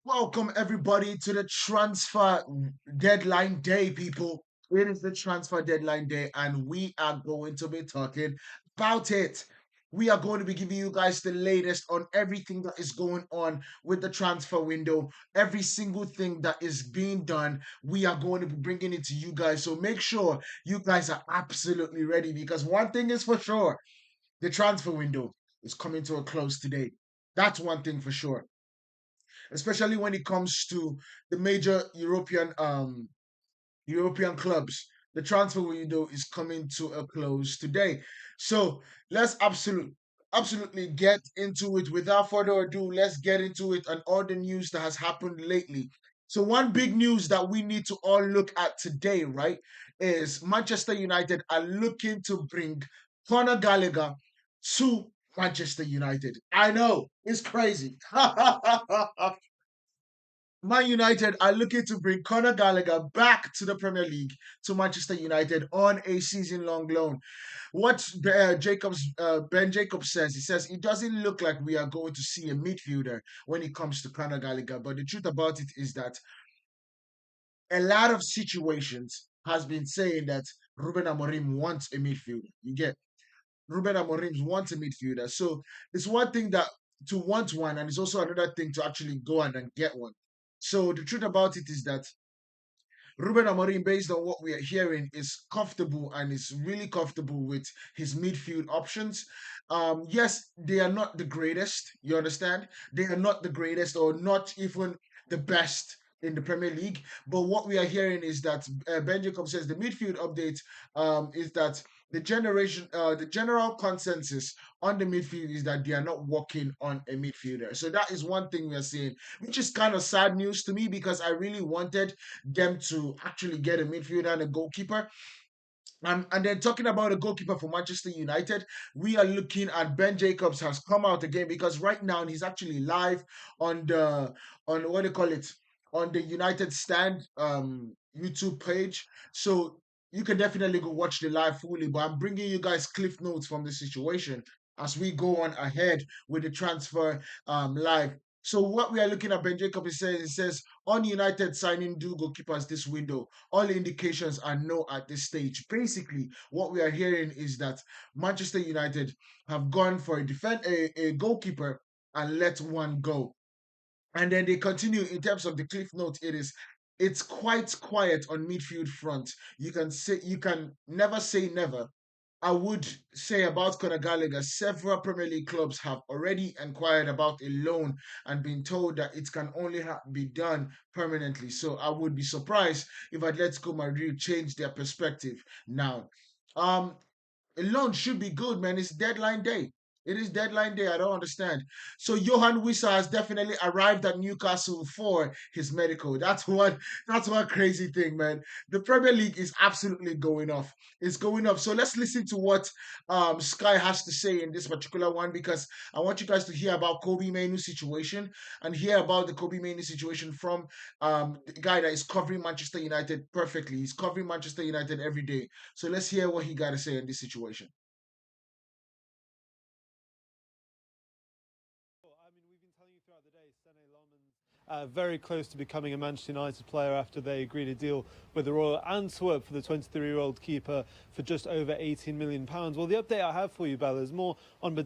Welcome everybody to the transfer deadline day, people. It is the transfer deadline day, and we are going to be talking about it. We are going to be giving you guys the latest on everything that is going on with the transfer window, every single thing that is being done. We are going to be bringing it to you guys. So make sure you guys are absolutely ready because one thing is for sure, the transfer window is coming to a close today. That's one thing for sure, especially when it comes to the major European clubs. The transfer window is coming to a close today. So let's absolutely get into it. Without further ado, let's get into it and all the news that has happened lately. So one big news that we need to all look at today, right, is Manchester United are looking to bring Conor Gallagher to Manchester United. I know, it's crazy. Man United are looking to bring Conor Gallagher back to the Premier League to Manchester United on a season-long loan. What Ben Jacobs says, he says it doesn't look like we are going to see a midfielder when it comes to Conor Gallagher. But the truth about it is that a lot of situations has been saying that Ruben Amorim wants a midfielder. You get Ruben Amorim wants a midfielder. So it's one thing that to want one, and it's also another thing to actually go and get one. So the truth about it is that Ruben Amorim, based on what we are hearing, is comfortable and is really comfortable with his midfield options. Yes, they are not the greatest. You understand? They are not the greatest, or not even the best in the Premier League. But what we are hearing is that Ben Jacob says the midfield update is that the general consensus on the midfield is that they are not working on a midfielder. So that is one thing we are seeing, which is kind of sad news to me because I really wanted them to actually get a midfielder and a goalkeeper. And then talking about a goalkeeper for Manchester United, we are looking at Ben Jacobs has come out again because right now he's actually live on what do you call it, on the United Stand YouTube page. So you can definitely go watch the live fully. But I'm bringing you guys cliff notes from the situation as we go on ahead with the transfer live. So what we are looking at, Ben Jacob is saying, it says on United signing two goalkeepers this window, all indications are no at this stage. Basically, what we are hearing is that Manchester United have gone for a goalkeeper and let one go. And then they continue in terms of the cliff note. It's quite quiet on midfield front. You can never say never. I would say about Conor Gallagher, several Premier League clubs have already inquired about a loan and been told that it can only be done permanently. So I would be surprised if Atletico Madrid change their perspective now. Um, a loan should be good, man. It's deadline day. It is deadline day. I don't understand. So Johan Wissa has definitely arrived at Newcastle for his medical. That's one crazy thing, man. The Premier League is absolutely going off. It's going off. So let's listen to what Sky has to say in this particular one because I want you guys to hear about Kobe Mainoo's situation and hear about the Kobe Mainoo situation from the guy that is covering Manchester United perfectly. He's covering Manchester United every day. So let's hear what he got to say in this situation. I mean, we've been telling you throughout the day, Sene Laman's very close to becoming a Manchester United player after they agreed a deal with the Royal Antwerp for the 23-year-old keeper for just over £18 million. Well, the update I have for you, Bella, is more on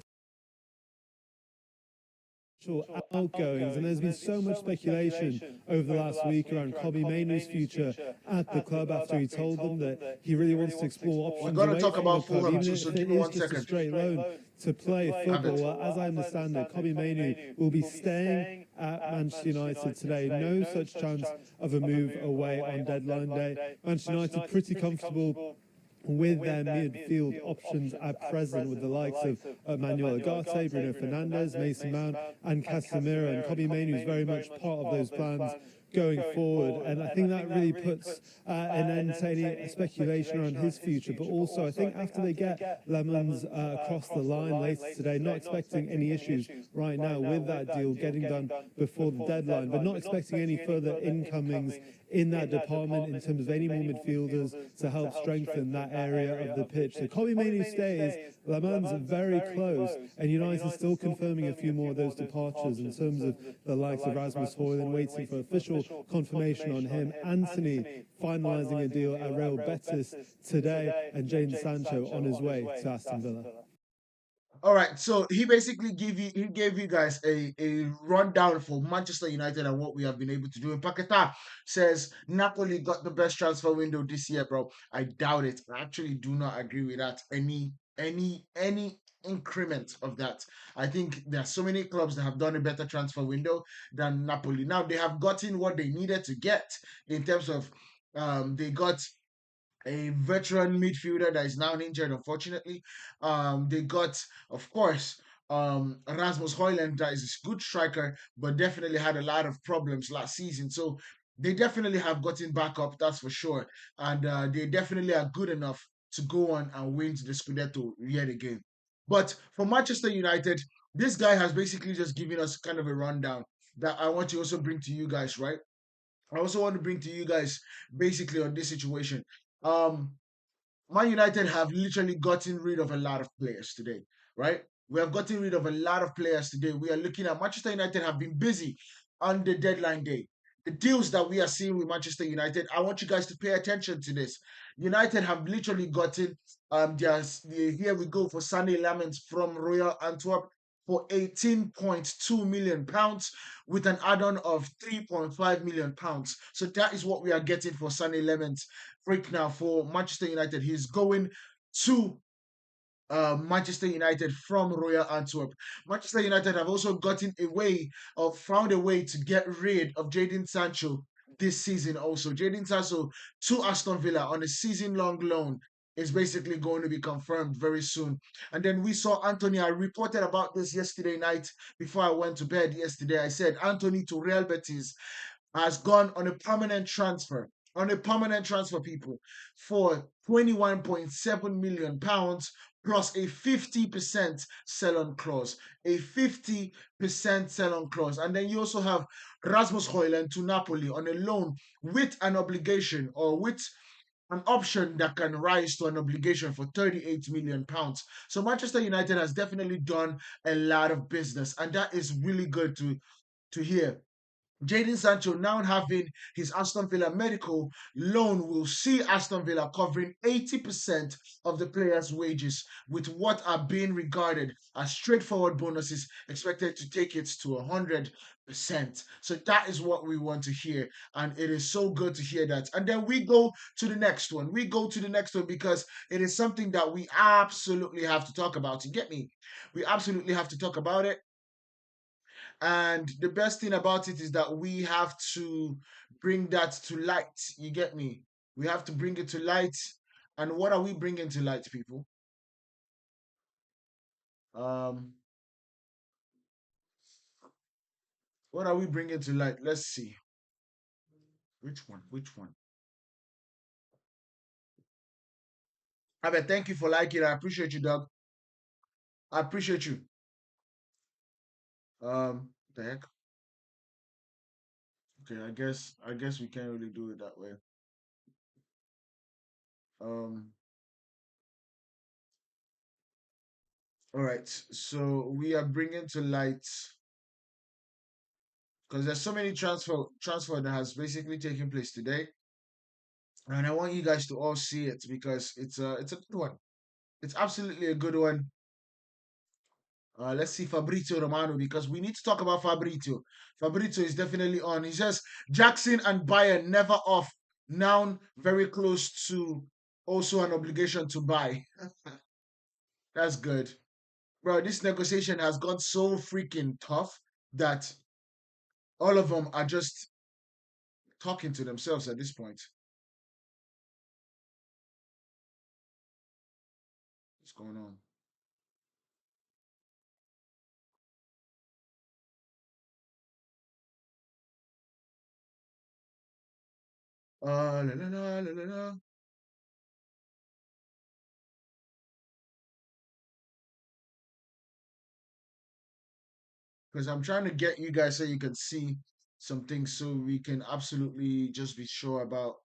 outgoings, and there's been so much speculation over the last week around Kobe Mainoo's future at the club after he told them that he really wants to explore options. We're going to talk about Fulham, even so if give it me is 1 just a second. straight loan to play football. Well, as I understand it, Kobe Mainoo will be staying at Manchester United today. No such chance of a move away on deadline day. Manchester United pretty comfortable with their midfield options at present, with the likes of Manuel Ugarte, Bruno Fernandes, Mason Mount and Casemiro, and Kobe Mainoo is very much part of those plans going forward. And I think that really puts an end to any speculation around his future. But also, I think after they get Lemons across the line later today, not expecting any issues right now with that deal getting done before the deadline, but not expecting any further incomings in that department in terms of any more midfielders to help strengthen that area of the pitch. So Kobe Mainoo stays, Le Mans very close, and United still confirming a few more of those departures in terms of the likes of Rasmus Højlund waiting for official confirmation on him, Anthony finalising a deal at Real Betis today, and Jadon Sancho on his way to Aston Villa. All right, so he gave you guys a rundown for Manchester United and what we have been able to do. And Paketa says Napoli got the best transfer window this year, bro. I doubt it. I actually do not agree with that. Any increment of that. I think there are so many clubs that have done a better transfer window than Napoli. Now they have gotten what they needed to get in terms of they got a veteran midfielder that is now injured, unfortunately. They got, of course, Rasmus Højlund, that is a good striker, but definitely had a lot of problems last season. So they definitely have gotten back up, that's for sure. And they definitely are good enough to go on and win the Scudetto yet again. But for Manchester United, this guy has basically just given us kind of a rundown that I want to also bring to you guys, right? I also want to bring to you guys basically on this situation. Um, Man United have literally gotten rid of a lot of players today, right? We have gotten rid of a lot of players today. We are looking at Manchester United have been busy on the deadline day. The deals that we are seeing with Manchester United, I want you guys to pay attention to this. United have literally gotten here we go for Sunday Laments from Royal Antwerp for 18.2 million pounds with an add-on of 3.5 million pounds. So that is what we are getting for Sunday Laments break now for Manchester United. He's going to Manchester United from Royal Antwerp. Manchester United have also gotten a way or found a way to get rid of Jadon Sancho this season also. Jadon Sancho to Aston Villa on a season-long loan is basically going to be confirmed very soon. And then we saw Anthony. I reported about this yesterday night before I went to bed yesterday. I said Anthony to Real Betis has gone on a permanent transfer, people, for 21.7 million pounds plus a 50% sell-on clause. A 50% sell-on clause. And then you also have Rasmus Højlund to Napoli on a loan with an obligation or with an option that can rise to an obligation for 38 million pounds. So Manchester United has definitely done a lot of business, and that is really good to hear. Jadon Sancho now having his Aston Villa medical loan will see Aston Villa covering 80% of the players' wages with what are being regarded as straightforward bonuses expected to take it to 100%. So that is what we want to hear. And it is so good to hear that. And then we go to the next one. We go to the next one because it is something that we absolutely have to talk about. You get me? We absolutely have to talk about it. And the best thing about it is that we have to bring that to light. You get me? We have to bring it to light. And what are we bringing to light, people? Um, what are we bringing to light? Let's see. Which one? Which one? I mean, thank you for liking. I appreciate you, Doug. I appreciate you. The heck? Okay, I guess we can't really do it that way. Um, all right. So we are bringing to light because there's so many transfer that has basically taken place today, and I want you guys to all see it because it's a good one. It's absolutely a good one. Let's see Fabrizio Romano because we need to talk about Fabrizio. Fabrizio is definitely on. He says Jackson and Bayern never off. Now very close to also an obligation to buy. That's good. Bro, this negotiation has gone so freaking tough that all of them are just talking to themselves at this point. What's going on? La, la, la, la, la, la. Because I'm trying to get you guys so you can see some things so we can absolutely just be sure about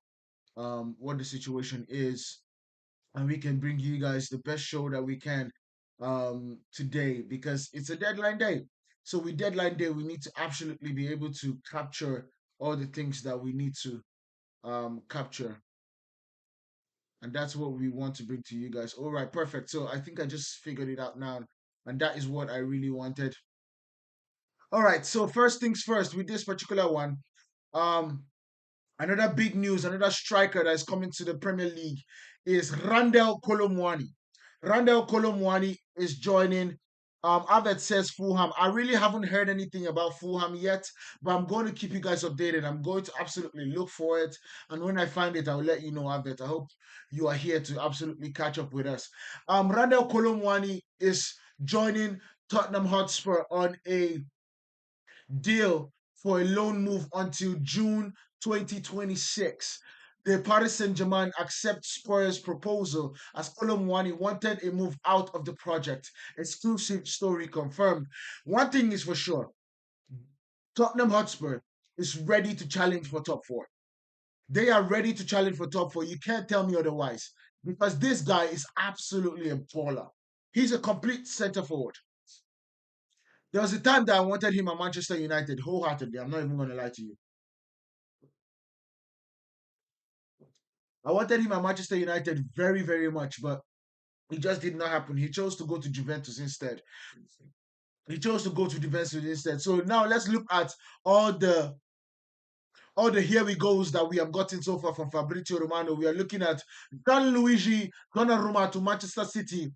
what the situation is, and we can bring you guys the best show that we can today, because it's a deadline day. So with deadline day, we need to absolutely be able to capture all the things that we need to capture, and that's what we want to bring to you guys. All right, perfect. So I think I just figured it out now, and that is what I really wanted. All right, so first things first with this particular one. Um, Another big news, another striker that is coming to the Premier League is Randell Colomwani. Randell Colomwani is joining. Abed says Fulham. I really haven't heard anything about Fulham yet, but I'm going to keep you guys updated. I'm going to absolutely look for it, and when I find it, I'll let you know, Abed. I hope you are here to absolutely catch up with us. Randell Colomwani is joining Tottenham Hotspur on a deal for a loan move until June 2026. The Paris Saint-Germain accept Spurs' proposal as Colomwani wanted a move out of the project. Exclusive story confirmed. One thing is for sure, Tottenham Hotspur is ready to challenge for top four. They are ready to challenge for top four. You can't tell me otherwise, because this guy is absolutely a baller. He's a complete centre forward. There was a time that I wanted him at Manchester United wholeheartedly. I'm not even going to lie to you. I wanted him at Manchester United very, very much, but it just did not happen. He chose to go to Juventus instead. He chose to go to Juventus instead. So now let's look at all the all the here we goes that we have gotten so far from Fabrizio Romano. We are looking at Gianluigi Donnarumma to Manchester City.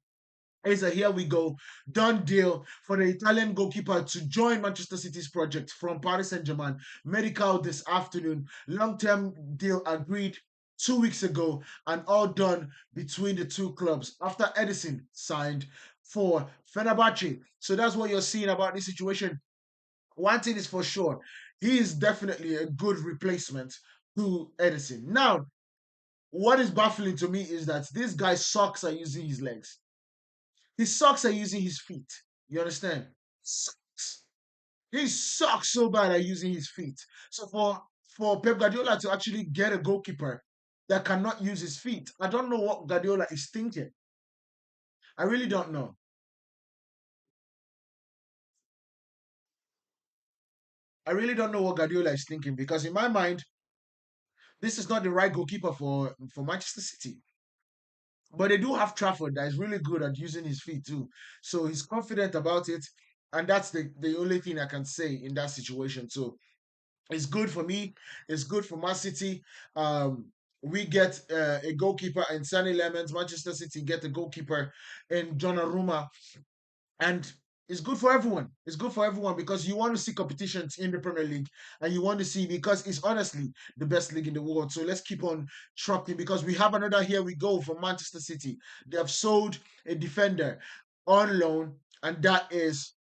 Is a here we go done deal for the Italian goalkeeper to join Manchester City's project from Paris Saint-Germain. Medical this afternoon. Long-term deal agreed 2 weeks ago, and all done between the two clubs after Edison signed for Fenerbahce. So that's what you're seeing about this situation. One thing is for sure, he is definitely a good replacement to Edison. Now, what is baffling to me is that this guy sucks at using his legs. He sucks at using his feet. You understand? Sucks. He sucks so bad at using his feet. So for Pep Guardiola to actually get a goalkeeper that cannot use his feet, I don't know what Guardiola is thinking. I really don't know. I really don't know what Guardiola is thinking, because in my mind, this is not the right goalkeeper for Manchester City. But they do have Trafford that is really good at using his feet too. So he's confident about it. And that's the only thing I can say in that situation. So it's good for me. It's good for Man City. We get a goalkeeper in Sunny Lemons. Manchester City get a goalkeeper in Donnarumma, and it's good for everyone. It's good for everyone, because you want to see competitions in the Premier League, and you want to see, because it's honestly the best league in the world. So let's keep on trucking, because we have another here we go from Manchester City. They have sold a defender on loan, and that is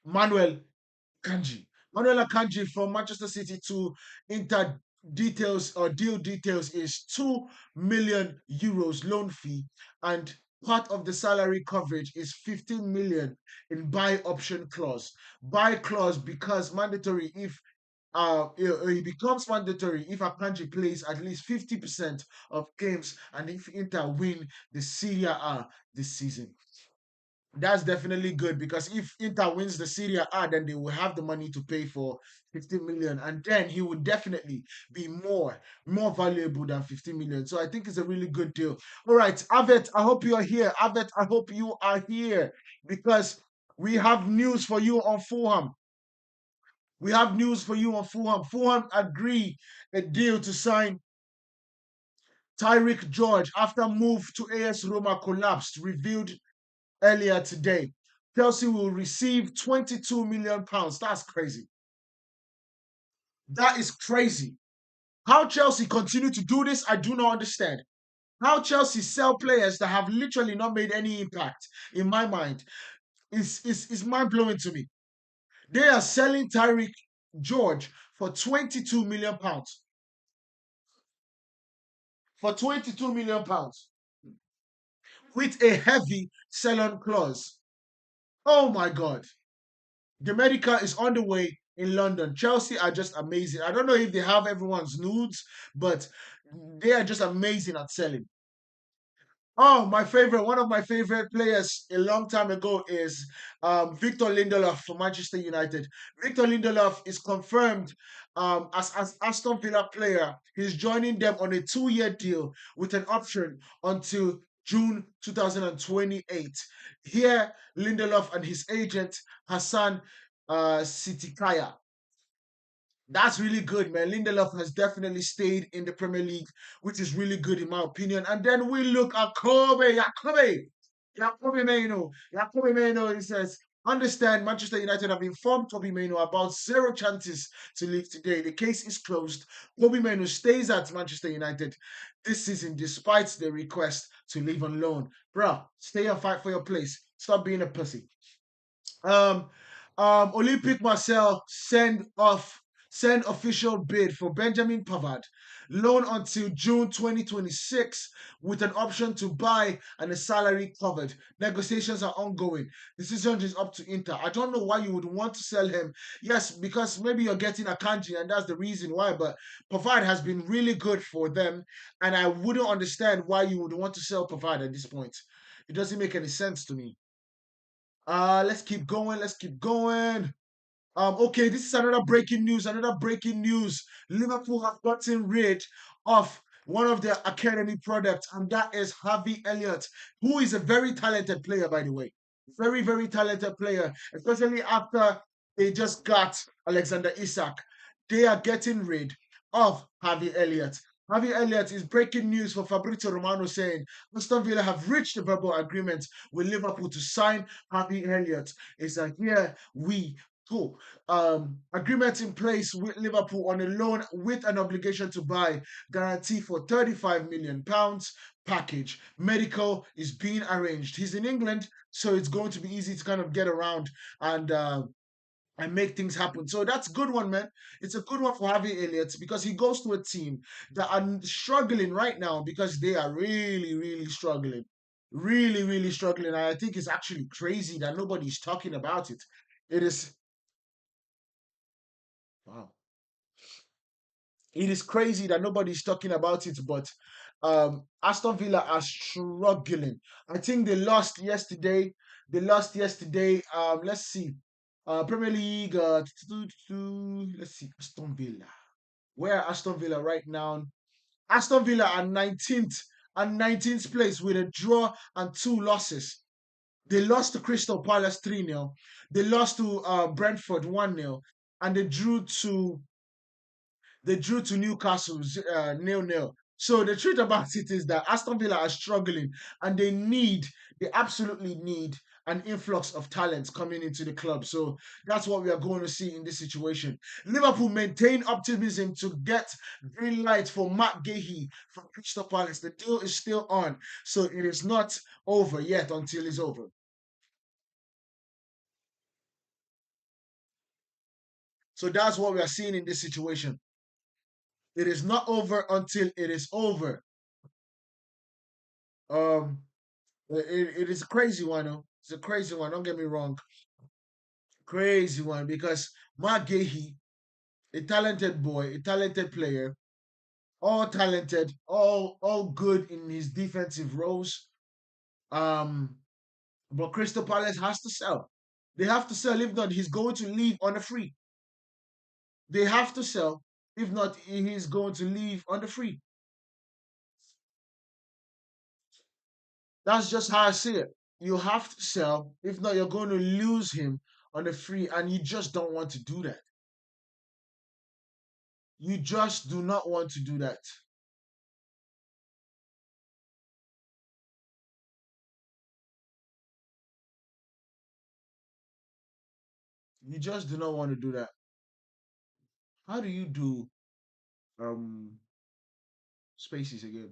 Manuel Kanji. Manuel Akanji from Manchester City to Inter. Details or deal details is 2 million euros loan fee, and part of the salary coverage is 15 million in buy option clause. Buy clause because mandatory if it becomes mandatory if Akanji plays at least 50% of games and if Inter win the Serie A this season. That's definitely good, because if Inter wins the Serie A, then they will have the money to pay for 15 million, and then he would definitely be more valuable than 15 million. So I think it's a really good deal. All right, Avet, I hope you are here. Avet, I hope you are here, because we have news for you on Fulham. We have news for you on Fulham. Fulham agree a deal to sign Tyreek George after move to AS Roma collapsed, revealed earlier today. Chelsea will receive 22 million pounds. That's crazy. That is crazy. How Chelsea continue to do this, I do not understand. How Chelsea sell players that have literally not made any impact, in my mind, is mind blowing to me. They are selling Tyreek George for 22 million pounds. for 22 million pounds with a heavy sell-on clause. Oh my God. The medical is on the way in London. Chelsea are just amazing. I don't know if they have everyone's nudes, but they are just amazing at selling. Oh, my favorite, one of my favorite players a long time ago is Victor Lindelof for Manchester United. Victor Lindelof is confirmed as Aston Villa player. He's joining them on a 2-year deal with an option until June 2028. Here, Lindelof and his agent Hassan Sitikaya. That's really good, man. Lindelof has definitely stayed in the Premier League, which is really good in my opinion. And then we look at Jacoby Meno. Jacoby Meno, he says, understand Manchester United have informed Toby Meno about zero chances to leave today. The case is closed. Toby Meno stays at Manchester United this season despite the request to leave on loan. Bruh, stay and fight for your place. Stop being a pussy. Um, Olympic Marseille send official bid for Benjamin Pavard, loan until June 2026 with an option to buy and a salary covered. Negotiations are ongoing. Decision is up to Inter. I don't know why you would want to sell him. Yes, because maybe you're getting a kanji and that's the reason why. But Pavard has been really good for them, and I wouldn't understand why you would want to sell Pavard at this point. It doesn't make any sense to me. Let's keep going. Let's keep going. Okay, this is another breaking news. Another breaking news. Liverpool have gotten rid of one of their academy products, and that is Harvey Elliott, who is a very talented player, by the way. Very, very talented player, especially after they just got Alexander Isak. They are getting rid of Harvey Elliott. Harvey Elliott is breaking news for Fabrizio Romano saying Aston Villa have reached a verbal agreement with Liverpool to sign Harvey Elliott. It's like, here we go. Agreement in place with Liverpool on a loan with an obligation to buy, guarantee for £35 million package. Medical is being arranged. He's in England, so it's going to be easy to kind of get around and make things happen. So that's a good one, man. It's a good one for Harvey Elliott because he goes to a team that are struggling right now because they are really, really struggling. Really, really struggling. And I think it's actually crazy that nobody's talking about it. It is, wow. It is crazy that nobody's talking about it, but Aston Villa are struggling. I think they lost yesterday. They lost yesterday. Let's see. Premier League. Let's see. Aston Villa. Where are Aston Villa right now? Aston Villa are 19th and 19th place with a draw and 2 losses. They lost to Crystal Palace 3-0. They lost to Brentford 1-0. And they drew to Newcastle 0-0. So the truth about it is that Aston Villa are struggling and they absolutely need an influx of talents coming into the club. So that's what we are going to see in this situation. Liverpool maintain optimism to get green light for Matt Gahey from Crystal Palace. The deal is still on, so it is not over yet until it's over. So that's what we are seeing in this situation. It is not over until it is over. Um, it is a crazy one, though. It's a crazy one. Don't get me wrong, crazy one because Mark Gahey, a talented boy, a talented player, all talented, all good in his defensive roles. Um, but Crystal Palace has to sell. They have to sell. If not, he's going to leave on a free. They have to sell. If not, he's going to leave on the free. That's just how I see it. You have to sell. If not, you're going to lose him on the free, and you just don't want to do that. You just do not want to do that. You just do not want to do that. How do you do um spaces again?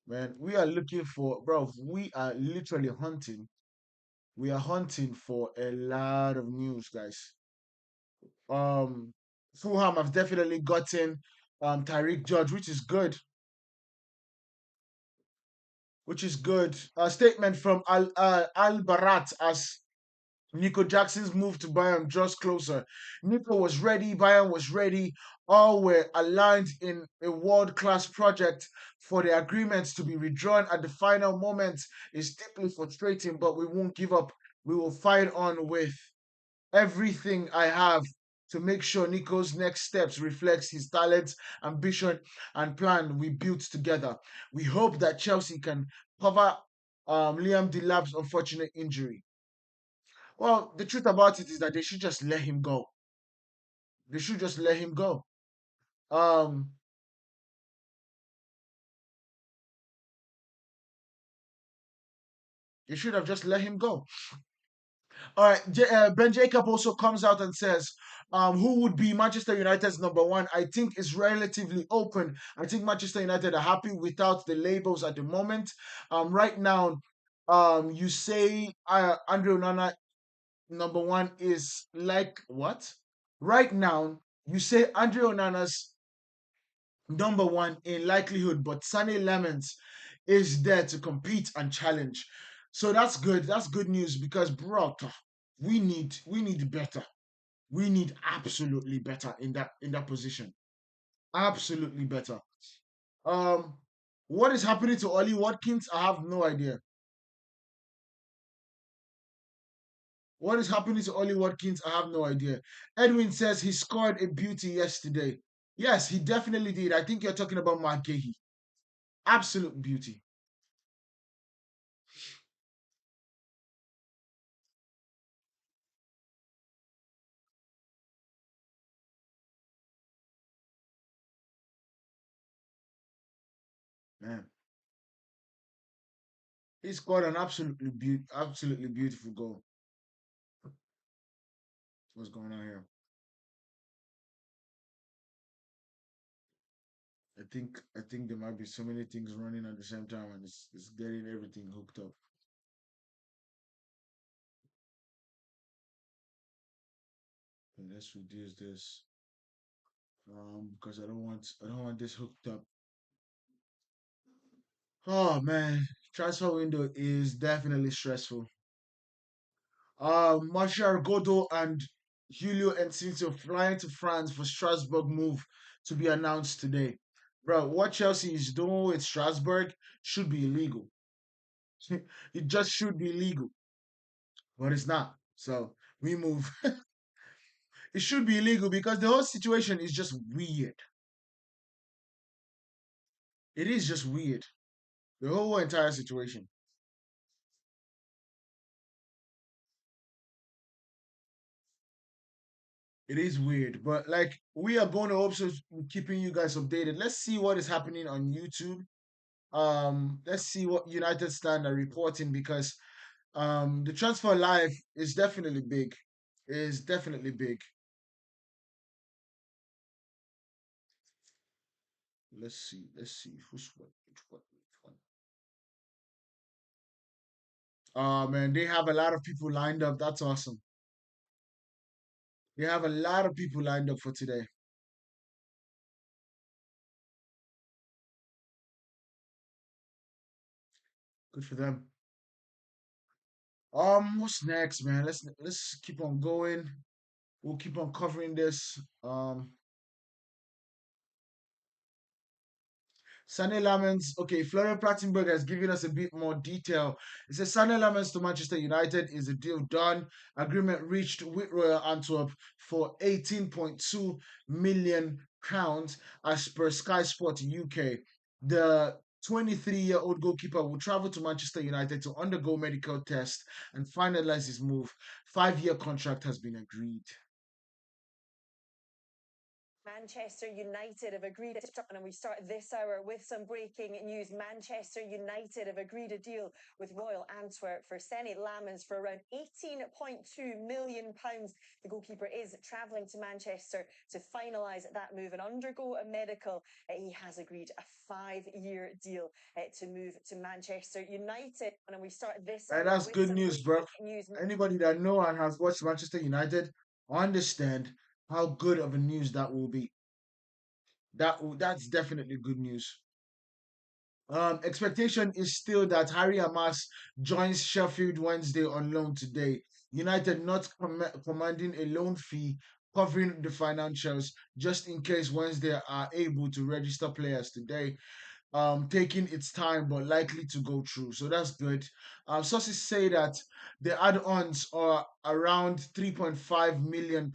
Man, we are looking for, bro, we are literally hunting. We are hunting for a lot of news, guys. Um Fulham have definitely gotten Tyreek Judge, which is good. Which is good. A statement from Al Barat as Nico Jackson's move to Bayern draws closer. Nico was ready, Bayern was ready. All were aligned in a world-class project. For the agreements to be withdrawn at the final moment is deeply frustrating, but we won't give up. We will fight on with everything I have to make sure Nico's next steps reflects his talent, ambition, and plan we built together. We hope that Chelsea can cover Liam Delap's unfortunate injury. Well, the truth about it is that they should just let him go. They should just let him go. Um, they should have just let him go. All right, Ben Jacob also comes out and says, who would be Manchester United's number one? I think is relatively open. I think Manchester United are happy without the labels at the moment. Right now, you say Andre Onana number one is like what? Right now, you say Andre Onana's number one in likelihood, but Sunny Lemons is there to compete and challenge. So that's good. That's good news because bro, we need better. We need absolutely better in that position. Absolutely better. Um, what is happening to Ollie Watkins? I have no idea. What is happening to Ollie Watkins? I have no idea. Edwin says he scored a beauty yesterday. Yes, he definitely did. I think you're talking about Margehi. Absolute beauty. Man. He scored an absolutely beautiful goal. What's going on here? I think there might be so many things running at the same time, and it's getting everything hooked up. Okay, let's reduce this. Because I don't want this hooked up. Oh man, transfer window is definitely stressful. Martial Godot and Julio Enciso flying to France for Strasbourg move to be announced today. Bro, what Chelsea is doing with Strasbourg should be illegal. It just should be illegal, but it's not. So we move. It should be illegal because the whole situation is just weird. It is just weird. The whole entire situation. It is weird, but like we are going to also keeping you guys updated. Let's see what is happening on YouTube. Let's see what United Stand are reporting because the transfer live is definitely big. Is definitely big. Let's see. Let's see who's what. Which one? Which one? Man, they have a lot of people lined up. That's awesome. They have a lot of people lined up for today. Good for them. What's next, man? Let's keep on going. We'll keep on covering this. Sané Lamens, okay, Florian Prattenberg has given us a bit more detail. It says Sané Lamens to Manchester United is a deal done. Agreement reached with Royal Antwerp for 18.2 million pounds as per Sky Sport UK. The 23-year-old goalkeeper will travel to Manchester United to undergo medical tests and finalize his move. 5-year contract has been agreed. Manchester United have agreed, and we start this hour with some breaking news. Manchester United have agreed a deal with Royal Antwerp for Senne Lammens for around £18.2 million. The goalkeeper is travelling to Manchester to finalise that move and undergo a medical. He has agreed a 5-year deal to move to Manchester United. And we start this And hour that's with good some news, bro. news. Anybody that know and has watched Manchester United understand how good of a news that will be. That's definitely good news. Expectation is still that Harry Amas joins Sheffield Wednesday on loan today. United not commanding a loan fee, covering the financials just in case Wednesday are able to register players today, taking its time but likely to go through. So that's good. Sources say that the add-ons are around £3.5 million,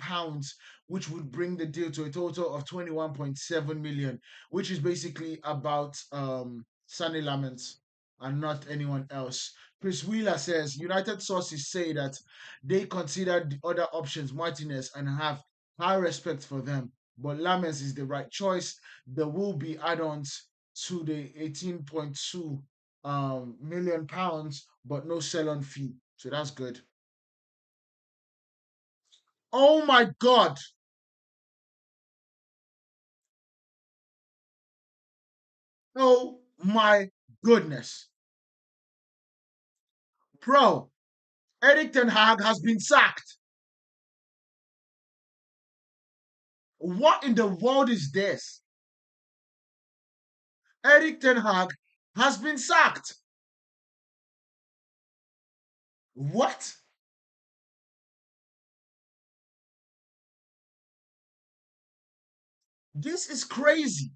which would bring the deal to a total of 21.7 million, which is basically about Sunny Laments and not anyone else. Chris Wheeler says United sources say that they considered the other options Martinez and have high respect for them, but Lamens is the right choice. There will be add-ons to the 18.2 million pounds, but no sell-on fee. So that's good. Oh my God. Oh my goodness. Bro, Eric Ten Hag has been sacked. What in the world is this? Eric Ten Hag has been sacked. What? This is crazy.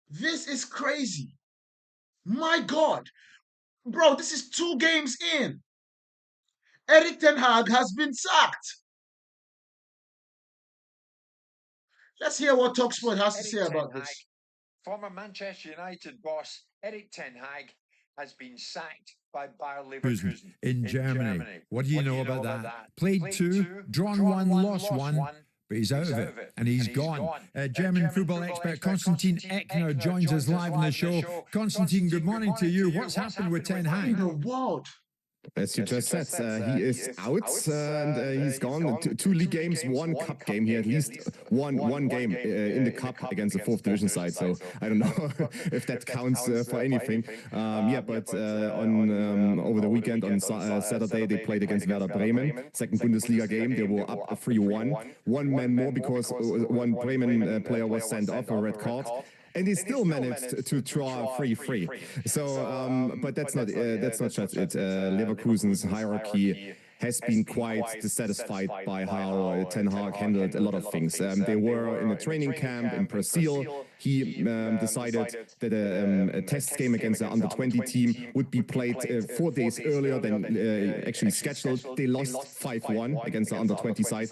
This is crazy. My God. Bro, this is 2 games in. Eric Ten Hag has been sacked. Let's hear what Talksport has to say about this. Former Manchester United boss Eric Ten Hag has been sacked by Bayer Leverkusen in Germany. What do you know about that? Played two, drawn one, lost one. But he's out of it, and he's gone. German football expert Konstantin Eckner joins us live on the show. Konstantin, good morning to you. What's happened with Ten Hag? In the world. As you just said, he is out and he's gone. Two league games, one cup game. He had at least one game in the cup against the fourth division side. So I don't know if that counts for anything. Yeah, but on over the weekend on Saturday they played against Werder Bremen, second Bundesliga game. They were up 3-1. One man more because one Bremen player was sent off, a red card. And he still managed to draw 3-3. So, but that's not just it. Leverkusen's hierarchy has been quite dissatisfied by how Ten Hag handled a lot of things. They were in a training camp in Brazil. He decided that a test game against the under-20 team would be played 4 days earlier than actually scheduled. They lost 5-1 against the under-20 side.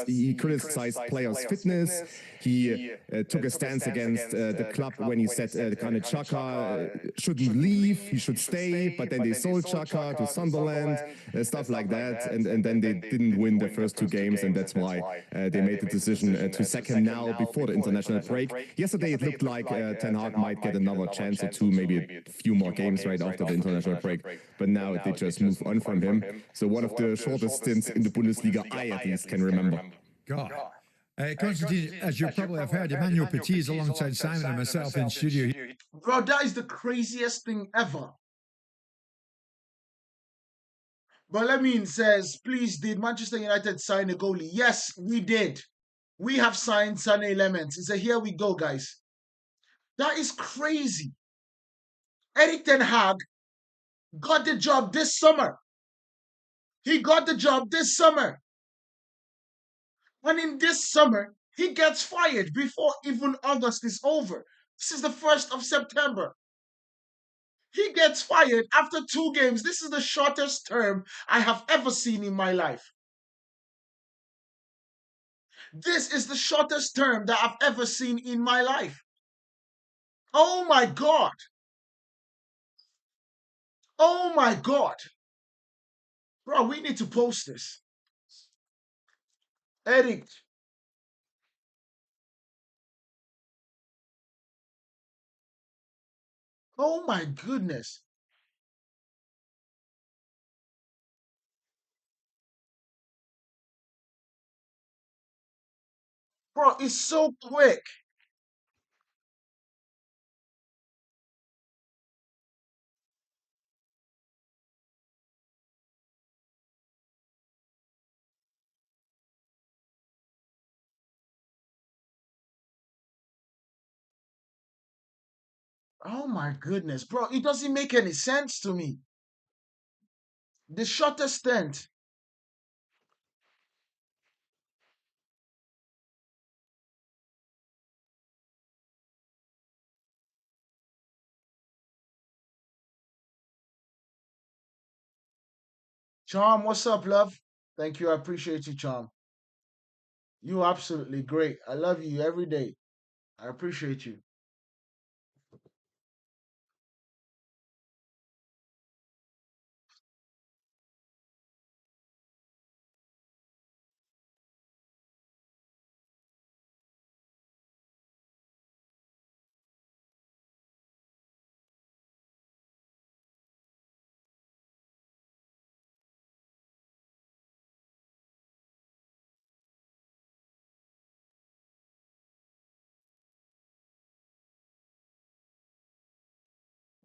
He criticized players' fitness. He took a stance against the club when he said Granit Xhaka shouldn't leave, he should stay, but then they sold Xhaka to Sunderland, stuff like that, and then they didn't win the first 2 games, and that's why they made the decision to sack him now before the international break. Yesterday it looked like Ten Hag might get another chance or 2, maybe a few more games right after the international break, but now they just move on from him. So one of the shortest stints in the Bundesliga I at least can remember. God. Konstantin, as you probably have heard, Emmanuel Petit is alongside Simon and myself in studio. Bro, that is the craziest thing ever. Balamin says, please, did Manchester United sign a goalie? Yes, we did. We have signed Sané Lemens. It's a here we go, guys. That is crazy. Eric Ten Hag got the job this summer. He got the job this summer. And in this summer, he gets fired before even August is over. This is the 1st of September. He gets fired after 2 games. This is the shortest term I have ever seen in my life. This is the shortest term that I've ever seen in my life. Oh my God. Oh my God. Bro, we need to post this. Eric. Oh my goodness. Bro, it's so quick. Oh my goodness, bro. It doesn't make any sense to me. The shortest stint. Charm, what's up, love? Thank you. I appreciate you, Charm. You absolutely great. I love you every day. I appreciate you.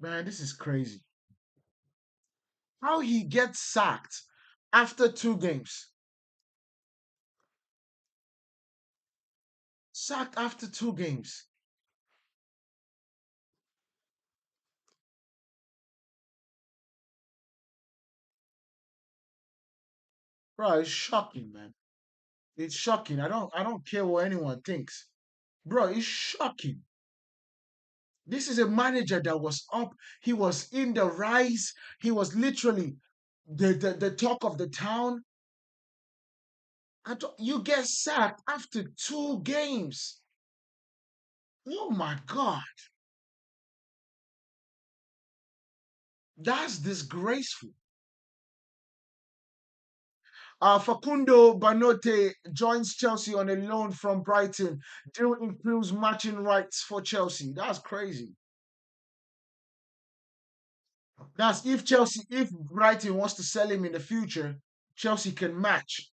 Man, this is crazy. How he gets sacked after 2 games. Sacked after 2 games. Bro, it's shocking, man. It's shocking. I don't care what anyone thinks. Bro, it's shocking. This is a manager that was up. He was in the rise. He was literally the talk of the town. You get sacked after 2 games. Oh my God. That's disgraceful. Facundo Banote joins Chelsea on a loan from Brighton. Deal includes matching rights for Chelsea. That's crazy. That's if Brighton wants to sell him in the future, Chelsea can match.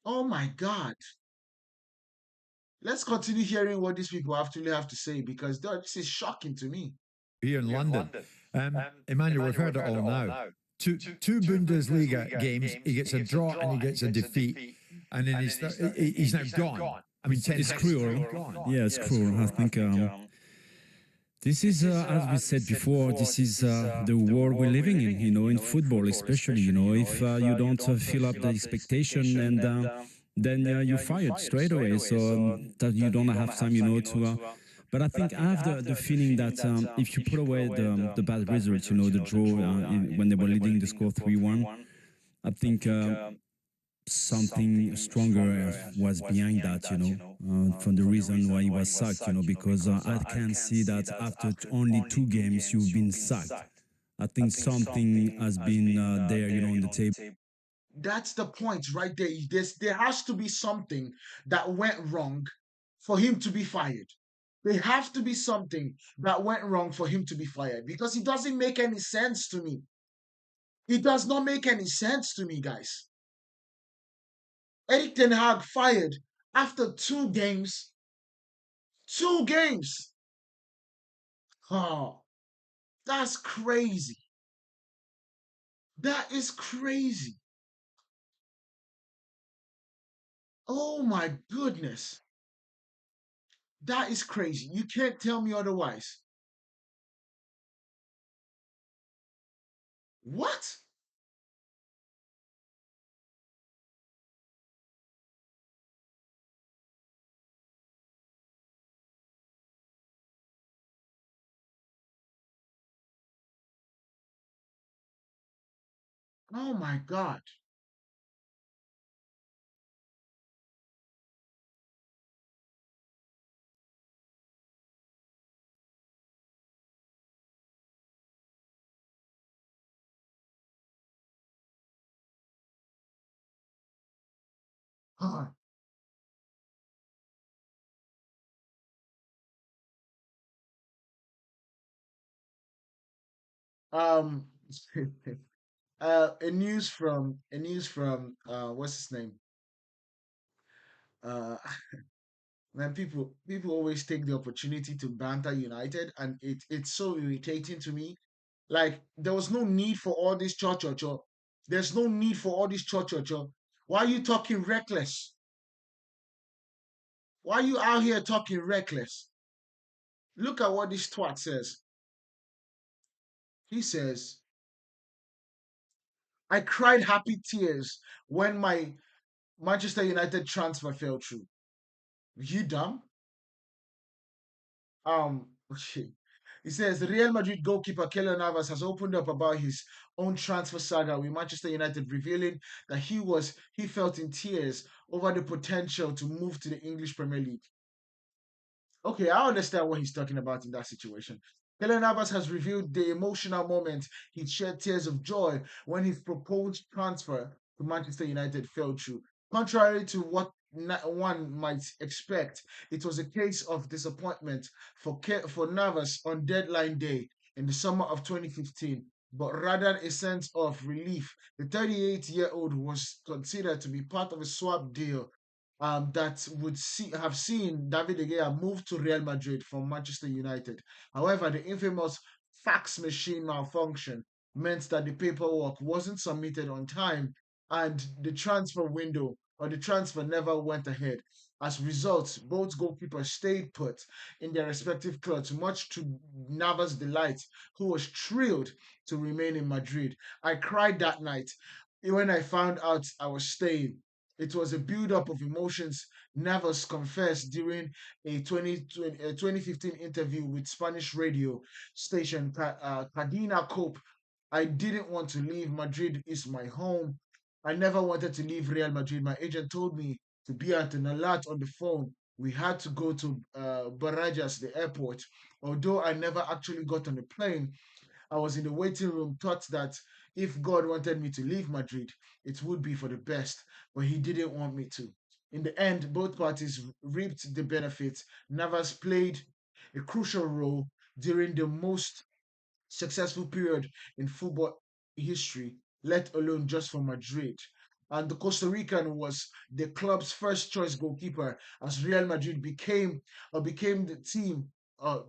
Oh my God. Let's continue hearing what these people actually have to say because this is shocking to me. Here in London. Emmanuel, we've heard it all now. Two Bundesliga games, he gets a draw and he gets a defeat, and then he's now gone. I mean, It's cruel. Yeah, it's cruel. I think this is, as we said before, this is the world we're living in. In football, especially. If you don't fill up the expectation, and then you're fired straight away. So that you don't have time, to. But I think I have the feeling that if you put away the bad results, the draw when they were leading the score 3-1, I think something stronger was behind that, from the reason why he was sacked, because I can see that after only 2 games you've been sacked. I think something has been there, on the table. That's the point right there. There has to be something that went wrong for him to be fired. There has to be something that went wrong for him to be fired because it doesn't make any sense to me. It does not make any sense to me, guys. Erik Ten Hag fired after 2 games. 2 games. Oh, that's crazy. That is crazy. Oh my goodness. That is crazy. You can't tell me otherwise. What? Oh my God. Huh. Um, a news from what's his name? Uh, man, people always take the opportunity to banter United, and it's so irritating to me. Like there was no need for all this cho. There's no need for all this cho. Why are you talking reckless? Why are you out here talking reckless? Look at what this twat says. He says, I cried happy tears when my Manchester United transfer fell through. You dumb? Okay. He says the Real Madrid goalkeeper Keylor Navas has opened up about his own transfer saga with Manchester United, revealing that he felt in tears over the potential to move to the English Premier League. Okay, I understand what he's talking about in that situation. Keylor Navas has revealed the emotional moment he shed tears of joy when his proposed transfer to Manchester United fell through. Contrary to what one might expect, it was a case of disappointment for Navas on deadline day in the summer of 2015, but rather a sense of relief. The 38-year-old was considered to be part of a swap deal that would have seen David De Gea move to Real Madrid from Manchester United. However, the infamous fax machine malfunction meant that the paperwork wasn't submitted on time and the transfer never went ahead. As a result, both goalkeepers stayed put in their respective clubs, much to Navas' delight, who was thrilled to remain in Madrid. I cried that night when I found out I was staying. It was a build-up of emotions. Navas confessed during a 2015 interview with Spanish radio station Cadena Cope. I didn't want to leave. Madrid is my home. I never wanted to leave Real Madrid. My agent told me to be at an alert on the phone. We had to go to Barajas, the airport. Although I never actually got on the plane, I was in the waiting room, thought that if God wanted me to leave Madrid, it would be for the best, but he didn't want me to. In the end, both parties reaped the benefits. Navas played a crucial role during the most successful period in football history, let alone just for Madrid. And the Costa Rican was the club's first choice goalkeeper as Real Madrid became the team uh,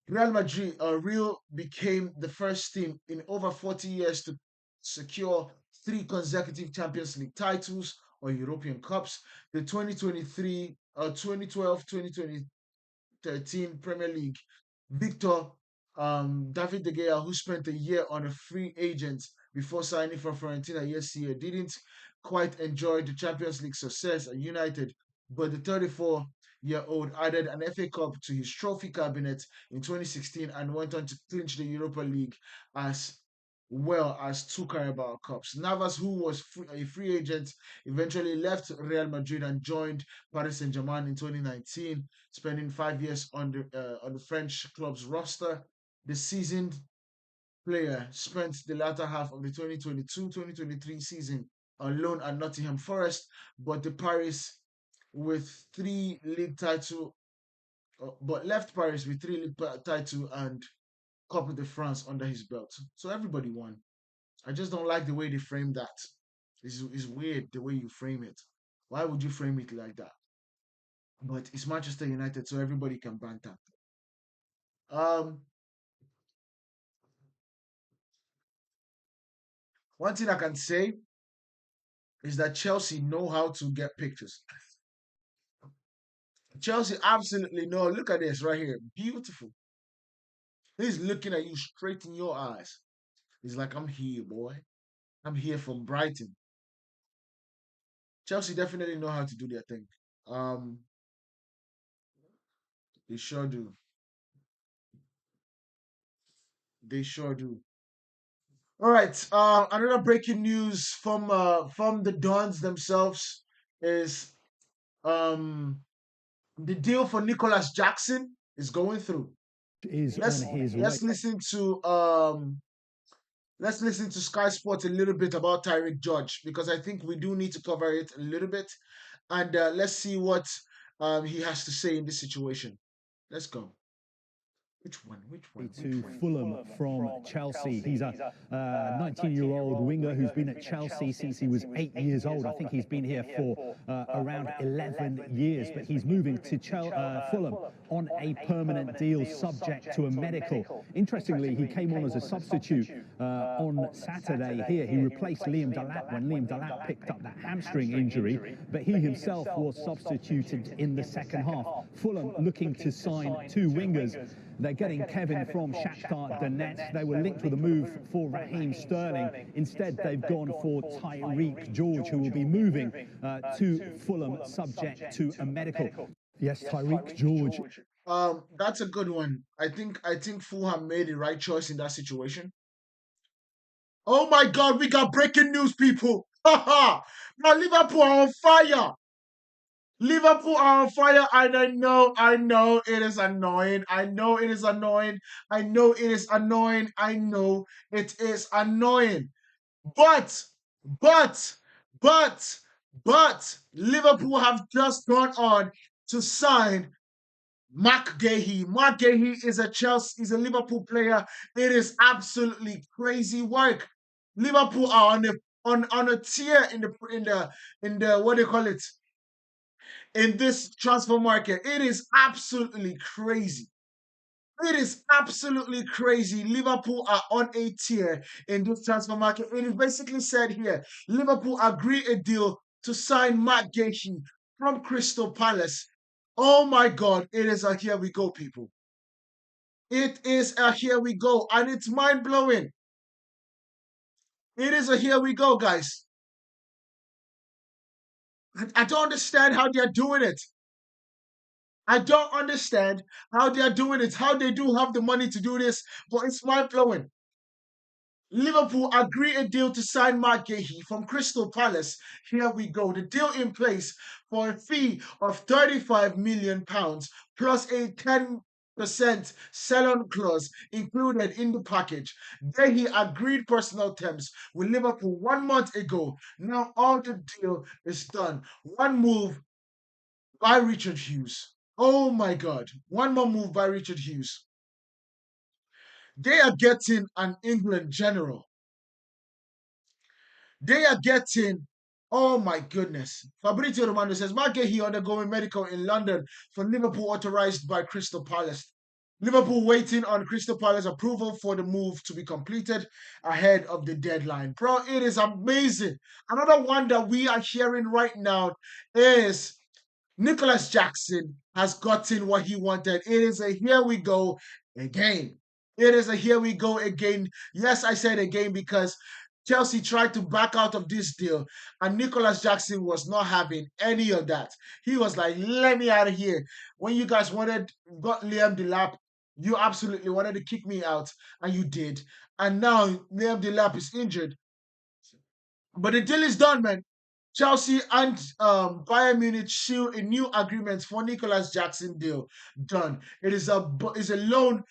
Real Madrid, Real became the first team in over 40 years to secure three consecutive Champions League titles or European Cups. The 2023, 2012, 2013 Premier League. Victor David De Gea, who spent a year on a free agent before signing for Fiorentina yesterday, didn't quite enjoy the Champions League success at United, but the 34-year-old added an FA Cup to his trophy cabinet in 2016 and went on to clinch the Europa League as well as two Carabao Cups. Navas, who was a free agent, eventually left Real Madrid and joined Paris Saint-Germain in 2019, spending 5 years on the French club's roster. The seasoned player spent the latter half of the 2022-2023 season on loan at Nottingham Forest, but the Paris with three league title, but left Paris with three league title and Coupe de France under his belt. So everybody won. I just don't like the way they frame that. It's weird the way you frame it. Why would you frame it like that? But it's Manchester United, so everybody can banter. Um, One thing I can say is that Chelsea know how to get pictures. Chelsea absolutely know. Look at this right here. Beautiful. He's looking at you straight in your eyes. He's like, I'm here, boy. I'm here from Brighton. Chelsea definitely know how to do their thing. Um, they sure do. They sure do. All right. Another breaking news from the Dons themselves is the deal for Nicholas Jackson is going through. Is Let's on his let's way. listen to Sky Sports a little bit about Tyreek George because I think we do need to cover it a little bit, and let's see what he has to say in this situation. Let's go. Which one? Which one? To Fulham from Chelsea. He's a 19-year-old winger who's been at Chelsea since he was 8 years old. I think he's been here for around 11 years, but he's moving to Fulham on a permanent deal subject to a medical. Interestingly, he came on as a substitute on Saturday here. He replaced Liam Delap when Liam Delap picked up that hamstring injury, but he himself was substituted in the second half. Fulham looking to sign 2 wingers. They're getting Kevin from Shakhtar Donetsk. They were linked with a move for Raheem Sterling. Instead, they've gone for Tyreek George, who will be moving to Fulham subject to a medical. Yes, Tyreek George. That's a good one. I think Fulham made the right choice in that situation. Oh my God, we got breaking news, people. Now Liverpool are on fire. Liverpool are on fire, and I know it is annoying. I know it is annoying. But Liverpool have just gone on to sign Mark Gahey. Mark Gahey is a Liverpool player. It is absolutely crazy work. Liverpool are on a tier in the what do you call it? In this transfer market. It is absolutely crazy. It is absolutely crazy. Liverpool are on a tier in this transfer market. It is basically said here, Liverpool agree a deal to sign Matt Gahey from Crystal Palace. Oh my God, it is a here we go, people. It is a here we go, and it's mind-blowing. It is a here we go, guys. I don't understand how they're doing it. I don't understand how they're doing it, how they do have the money to do this, but it's mind-blowing. Liverpool agree a deal to sign Mark Gahey from Crystal Palace. Here we go. The deal in place for a fee of £35 million plus a 10% sell-on clause included in the package. Gahey agreed personal terms with Liverpool 1 month ago. Now all the deal is done. One move by Richard Hughes. Oh my God. One more move by Richard Hughes. They are getting an England general. They are getting, oh my goodness. Fabrizio Romano says, Mark Gahey undergoing medical in London for Liverpool authorized by Crystal Palace. Liverpool waiting on Crystal Palace approval for the move to be completed ahead of the deadline. Bro, it is amazing. Another one that we are hearing right now is Nicholas Jackson has gotten what he wanted. It is a here we go again. It is a here we go again. Yes, I said again because Chelsea tried to back out of this deal, and Nicholas Jackson was not having any of that. He was like, let me out of here. When you guys got Liam Delap, you absolutely wanted to kick me out, and you did. And now Liam Delap is injured. But the deal is done, man. Chelsea and Bayern Munich seal a new agreement for Nicholas Jackson deal. Done. It is a loan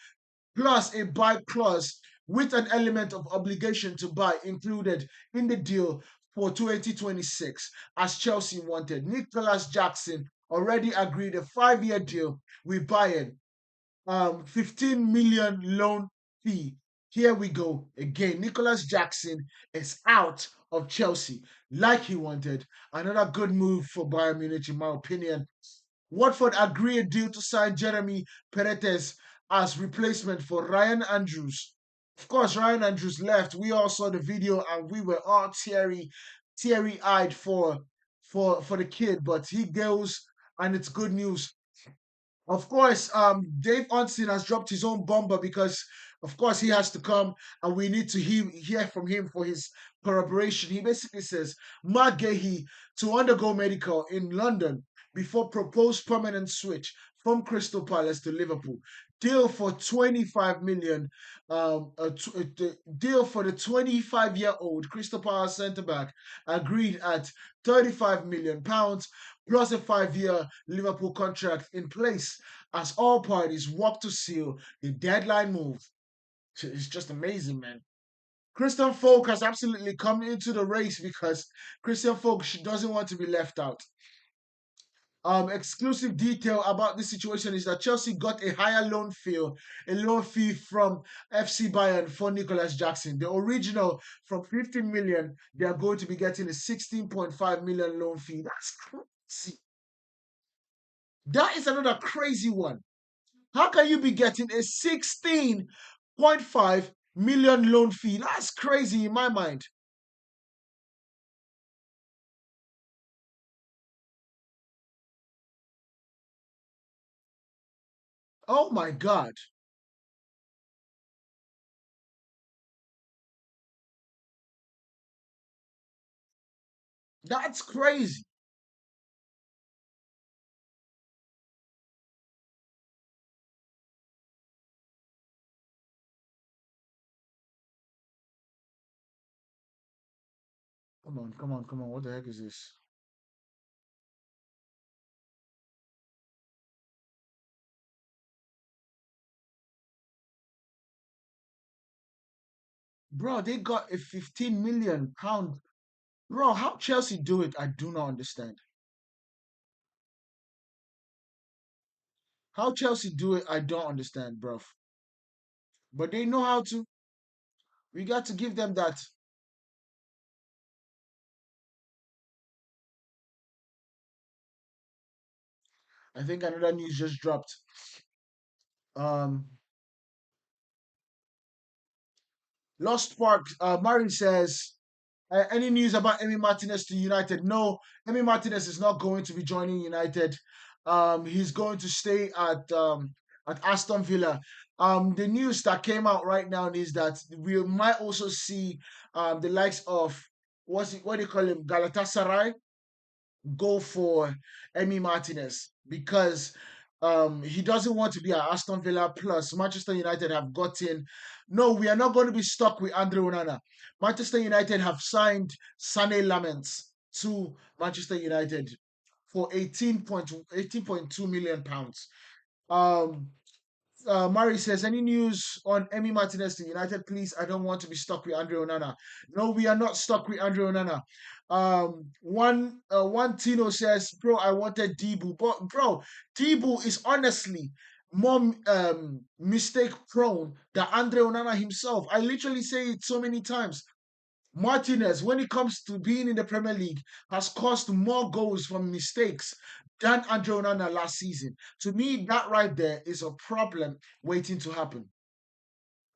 plus a buy clause with an element of obligation to buy included in the deal for 2026, as Chelsea wanted. Nicholas Jackson already agreed a 5-year deal with Bayern. 15 million loan fee. Here we go again. Nicholas Jackson is out of Chelsea like he wanted. Another good move for Bayern Munich, in my opinion. Watford agreed a deal to sign Jeremy Paredes as replacement for Ryan Andrews. Of course, Ryan Andrews left. We all saw the video and we were all teary-eyed for the kid, but he goes and it's good news. Of course, Dave Onson has dropped his own bomber because, of course, he has to come and we need to hear from him for his corroboration. He basically says, Mark Gahey to undergo medical in London before proposed permanent switch from Crystal Palace to Liverpool. Deal for 25 million. Deal for the 25-year-old Crystal Palace centre-back agreed at £35 million plus a 5-year Liverpool contract in place as all parties work to seal the deadline move. It's just amazing, man. Christian Folk has absolutely come into the race because Christian Folk doesn't want to be left out. Exclusive detail about this situation is that Chelsea got a higher loan fee from FC Bayern for Nicholas Jackson. The original from 15 million, they are going to be getting a 16.5 million loan fee. That's crazy. That is another crazy one. How can you be getting a 16.5 million loan fee? That's crazy in my mind. Oh my God. That's crazy. Come on, come on, come on. What the heck is this? Bro, they got a 15 million pound. Bro, how Chelsea do it, I do not understand. How Chelsea do it, I don't understand, bro. But they know how to. We got to give them that. I think another news just dropped. Um, Lost Park. Marin says, any news about Emi Martinez to United? No, Emi Martinez is not going to be joining United. He's going to stay at Aston Villa. The news that came out right now is that we might also see the likes of what do you call him, Galatasaray, go for Emi Martinez because he doesn't want to be at Aston Villa. Plus, Manchester United have gotten. No, we are not going to be stuck with Andre Onana. Manchester United have signed Sane Laments to Manchester United for 18.2 million pounds. Um, Murray says, any news on Emi Martinez to United, please? I don't want to be stuck with Andre Onana. No, we are not stuck with Andre Onana. One Tino says, bro, I wanted Debu, but bro, Debu is honestly more mistake prone than Andre Onana himself. I literally say it so many times. Martinez, when it comes to being in the Premier League, has caused more goals from mistakes than Andre Onana last season. To me, that right there is a problem waiting to happen.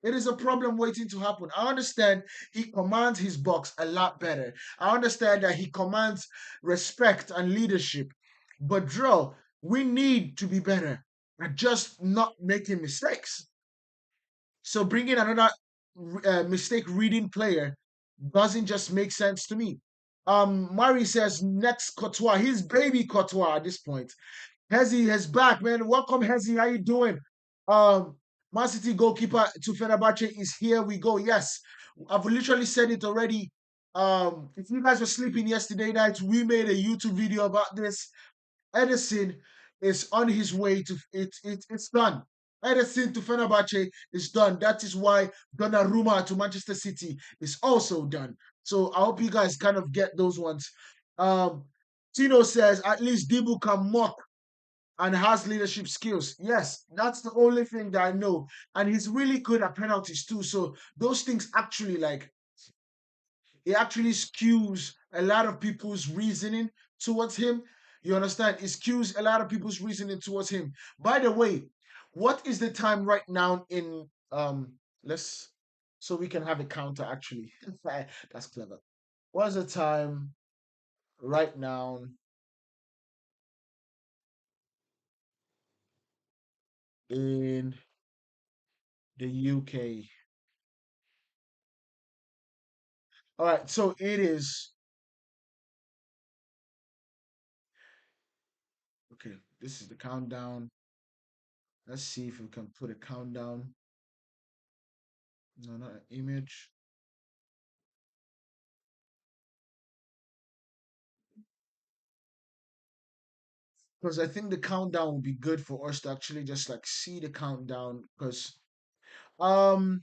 It is a problem waiting to happen. I understand he commands his box a lot better. I understand that he commands respect and leadership. But, Dro, we need to be better at just not making mistakes. So bringing another mistake reading player doesn't just make sense to me. Murray says next Courtois, his baby Courtois at this point. Hezi is back, man. Welcome, Hezi. How you doing? Um, Man City goalkeeper to Fenerbahce is here. We go. Yes, I've literally said it already. If you guys were sleeping yesterday night, we made a YouTube video about this. Edison is on his way to it's done. Edison to Fenerbahce is done. That is why Rumour to Manchester City is also done. So I hope you guys kind of get those ones. Um, Tino says at least Dibu can mock and has leadership skills. Yes, that's the only thing that I know. And he's really good at penalties too. So those things actually it actually skews a lot of people's reasoning towards him. You understand? It skews a lot of people's reasoning towards him. By the way, what is the time right now in let's so we can have a counter actually. That's clever. What's the time right now in the UK? All right, so it is okay. This is the countdown. Let's see if we can put a countdown. No, not an image. Because I think the countdown would be good for us to actually just like see the countdown. Because um,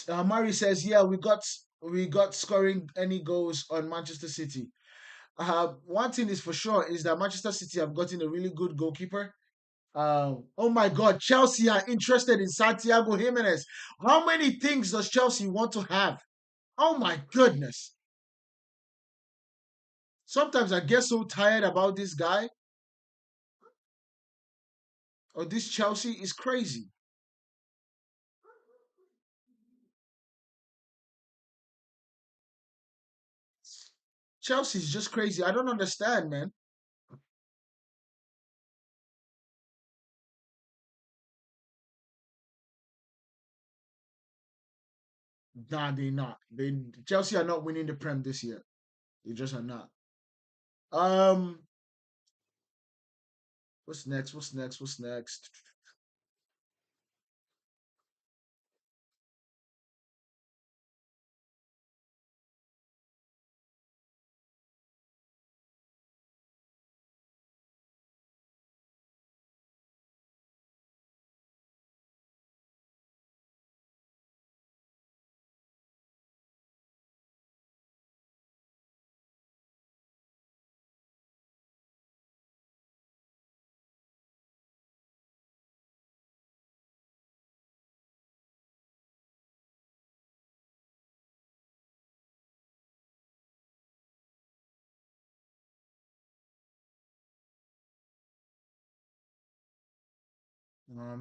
Mari says, yeah, we got scoring any goals on Manchester City. One thing is for sure is that Manchester City have gotten a really good goalkeeper. Oh my God, Chelsea are interested in Santiago Jimenez. How many things does Chelsea want to have? Oh my goodness. Sometimes I get so tired about this guy or this Chelsea is crazy. Chelsea's just crazy. I don't understand, man. Nah, they not. They Chelsea are not winning the Prem this year. They just are not. Um, what's next? What's next? What's next?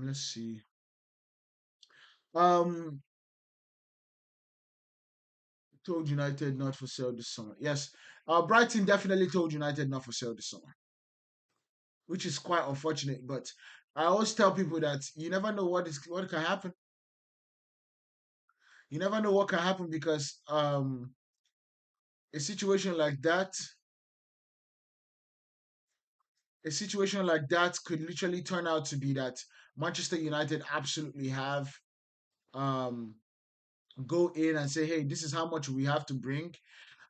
Let's see. Um, told United not for sale this summer. Yes, Brighton definitely told United not for sale this summer, which is quite unfortunate. But I always tell people that you never know what can happen. You never know what can happen because a situation like that, a situation like that could literally turn out to be that Manchester United absolutely have um go in and say, hey, this is how much we have to bring.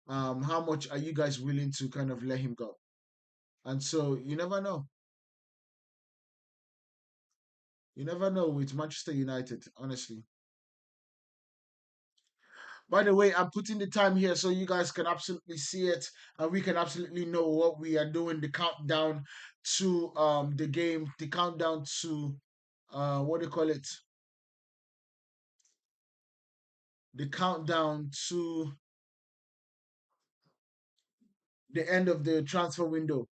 How much are you guys willing to kind of let him go? And so you never know. You never know with Manchester United, honestly. By the way, I'm putting the time here so you guys can absolutely see it and we can absolutely know what we are doing. The countdown to the game, the countdown to what do you call it? The countdown to the end of the transfer window.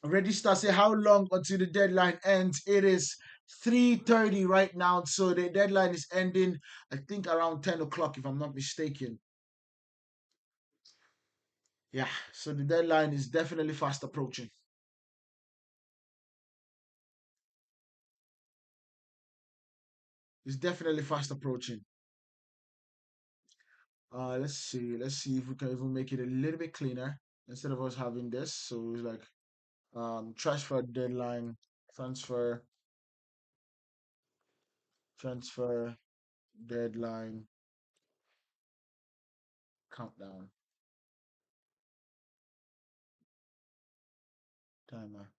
Register say how long until the deadline ends. It is 3:30 right now, so the deadline is ending. I think around 10 o'clock, if I'm not mistaken. Yeah, so the deadline is definitely fast approaching. It's definitely fast approaching. Let's see if we can even make it a little bit cleaner instead of us having this. So it's like transfer deadline, transfer, transfer deadline, countdown, timer.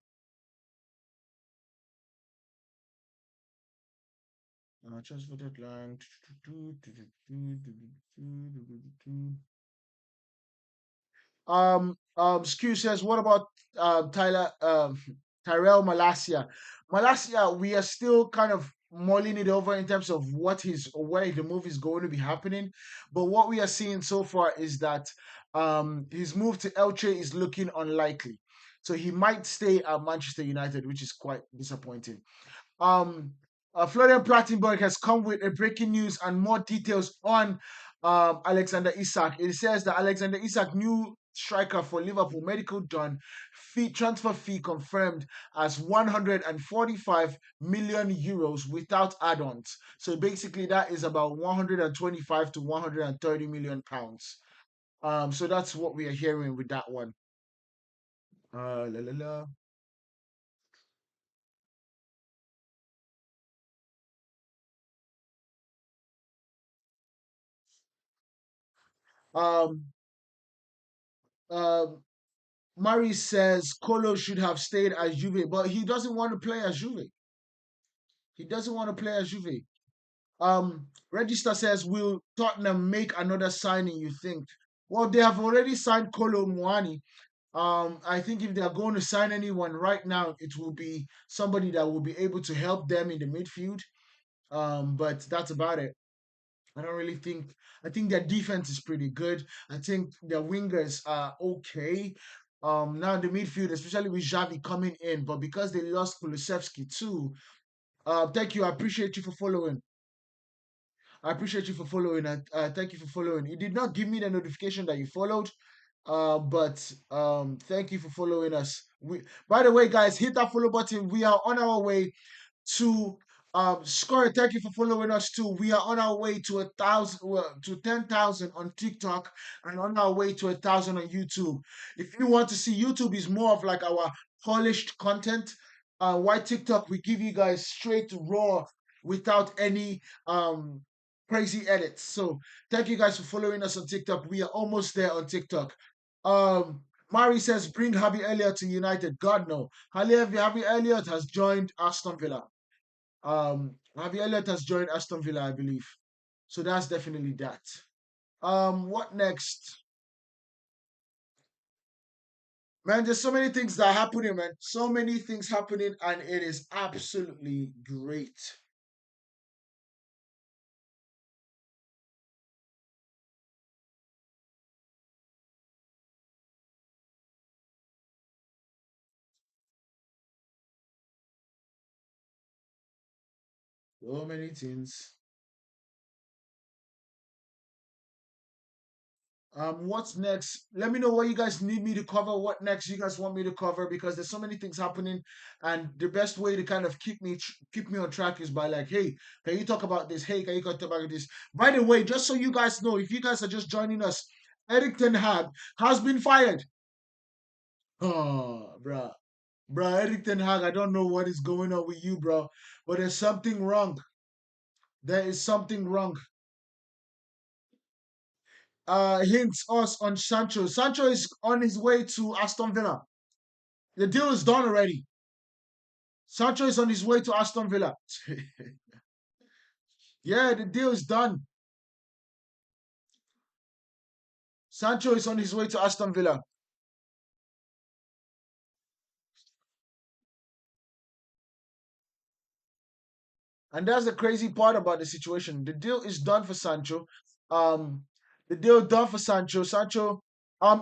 Transfer deadline. Skew says, what about Tyrell Malasia? Malasia, we are still kind of mulling it over in terms of where the move is going to be happening. But what we are seeing so far is that his move to Elche is looking unlikely. So he might stay at Manchester United, which is quite disappointing. Um, Florian Plattenberg has come with a breaking news and more details on Alexander Isak. It says that Alexander Isak, new striker for Liverpool, medical done, transfer fee confirmed as 145 million euros without add-ons. So basically, that is about 125 to 130 million pounds. So that's what we are hearing with that one. La, la, la. Um, um, Murray says Colo should have stayed as Juve, but he doesn't want to play as Juve. He doesn't want to play as Juve. Register says, will Tottenham make another signing, you think? Well, they have already signed Kolo Muani. I think if they are going to sign anyone right now, it will be somebody that will be able to help them in the midfield. But that's about it. I don't really think. I think their defense is pretty good. I think their wingers are okay. Now the midfield, especially with Xavi coming in, but because they lost Kulusevski too. Thank you. I appreciate you for following. I appreciate you for following. Thank you for following. You did not give me the notification that you followed, but thank you for following us. By the way, guys, hit that follow button. We are on our way to Score. Thank you for following us too. We are on our way to 1,000, to 10,000 on TikTok, and on our way to 1,000 on YouTube. If you want to see, YouTube is more of like our polished content. Why TikTok? We give you guys straight raw without any crazy edits. So thank you guys for following us on TikTok. We are almost there on TikTok. Mari says, bring Harvey Elliott to United. God no. Harvey Elliott has joined Aston Villa. Harvey Elliott has joined Aston Villa, I believe. So that's definitely that. What next? Man, there's so many things that are happening, man. So many things happening, and it is absolutely great. So many things. What's next? Let me know what you guys need me to cover. What next you guys want me to cover? Because there's so many things happening, and the best way to kind of keep me on track is by like, hey, can you talk about this? Hey, can you talk about this? By the way, just so you guys know, if you guys are just joining us, Eric Ten Hag has been fired. Oh, bruh, Eric Ten Hag, I don't know what is going on with you, bro, but there's something wrong. There is something wrong. Hints us on Sancho. Sancho is on his way to Aston Villa. The deal is done already. Sancho is on his way to Aston Villa. Yeah, the deal is done. Sancho is on his way to Aston Villa. And that's the crazy part about the situation. The deal is done for Sancho. Um, the deal done for Sancho. Sancho,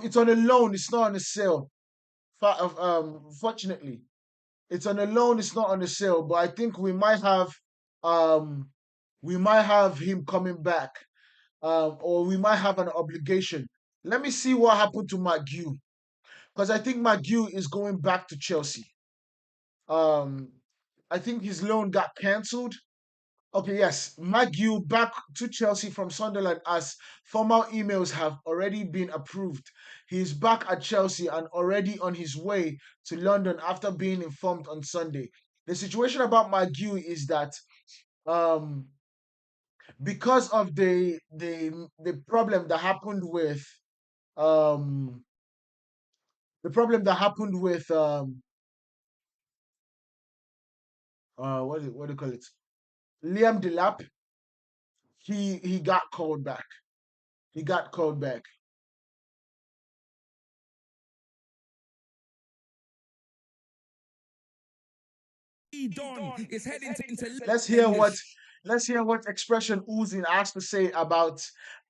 it's on a loan. It's not on a sale. Fortunately, it's on a loan. It's not on a sale. But I think um, we might have him coming back, or we might have an obligation. Let me see what happened to McGew, because I think McGew is going back to Chelsea. Um, I think his loan got cancelled. Okay, yes, McGew back to Chelsea from Sunderland as formal emails have already been approved. He is back at Chelsea and already on his way to London after being informed on Sunday. The situation about McGew is that um, because of the problem that happened with um, the problem that happened with what do you call it? Liam Delap, he got called back. He got called back. Is heading into Let's hear what expression Uzin has to say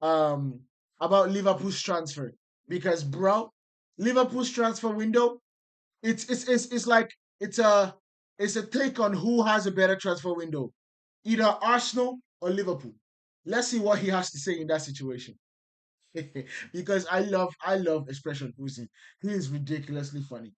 um about Liverpool's transfer. Because bro, Liverpool's transfer window, it's like it's a take on who has a better transfer window. Either Arsenal or Liverpool. Let's see what he has to say in that situation. Because I love expression Uzin. He is ridiculously funny.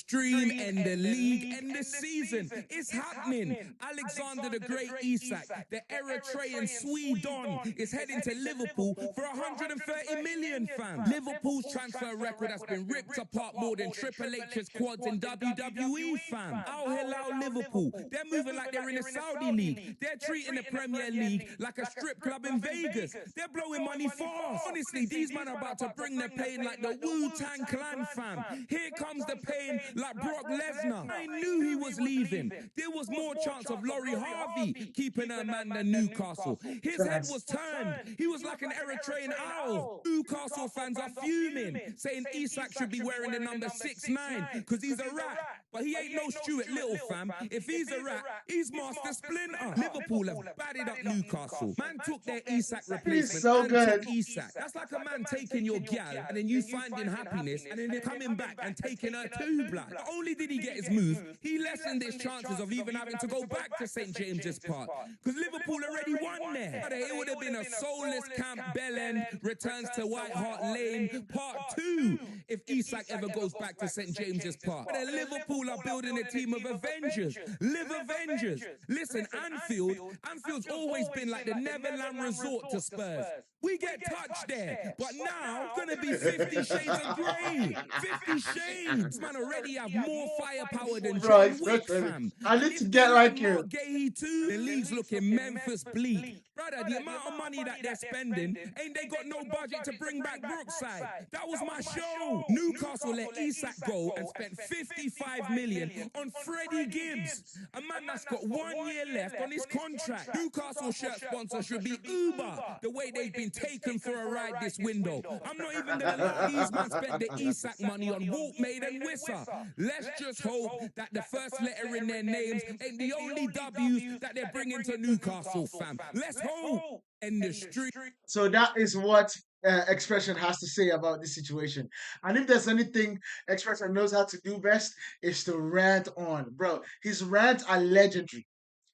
stream and the league and the season. It's happening. Alexander the Great Isak, the Eritrean Sweden, is heading to Liverpool for 130 million, fam. Liverpool's transfer record has been ripped apart more than Triple H's quads in WWE, fam. Al Hilal Liverpool, they're moving like they're in the Saudi League. They're treating the Premier League like a strip club in Vegas. They're blowing money fast. Honestly, these men are about to bring the pain like the Wu-Tang Clan, fam. Here comes the pain like Brock Lesnar. I knew he was leaving. There was more chance of Laurie Harvey keeping her man than Newcastle. His head was turned. He was like an Eritrean owl. Newcastle fans are fuming, saying Isak should be wearing the number 6'9" because he's a rat. But he ain't no Stuart Little, fam. If he's a rat, he's Master Splinter. Liverpool have batted up Newcastle. Man took their Isak replacement so and good. took Isak. That's like a man taking your gal and then you finding happiness and then coming back and taking her too, blood. Not only did he get his move, he lessened his chances of even having to go back to St. James's Park because Liverpool already won there. It would have been a soulless Camp Bellend returns to White Hart Lane Part 2 if Isak ever goes back to St. James's Park. But then Liverpool are building a team of Avengers. Live Avengers. Listen, Anfield's always been like the Neverland resort to Spurs. We get touched there, but now gonna be 50 shades of grey. 50 shades. Man already have more firepower than John Wick, fam. I need to get like you. Mark Gahey too. The league's looking Memphis bleak. Brother, the amount of money that they're spending, ain't they got no budget to bring back Brookside? That was my show. Newcastle let Isak go and spent 55 million on Freddie Gibbs, a man that's got 1 year left on his contract. Newcastle shirt sponsor should be Uber, the way they've been taken for a ride this window. I'm not even gonna lie, these men spent the Isak money on Waltmaid and Wissa. Let's just hope that the first letter in their names ain't the only W's that they're bringing to Newcastle, fam. Let's hope. In the street. So that is what Expression has to say about this situation. And if there's anything Expression knows how to do best, is to rant on. Bro, his rants are legendary.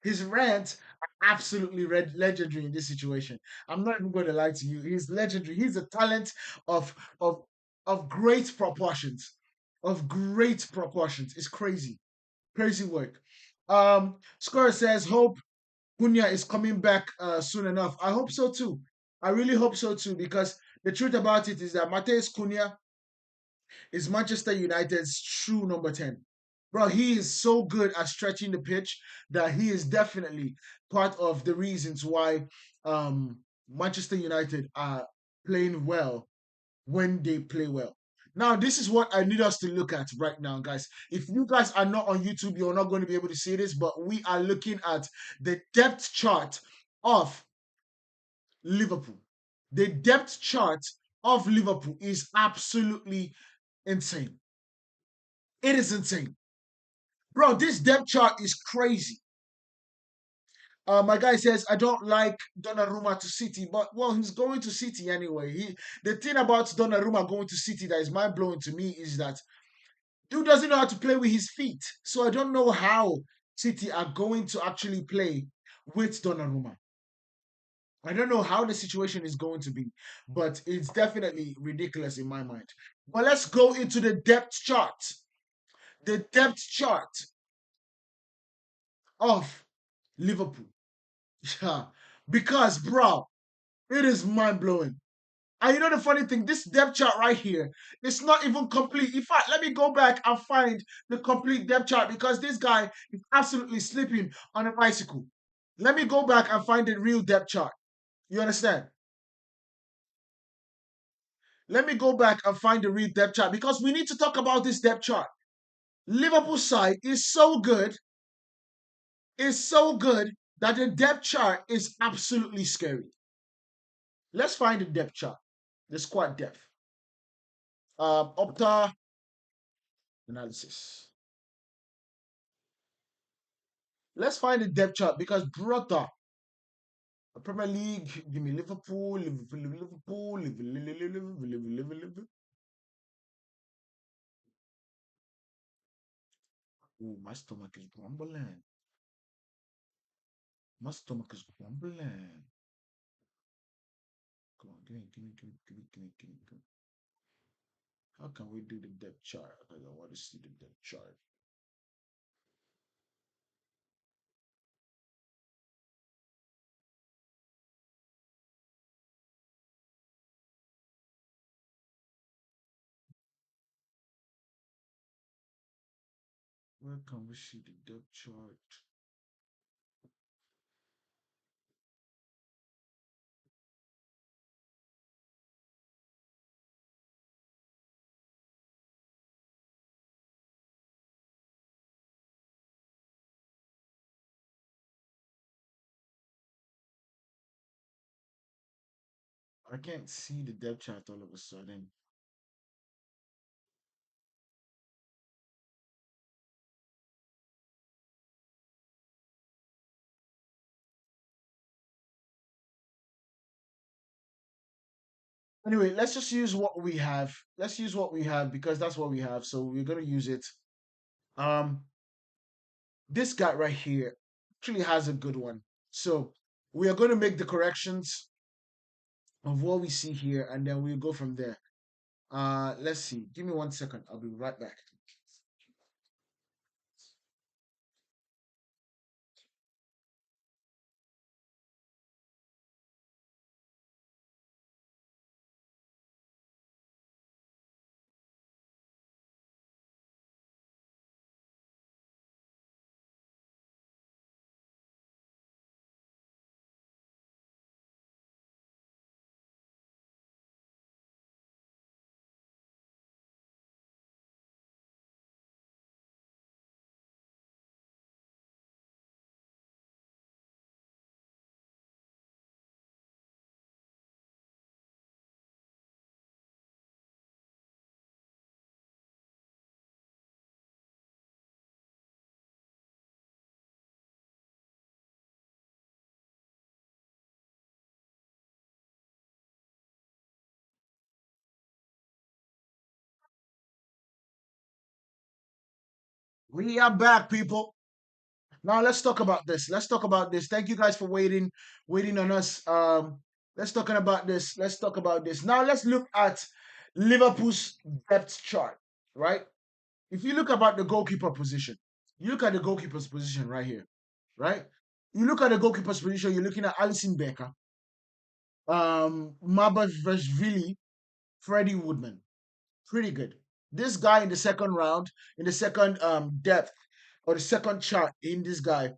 His rants are absolutely legendary in this situation. I'm not even going to lie to you. He's legendary. He's a talent of of of great proportions. Of great proportions. It's crazy. Crazy work. Scorer says, hope Cunha is coming back soon enough. I hope so too. I really hope so too, because the truth about it is that Mateus Cunha is Manchester United's true number 10. Bro, he is so good at stretching the pitch that he is definitely part of the reasons why Manchester United are playing well when they play well. Now, this is what I need us to look at right now, guys. If you guys are not on YouTube, you're not going to be able to see this, but we are looking at the depth chart of Liverpool. The depth chart of Liverpool is absolutely insane. It is insane. Bro, this depth chart is crazy. My guy says, I don't like Donnarumma to City, but, well, he's going to City anyway. The thing about Donnarumma going to City that is mind-blowing to me is that dude doesn't know how to play with his feet. So I don't know how City are going to actually play with Donnarumma. I don't know how the situation is going to be, but it's definitely ridiculous in my mind. But let's go into the depth chart. The depth chart of Liverpool. Yeah. Because, bro, it is mind-blowing. And you know the funny thing, this depth chart right here, it's not even complete. In fact, let me go back and find the complete depth chart because this guy is absolutely sleeping on a bicycle. Let me go back and find the real depth chart. You understand? Let me go back and find the real depth chart because we need to talk about this depth chart. Liverpool's side is so good that the depth chart is absolutely scary. Let's find the depth chart, the squad depth. Opta analysis. Let's find the depth chart because, brother, Premier League, give me Liverpool, Liverpool. Oh, my stomach is grumbling. My stomach is grumbling. Come on, give me. How can we do the depth chart? Because I want to see the depth chart. Where can we see the depth chart? I can't see the depth chart all of a sudden. Anyway, let's just use what we have. Let's use what we have because that's what we have. So we're gonna use it. Um, this guy right here actually has a good one. So we are going to make the corrections of what we see here, and then we'll go from there. Let's see. Give me 1 second. I'll be right back. We are back, people. Now let's talk about this. Let's talk about this. Thank you guys for waiting on us. Let's talking about this. Let's talk about this. Now let's look at Liverpool's depth chart, right? If you look about the goalkeeper position, you look at the goalkeeper's position right here, right? You look at the goalkeeper's position, you're looking at Alison Becker, Mabashvili, Freddie Woodman. Pretty good. This guy in the second round, in the second depth or the second chart in this guy,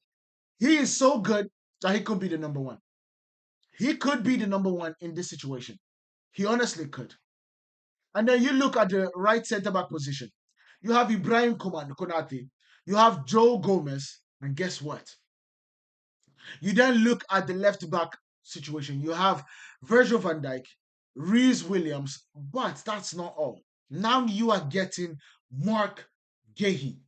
he is so good that he could be the number one. He could be the number one in this situation. He honestly could. And then you look at the right centre back position. You have Ibrahim Konate. You have Joe Gomez. And guess what? You then look at the left back situation. You have Virgil van Dijk, Reese Williams. But that's not all. Now you are getting Mark Gahey,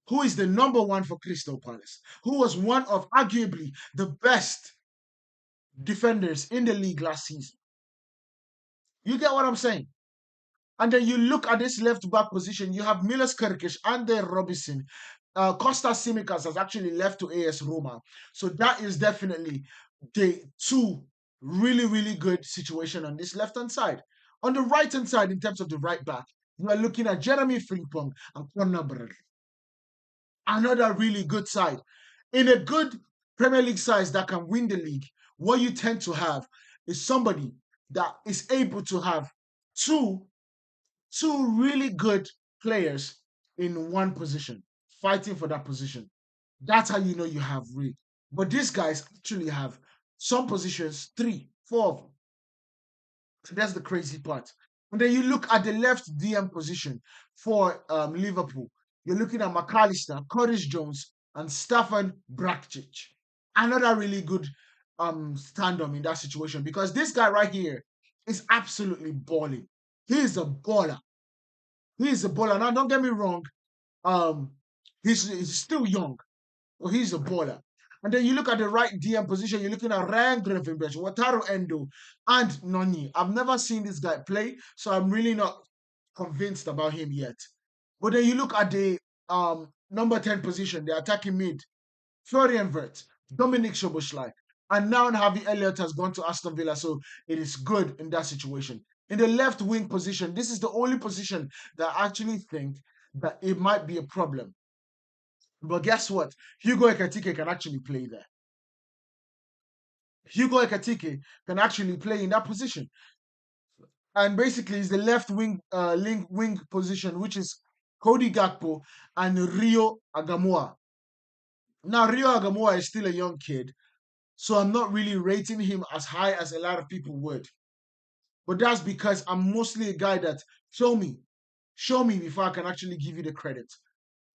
who is the number one for Crystal Palace, who was one of arguably the best defenders in the league last season. You get what I'm saying? And then you look at this left back position, you have Milos Kerkesh, Andre Robinson, Kostas Tsimikas has actually left to AS Roma. So that is definitely the two really, really good situation on this left-hand side. On the right-hand side, in terms of the right back, you are looking at Jeremy Frimpong and Conor Bradley. Another really good side. In a good Premier League side that can win the league, what you tend to have is somebody that is able to have two really good players in one position, fighting for that position. That's how you know you have real. But these guys actually have some positions, 3, 4 of them. So that's the crazy part. And then you look at the left DM position for Liverpool. You're looking at McAllister, Curtis Jones, and Stefan Brakcic. Another really good stand-up in that situation because this guy right here is absolutely balling. He is a baller. He is a baller. Now, don't get me wrong. Um, he's still young, but he's a baller. And then you look at the right DM position, you're looking at Ryan Gravenberch, Wataru Endo, and Noni. I've never seen this guy play, so I'm really not convinced about him yet. But then you look at the number 10 position, the attacking mid, Florian Wirtz, Dominic Szoboszlai, and now Harvey Elliott has gone to Aston Villa, so it is good in that situation. In the left wing position, this is the only position that I actually think that it might be a problem. But guess what? Hugo Ekatike can actually play there. Hugo Ekatike can actually play in that position. And basically, it's the left wing wing position, which is Cody Gakpo and Rio Agamoa. Now, Rio Agamoa is still a young kid, so I'm not really rating him as high as a lot of people would. But that's because I'm mostly a guy that show me before I can actually give you the credit.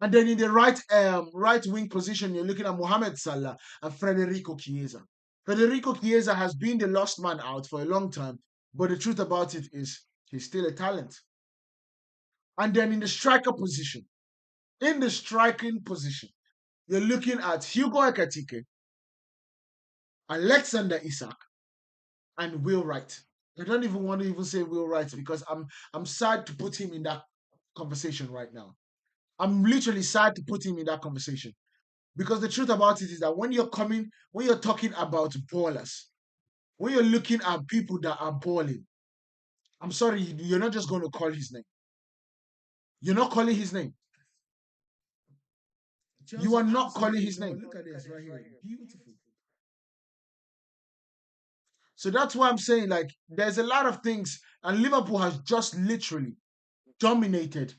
And then in the right wing position, you're looking at Mohamed Salah and Federico Chiesa. Federico Chiesa has been the lost man out for a long time, But the truth about it is, he's still a talent. And then in the striker position, in the striking position, you're looking at Hugo Ekatike, Alexander Isak, and Will Wright. I don't even want to even say Will Wright because I'm sad to put him in that conversation right now. I'm literally sad to put him in that conversation because the truth about it is that when you're talking about ballers, when you're looking at people that are balling, I'm sorry, you're not just going to call his name. You're not calling his name. You are not calling his name. Look at this right here. Beautiful. So that's why I'm saying, like, there's a lot of things, and Liverpool has just literally dominated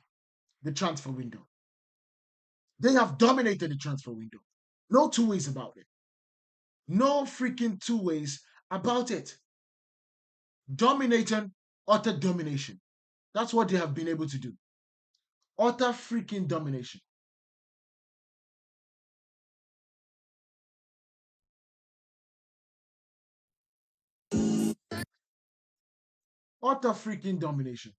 the transfer window. They have dominated the transfer window. No two ways about it. No freaking two ways about it. Dominating, utter domination. That's what they have been able to do. Utter freaking domination. Utter freaking domination.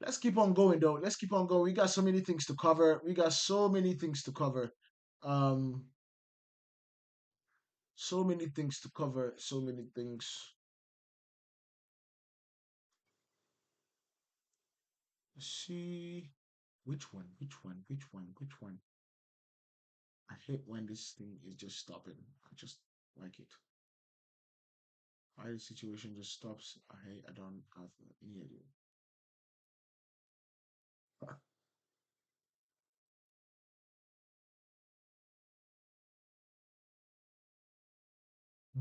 Let's keep on going though. Let's keep on going. We got so many things to cover. We got so many things to cover. Um, so many things to cover. So many things. Let's see. Which one? Which one? Which one? Which one? I hate when this thing is just stopping. I just like it. Why the situation just stops. I don't have any idea.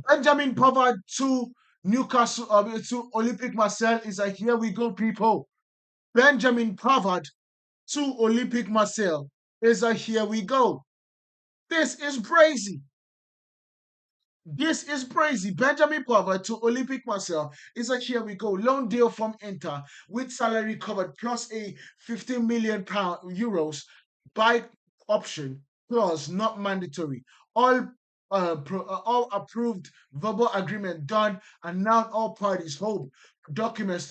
Benjamin Pavard to Newcastle, to Olympic Marseille is a here we go, people. Benjamin Pavard to Olympic Marseille is a here we go. This is crazy. This is crazy. Benjamin Pavard to Olympic Marseille is a here we go. Loan deal from Inter with salary covered plus a 15 million euros buy option clause not mandatory. All approved verbal agreement done, and now all parties hope documents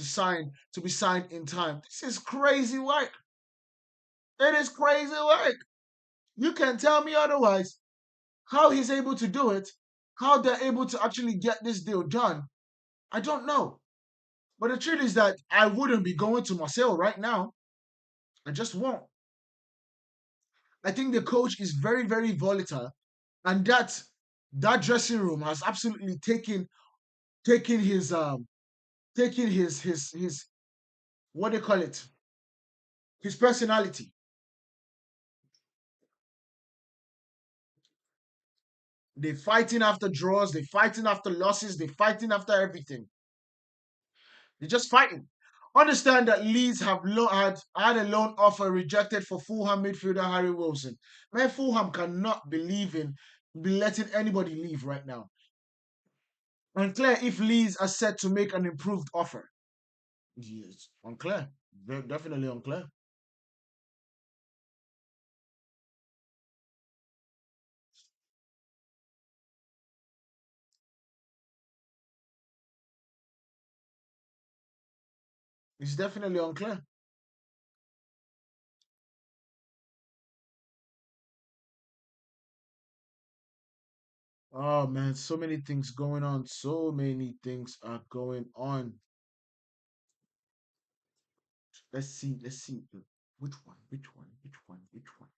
to be signed in time. This is crazy work. It is crazy work. You can tell me otherwise. How he's able to do it, how they're able to actually get this deal done, I don't know. But the truth is that I wouldn't be going to Marcel right now. I just won't. I think the coach is very, very volatile, and that dressing room has absolutely taken his what do you call it? His personality. They're fighting after draws, they're fighting after losses, they're fighting after everything. They're just fighting. Understand that Leeds have had a loan offer rejected for Fulham midfielder Harry Wilson. Man, Fulham cannot be letting anybody leave right now. Unclear if Leeds are set to make an improved offer. Yes, unclear. Definitely unclear. It's definitely unclear. Oh man, so many things going on. So many things are going on. Let's see. Let's see. Which one? Which one? Which one? Which one?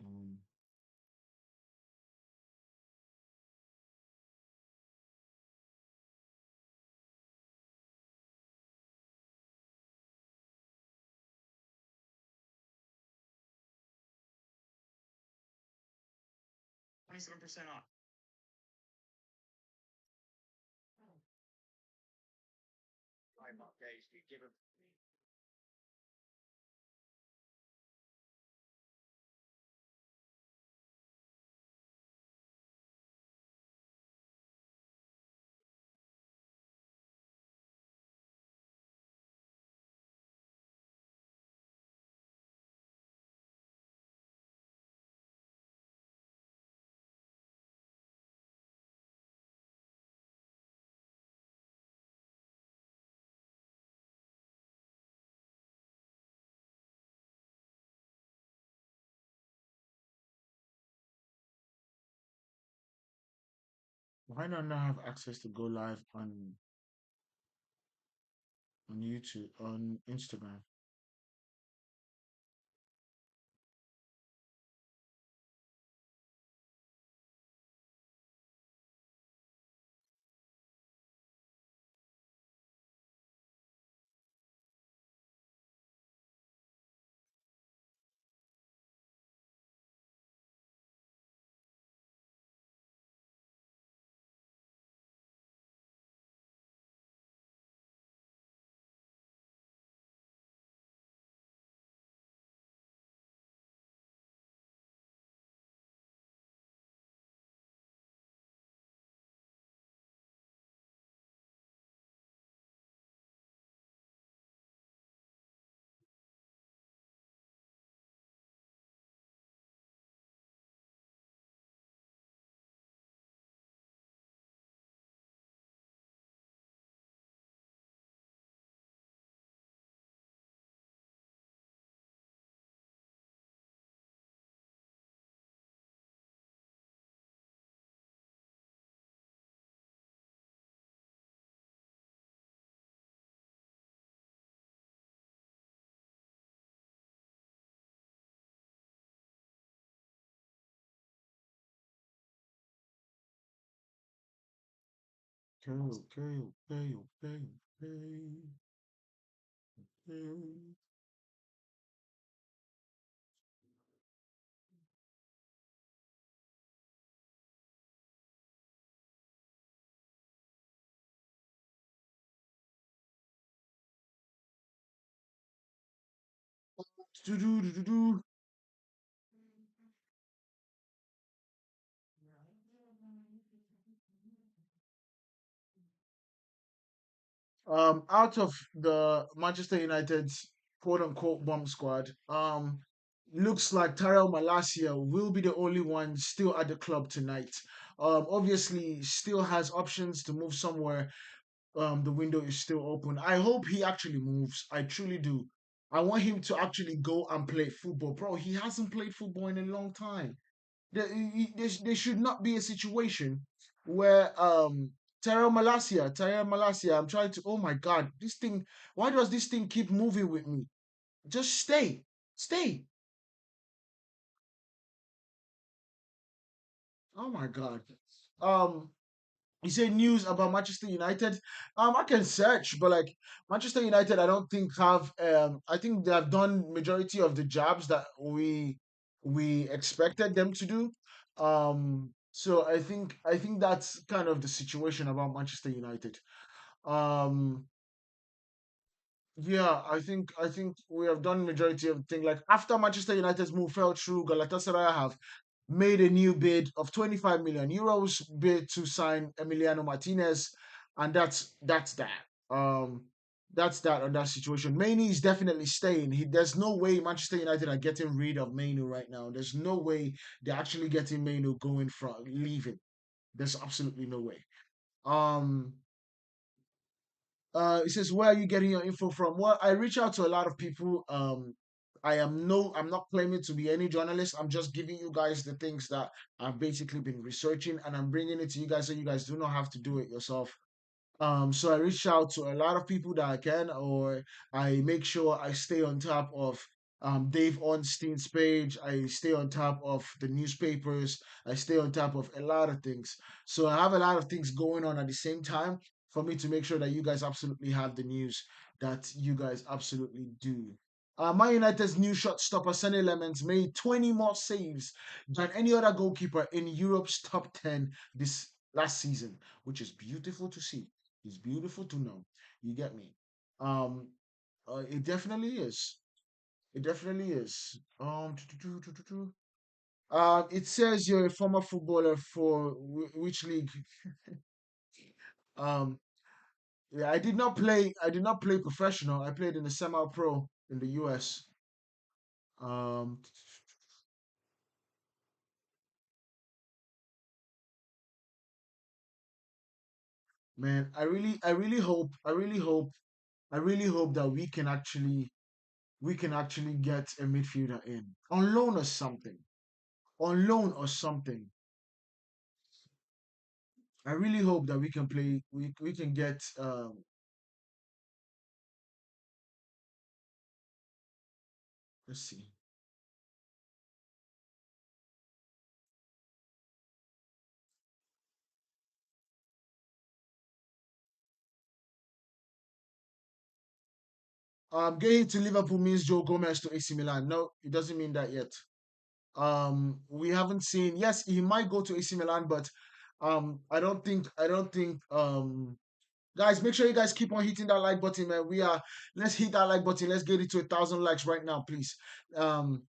Um, Why not have access to go live on YouTube, on Instagram? Okay, okay, okay, okay, okay, okay. Do-do-do-do-do. Out of the Manchester United's quote unquote bomb squad, looks like Tyrell Malacia will be the only one still at the club tonight. Obviously, still has options to move somewhere. The window is still open. I hope he actually moves. I truly do. I want him to actually go and play football, bro. He hasn't played football in a long time. There should not be a situation where Tyrell Malasia, I'm trying to, oh my God, this thing, why does this thing keep moving with me? Just stay, stay. Oh my God. Um, you say news about Manchester United. I can search, but like Manchester United, I don't think have. I think they have done majority of the jobs that we expected them to do. So I think that's kind of the situation about Manchester United. Um, yeah, I think we have done majority of the thing. Like after Manchester United's move fell through, Galatasaray have made a new bid of 25 million euros bid to sign Emiliano Martinez, and that's that. Um, that's that on that situation. Mainey is definitely staying. There's no way Manchester United are getting rid of Mainu right now. There's no way they're actually getting Mainu going from leaving. There's absolutely no way. Um, it says, where are you getting your info from? Well, I reach out to a lot of people. I'm not claiming to be any journalist. I'm just giving you guys the things that I've basically been researching, and I'm bringing it to you guys so you guys do not have to do it yourself. So I reach out to a lot of people that I can, or I make sure I stay on top of Dave Ornstein's page. I stay on top of the newspapers. I stay on top of a lot of things. So I have a lot of things going on at the same time for me to make sure that you guys absolutely have the news that you guys absolutely do. Man United's new shot stopper Sonny Lemons made 20 more saves than any other goalkeeper in Europe's top 10 this last season, which is beautiful to see. It's beautiful to know. You get me? Um, it definitely is. It definitely is. It says you're a former footballer for which league? Um, yeah, I did not play. I did not play professional. I played in the semi-pro in the US. Um, man, I really hope that we can actually get a midfielder in on loan or something. On loan or something. I really hope that we can play. We can get. Let's see. Getting to Liverpool means Joe Gomez to AC Milan. No, it doesn't mean that yet. We haven't seen. Yes, he might go to AC Milan, but I don't think. Guys, make sure you guys keep on hitting that like button, man. Let's hit that like button. Let's get it to 1,000 likes right now, please. Um,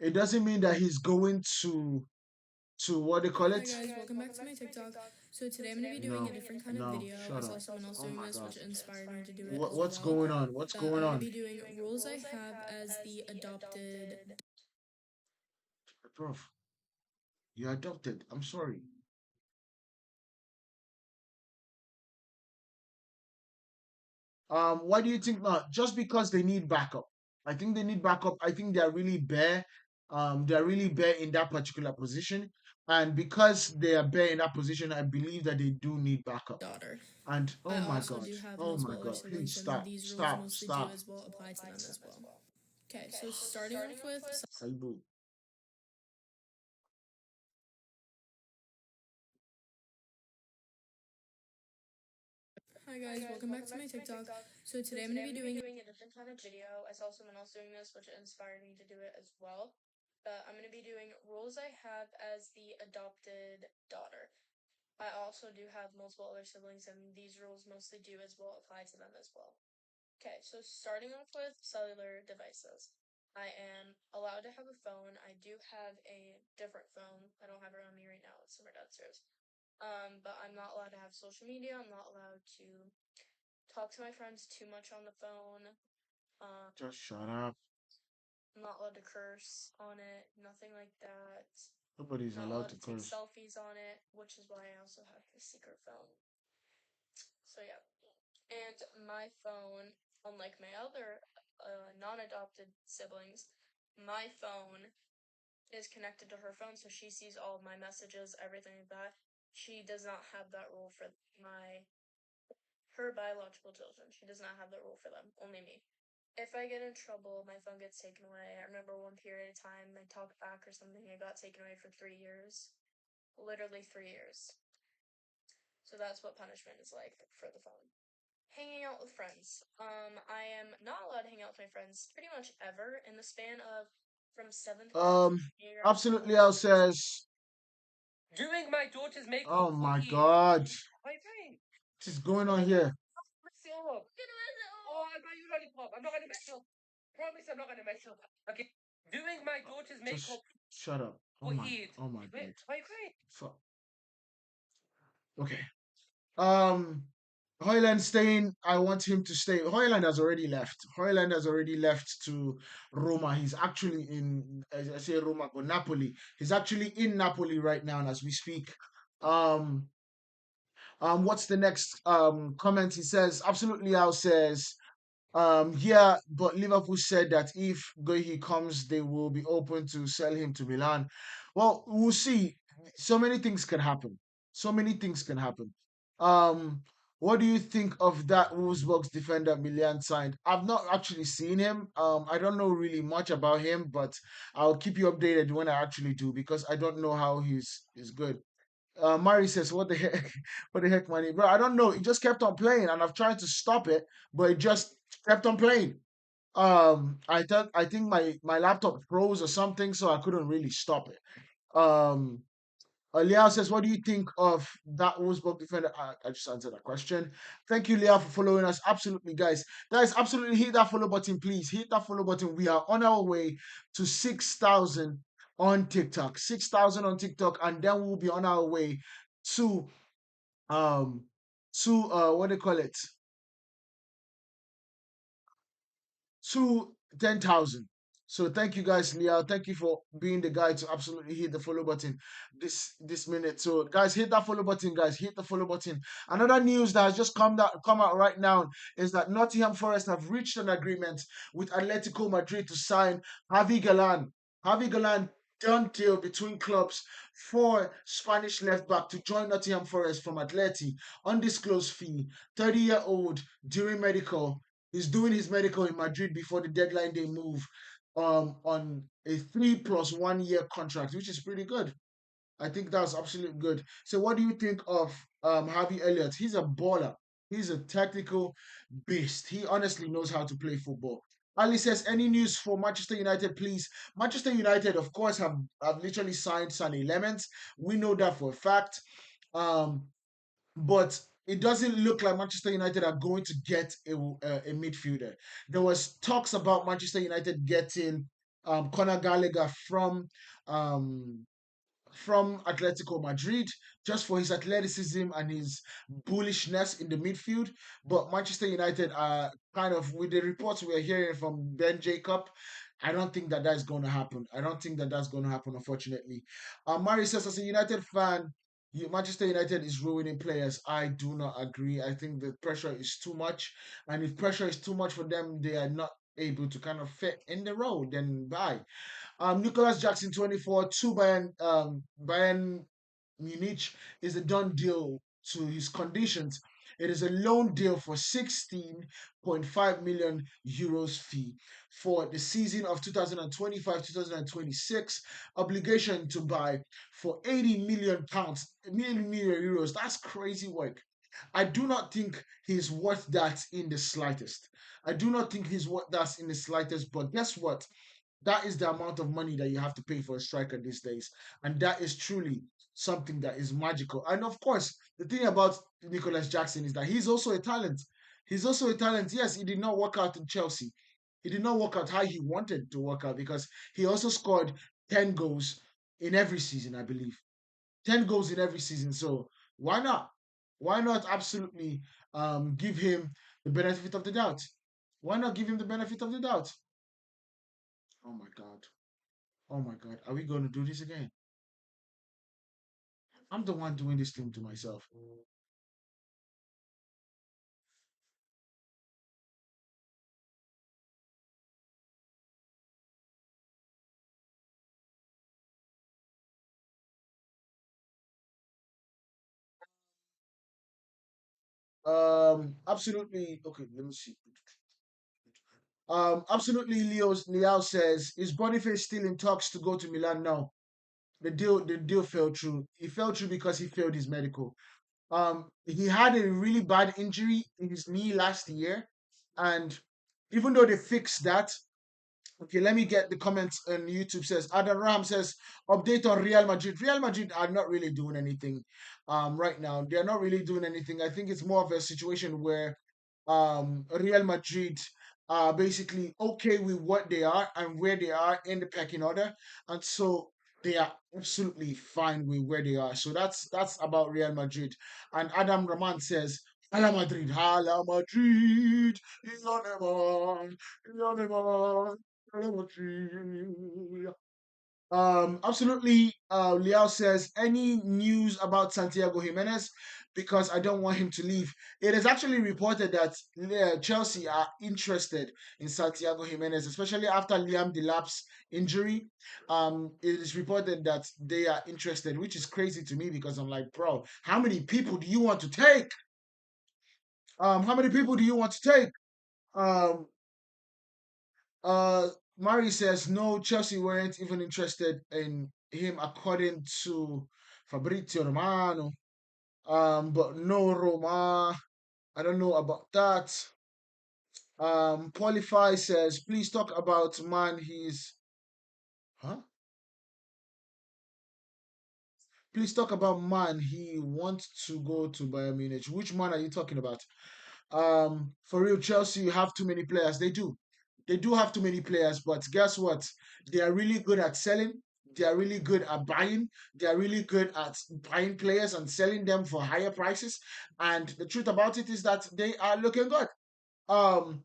it doesn't mean that he's going to what they call Hi it. guys, welcome back to my TikTok. So today I'm going to be doing a different kind of No, video. I shut saw up. someone else Oh doing my this, god. which inspired me to do it as What's well. going on? What's But going I'm going to on? be doing rules I have as the adopted. Prof, you adopted. I'm sorry. Why do you think not? Just because they need backup. I think they need backup. I think they're really bare. They're really bare in that particular position. And because they are bare in that position, I believe that they do need backup. Daughter. And I also do have oh my multiple other god, please siblings, and stop, these rules stop, mostly do stop. as well apply to them as well. Okay, so starting off with Saibu. Hi guys, welcome back to my TikTok. So today I'm going to be doing a different kind of video. I saw someone else doing this, which inspired me to do it as well. I'm going to be doing rules I have as the adopted daughter. I also do have multiple other siblings, and these rules mostly do as well apply to them as well. Okay, so starting off with cellular devices. I am allowed to have a phone. I do have a different phone. I don't have it on me right now. It's somewhere downstairs. But I'm not allowed to have social media. I'm not allowed to talk to my friends too much on the phone. Just shut up. I'm not allowed to curse on it. Nothing like that. Nobody's Not allowed allowed to to take curse. selfies on it, which is why I also have the secret phone. So yeah. And my phone, unlike my other non-adopted siblings, my phone is connected to her phone, so she sees all of my messages, everything like that. She does not have that rule for her biological children. She does not have that rule for them, only me. If I get in trouble, my phone gets taken away. I remember one period of time I talked back or something, it got taken away for 3 years. Literally 3 years. So that's what punishment is like for the phone. Hanging out with friends. I am not allowed to hang out with my friends pretty much ever in the span of from 7th grade to Um, year. Absolutely, Al says. Doing my daughter's makeup Oh for my Eid. god, My friend. what is going on here? Mess it up. Oh, I'll buy you a lollipop. I'm not gonna mess up. Promise I'm not gonna mess up. Okay. Doing my daughter's Just makeup shut up. for Eid. Oh my god. My friend. Fuck. Okay. Um, Hoyland staying. I want him to stay. Hoyland has already left. Hoyland has already left to Roma. He's actually in, as I say, Roma or Napoli. He's actually in Napoli right now, and as we speak. Um, what's the next comment? He says, absolutely. Al says, yeah, but Liverpool said that if Guehi comes, they will be open to sell him to Milan. Well, we'll see. So many things can happen. So many things can happen. Um, what do you think of that Wolfsburg's defender Milan signed? I've not actually seen him. I don't know really much about him, but I'll keep you updated when I actually do because I don't know how he's good. Mari says, "What the heck? What the heck, money, bro? I don't know. It just kept on playing, and I've tried to stop it, but it just kept on playing. I think my laptop froze or something, so I couldn't really stop it. Um, Liao says, "What do you think of that Wolfsburg defender?" I just answered that question. Thank you, Liao, for following us. Absolutely, guys. Guys, absolutely hit that follow button, please. Hit that follow button. We are on our way to 6,000 on TikTok. 6,000 on TikTok, and then we'll be on our way to um what do you call it? To 10,000. So thank you guys, Leah. Thank you for being the guy to absolutely hit the follow button this minute. So guys, hit that follow button, guys. Hit the follow button. Another news that has just come out right now is that Nottingham Forest have reached an agreement with Atletico Madrid to sign Javi Galan. Javi Galan done deal between clubs for Spanish left back to join Nottingham Forest from Atleti. Undisclosed fee. 30-year-old during medical. He's doing his medical in Madrid before the deadline day move on a 3+1 year contract, which is pretty good. I think that's absolutely good. So, what do you think of Harvey Elliott? He's a baller. He's a technical beast. He honestly knows how to play football. Ali says, any news for Manchester United, please? Manchester United, of course, have literally signed Sonny Lemons. We know that for a fact. Um, but it doesn't look like Manchester United are going to get a midfielder. There was talks about Manchester United getting Conor Gallagher um, from Atletico Madrid just for his athleticism and his bullishness in the midfield. But Manchester United are kind of, with the reports we're hearing from Ben Jacob, I don't think that that's going to happen. I don't think that that's going to happen, unfortunately. Mari says, as a United fan, Manchester United is ruining players. I do not agree. I think the pressure is too much. And if pressure is too much for them, they are not able to kind of fit in the role, then bye. Nicholas Jackson, 24, to Bayern Munich is a done deal to his conditions. It is a loan deal for 16.5 million euros fee for the season of 2025-2026. Obligation to buy for 80 million pounds, million euros. That's crazy work. I do not think he's worth that in the slightest. I do not think he's worth that in the slightest. But guess what? That is the amount of money that you have to pay for a striker these days. And that is truly something that is magical. And of course, the thing about Nicholas Jackson is that he's also a talent. He's also a talent. Yes, he did not work out in Chelsea. He did not work out how he wanted to work out because he also scored 10 goals in every season, I believe. 10 goals in every season. So why not? Why not absolutely give him the benefit of the doubt? Why not give him the benefit of the doubt? Oh my God. Oh my God, are we going to do this again? I'm the one doing this thing to myself. Absolutely. Okay, let me see. Absolutely. Leo says, is Boniface still in talks to go to Milan? No, the deal fell through. He fell through because he failed his medical. He had a really bad injury in his knee last year, and even though they fixed that, okay, let me get the comments on YouTube. Says Adam Ram says update on Real Madrid. Real Madrid are not really doing anything right now. They're not really doing anything. I think it's more of a situation where Real Madrid are basically okay with what they are and where they are in the pecking order, and so they are absolutely fine with where they are. So that's about Real Madrid. And Adam Rahman says, Hala Madrid, Hala Madrid, Hala Madrid. Absolutely. Liao says, any news about Santiago Jimenez? Because I don't want him to leave. It is actually reported that Chelsea are interested in Santiago Jimenez, especially after Liam Delap's injury. It is reported that they are interested, which is crazy to me because I'm like, bro, how many people do you want to take? How many people do you want to take? Um, Uh, Mari says no, Chelsea weren't even interested in him, according to Fabrizio Romano. But no Roma. I don't know about that. Qualify says, please talk about man. He's huh? Please talk about man. He wants to go to Bayern Munich. Which man are you talking about? For real, Chelsea have too many players. They do. They do have too many players, but guess what? They are really good at selling. They are really good at buying. They are really good at buying players and selling them for higher prices. And the truth about it is that they are looking good. Um,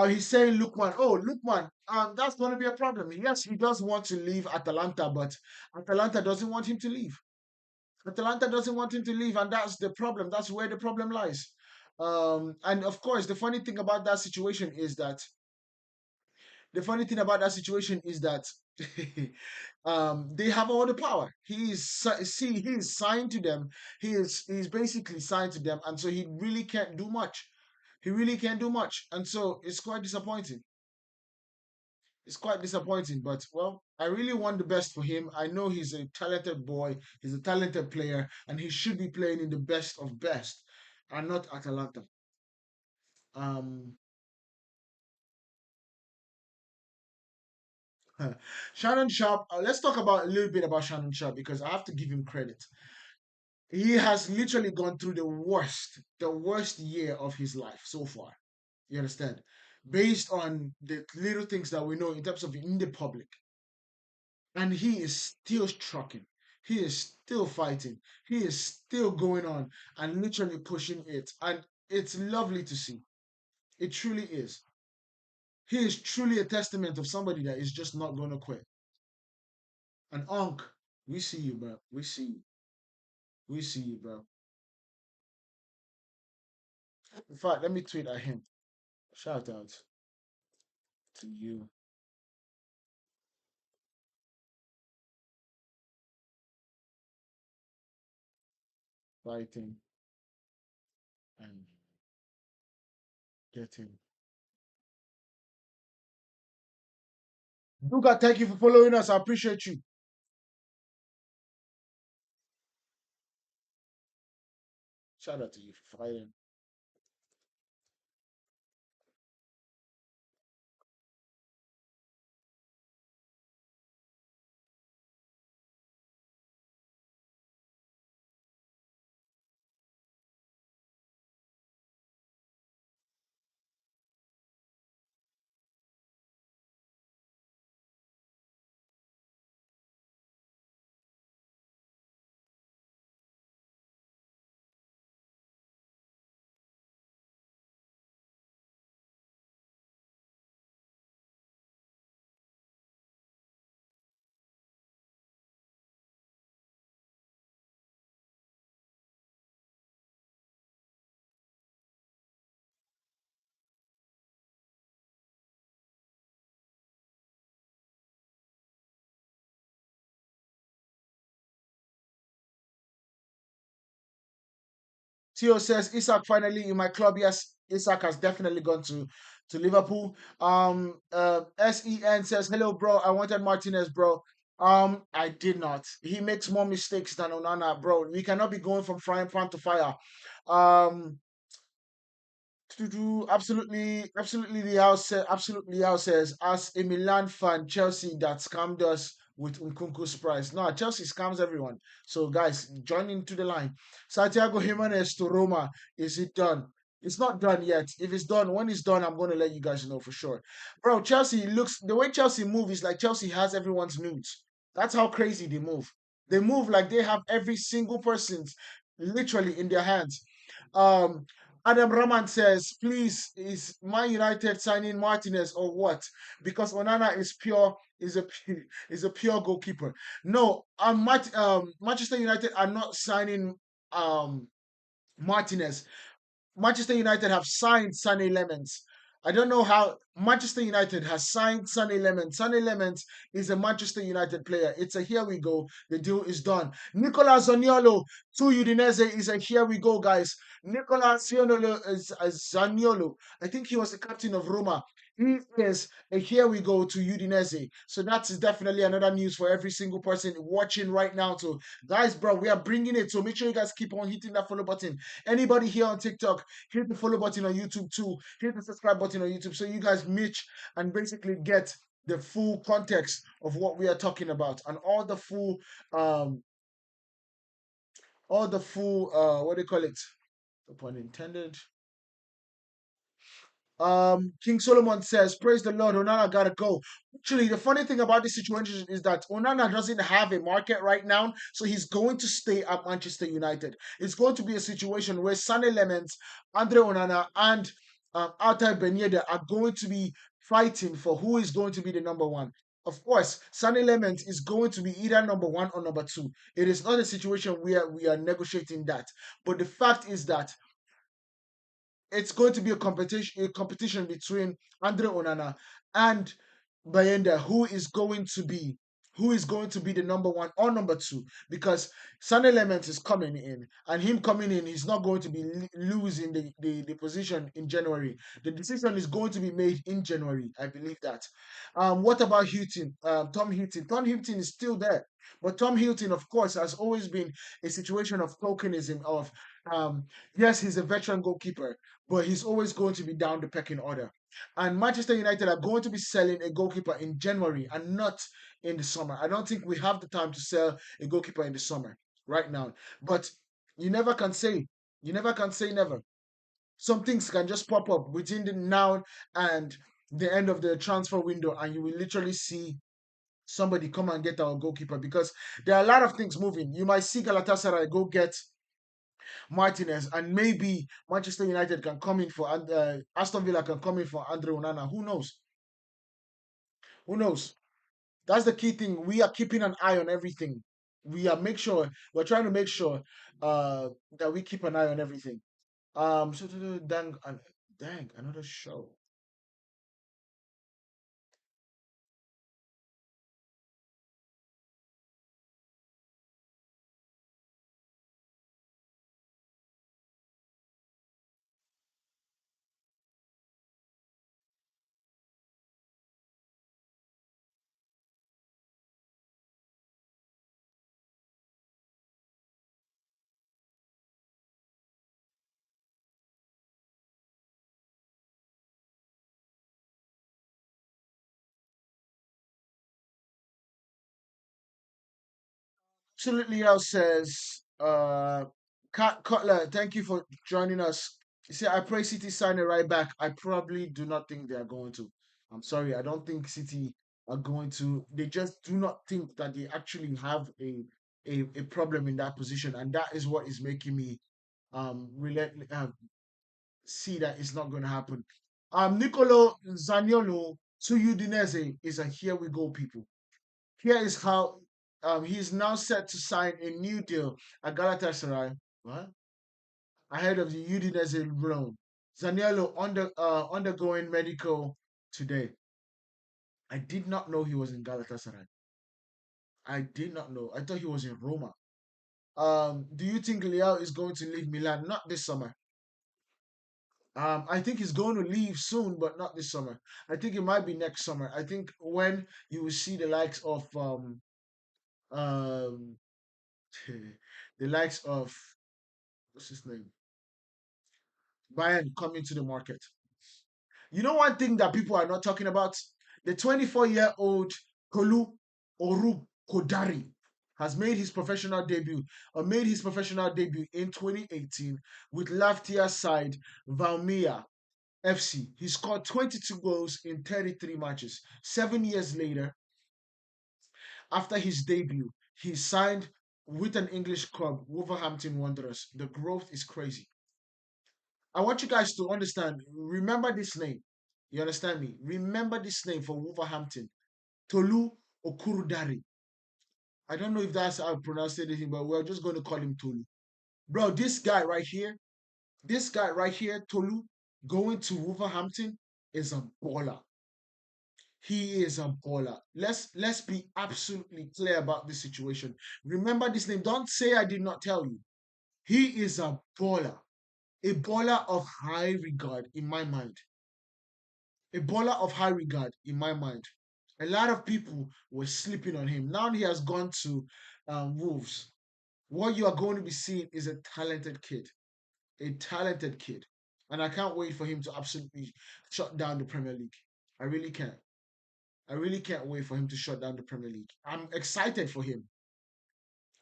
he's saying Lookman. Oh, Lookman. That's going to be a problem. Yes, he does want to leave Atalanta, but Atalanta doesn't want him to leave. Atalanta doesn't want him to leave, and that's the problem. That's where the problem lies. And of course, the funny thing about that situation is that They have all the power. He is signed to them. He's basically signed to them, and so he really can't do much. He really can't do much, and so it's quite disappointing. It's quite disappointing, but well, I really want the best for him. I know he's a talented boy, he's a talented player, and he should be playing in the best of best, and not Atalanta. Um, Shannon Sharp. Let's talk about a little bit about Shannon Sharp because I have to give him credit. He has literally gone through the worst year of his life so far. You understand? Based on the little things that we know in terms of in the public. And he is still trucking. He is still fighting. He is still going on and literally pushing it. And it's lovely to see. It truly is. He is truly a testament of somebody that is just not going to quit. And Unc, we see you, bro. We see you. We see you, bro. In fact, let me tweet at him. Shout out to you fighting and getting. Duga, thank you for following us. I appreciate you. Shout out to you for fighting. Theo says Isak finally in my club. Yes, Isak has definitely gone to Liverpool. Sen says hello, bro. I wanted Martinez, bro. I did not. He makes more mistakes than Onana, bro. We cannot be going from frying pan to fire. Um, absolutely. Liao says, as a Milan fan, Chelsea that scammed us with Nkunku's price. No, Chelsea scams everyone. So guys, join into the line. Santiago Jimenez to Roma. Is it done? It's not done yet. If it's done, when it's done, I'm going to let you guys know for sure. Bro, Chelsea looks the way Chelsea move is like Chelsea has everyone's nudes. That's how crazy they move. They move like they have every single person's literally in their hands. Um, Adam Rahman says, please, is Man United signing Martinez or what? Because Onana is pure, is a pure goalkeeper. No, Manchester United are not signing Martinez. Manchester United have signed Sunny Lemons. I don't know how Manchester United has signed Sunny Lemons. Sunny Lemons is a Manchester United player. It's a here we go. The deal is done. Nicola Zaniolo to Udinese is a here we go, guys. Nicola Zaniolo. I think he was the captain of Roma. He is a here we go to Udinese. So that's definitely another news for every single person watching right now. So, guys, bro, we are bringing it. So make sure you guys keep on hitting that follow button. Anybody here on TikTok, hit the follow button on YouTube too. Hit the subscribe button on YouTube so you guys meet and basically get the full context of what we are talking about and um what do you call it? No pun intended. King Solomon says, praise the Lord, Onana gotta go. Actually, the funny thing about this situation is that Onana doesn't have a market right now, so he's going to stay at Manchester United. It's going to be a situation where Sané Lemens, Andre Onana, and Altay Beneda are going to be fighting for who is going to be the number one. Of course, Sané Lemens is going to be either number one or number two. It is not a situation where we are negotiating that. But the fact is that it's going to be a competition between Andre Onana and Bayenda, who is going to be the number one or number two, because Sun Element is coming in, and him coming in, he's not going to be losing the position in January. The decision is going to be made in January. I believe that. What about Hilton? Tom Hilton. Tom Hilton is still there, but Tom Hilton, of course, has always been a situation of tokenism. Of yes, he's a veteran goalkeeper, but he's always going to be down the pecking order. And Manchester United are going to be selling a goalkeeper in January and not in the summer. I don't think we have the time to sell a goalkeeper in the summer right now. But you never can say, you never can say never. Some things can just pop up between the now and the end of the transfer window, and you will literally see somebody come and get our goalkeeper, because there are a lot of things moving. You might see Galatasaray go get Martinez, and maybe Manchester United can come in for, and Aston Villa can come in for Andre Onana. Who knows? Who knows? That's the key thing. We are keeping an eye on everything. We're trying to make sure that we keep an eye on everything. Dang, another show. Absolutely Else says, Cat Cutler, thank you for joining us. He said, I pray City sign it right back. I probably do not think they are going to. I'm sorry, I don't think City are going to. They just do not think that they actually have a problem in that position. And that is what is making me see that it's not going to happen. Nicolo Zaniolo to Udinese is a here we go, people. Here is how he is now set to sign a new deal at Galatasaray. What? Ahead of the Udinese loan. Zaniolo undergoing medical today. I did not know he was in Galatasaray. I did not know. I thought he was in Roma. Do you think Leao is going to leave Milan? Not this summer. I think he's going to leave soon, but not this summer. I think it might be next summer. I think when you will see the likes of um the likes of, what's his name, Bayern coming to the market. You know one thing that people are not talking about? The 24-year-old Kolu Oru Kodari has made his professional debut, in 2018 with Laftia side Valmia FC. He scored 22 goals in 33 matches. 7 years later, after his debut, he signed with an English club, Wolverhampton Wanderers. The growth is crazy. I want you guys to understand. Remember this name. You understand me? Remember this name for Wolverhampton. Tolu Okurudari. I don't know if that's how I pronounce it, but we're just going to call him Tolu. Bro, this guy right here, Tolu, going to Wolverhampton is a baller. He is a baller. Let's be absolutely clear about this situation. Remember this name. Don't say I did not tell you. He is a baller. A baller of high regard in my mind. A baller of high regard in my mind. A lot of people were sleeping on him. Now he has gone to Wolves. What you are going to be seeing is a talented kid. A talented kid. And I can't wait for him to absolutely shut down the Premier League. I really can't. I really can't wait for him to shut down the Premier League. I'm excited for him.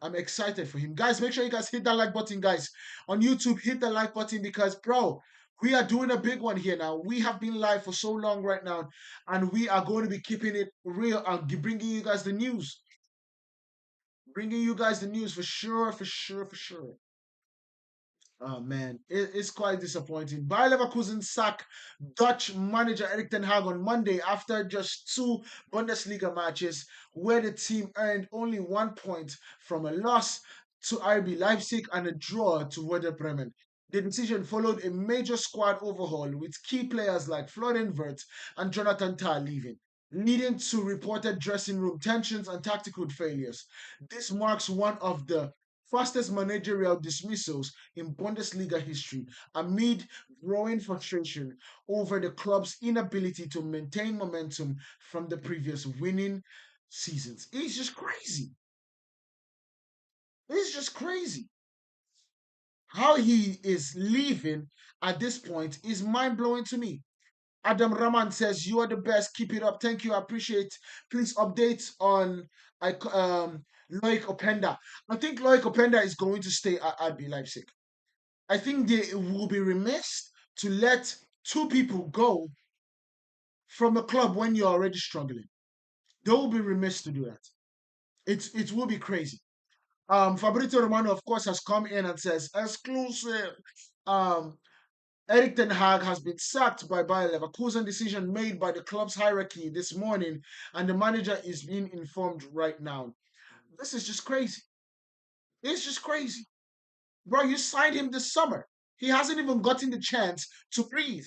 I'm excited for him. Guys, make sure you guys hit that like button, guys. On YouTube, hit the like button because, bro, we are doing a big one here now. We have been live for so long right now, and we are going to be keeping it real and bringing you guys the news. Bringing you guys the news for sure, for sure, for sure. Oh man, it's quite disappointing. Bayer Leverkusen sack Dutch manager Erik ten Hag on Monday after just two Bundesliga matches, where the team earned only 1 point from a loss to RB Leipzig and a draw to Werder Bremen. The decision followed a major squad overhaul with key players like Florian Wirtz and Jonathan Tah leaving. leading to reported dressing room tensions and tactical failures. This marks one of the fastest managerial dismissals in Bundesliga history amid growing frustration over the club's inability to maintain momentum from the previous winning seasons. It's just crazy. It's just crazy. How he is leaving at this point is mind blowing to me. Adam Raman says, "You are the best. Keep it up. Thank you. I appreciate. Please update on Loic Openda. I think Loic Openda is going to stay at RB Leipzig. I think they will be remiss to let two people go from a club when you're already struggling. They will be remiss to do that. It will be crazy. Fabrizio Romano, of course, has come in and says, exclusive. Eric Ten Hag has been sacked by Bayer Leverkusen, decision made by the club's hierarchy this morning, and the manager is being informed right now. This is just crazy. It's just crazy. Bro, you signed him this summer. He hasn't even gotten the chance to breathe.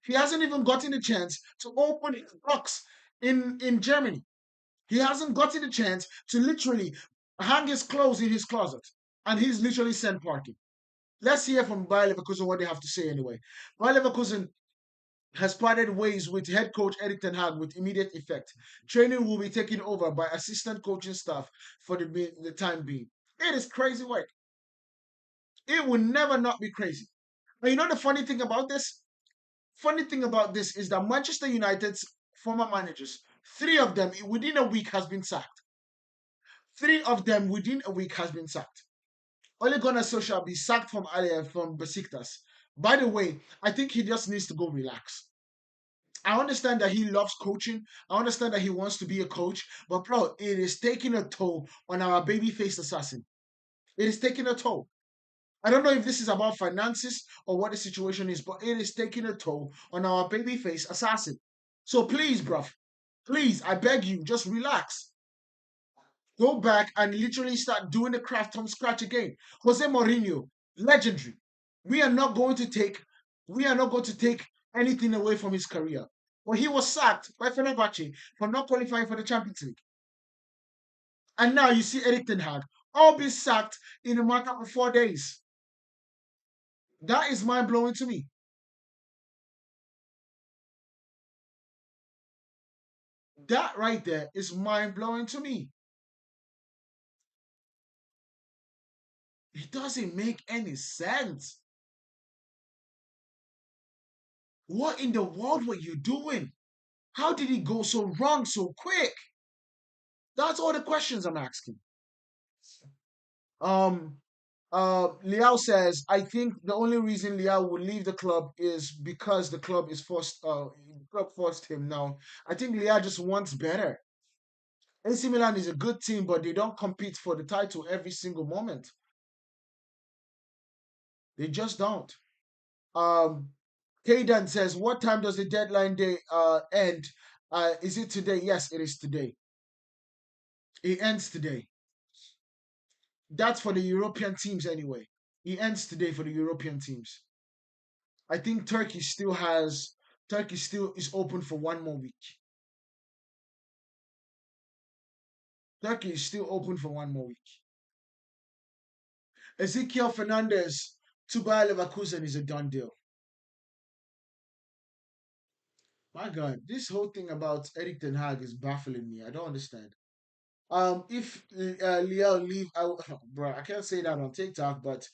He hasn't even gotten the chance to open his box in Germany. He hasn't gotten the chance to literally hang his clothes in his closet. And he's literally sent parking. Let's hear from Bayer Leverkusen what they have to say anyway. Bayer Leverkusen has parted ways with head coach Eric Ten Hag with immediate effect. Training will be taken over by assistant coaching staff for the time being. It is crazy work. It will never not be crazy. And you know the funny thing about this? Funny thing about this is that Manchester United's former managers, three of them within a week has been sacked. Three of them within a week has been sacked. Ole Gunnar Solskjaer be sacked from Besiktas. By the way, I think he just needs to go relax. I understand that he loves coaching. I understand that he wants to be a coach. But bro, it is taking a toll on our baby-faced assassin. It is taking a toll. I don't know if this is about finances or what the situation is, but it is taking a toll on our baby-faced assassin. So please, bruv, please, I beg you, just relax. Go back and literally start doing the craft from scratch again. Jose Mourinho, legendary. We are not going to take, we are not going to take anything away from his career. But he was sacked by Fenerbahce for not qualifying for the Champions League. And now you see Eric Ten Hag all be sacked in a matter of 4 days. That is mind blowing to me. That right there is mind blowing to me. It doesn't make any sense. What in the world were you doing? How did it go so wrong so quick? That's all the questions I'm asking. Um, Liao says, I think the only reason Liao will leave the club is because the club is forced. The club forced him. Now, I think Liao just wants better. AC Milan is a good team, but they don't compete for the title every single moment. They just don't. Kayden says, what time does the deadline day end? Is it today? Yes, it is today. It ends today. That's for the European teams anyway. It ends today for the European teams. I think Turkey still is open for one more week. Turkey is still open for one more week. Ezekiel Fernandez to Bayer Leverkusen is a done deal. My God, this whole thing about Eric Ten Hag is baffling me. I don't understand. If Leo leave, bro, I can't say that on TikTok, but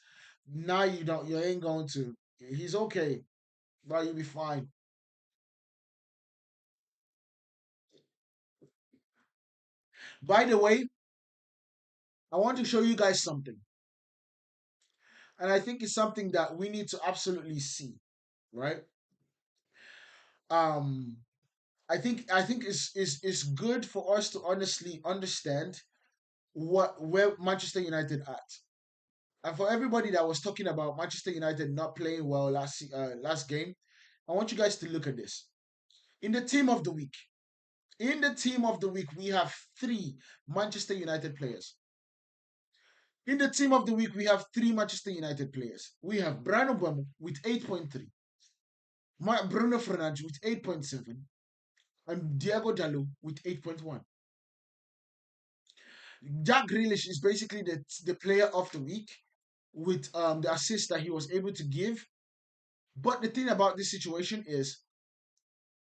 now you ain't going to. He's okay, bro. You'll be fine. By the way, I want to show you guys something, and I think it's something that we need to absolutely see, right? Um, I think it's good for us to honestly understand where Manchester United at. And for everybody that was talking about Manchester United not playing well last game, I want you guys to look at this. In the team of the week, in the team of the week, we have three Manchester United players. In the team of the week, we have three Manchester United players. We have Bryan Mbeumo with 8.3, Bruno Fernandes with 8.7, and Diego Dallo with 8.1. Jack Grealish is basically the player of the week with the assist that he was able to give. But the thing about this situation is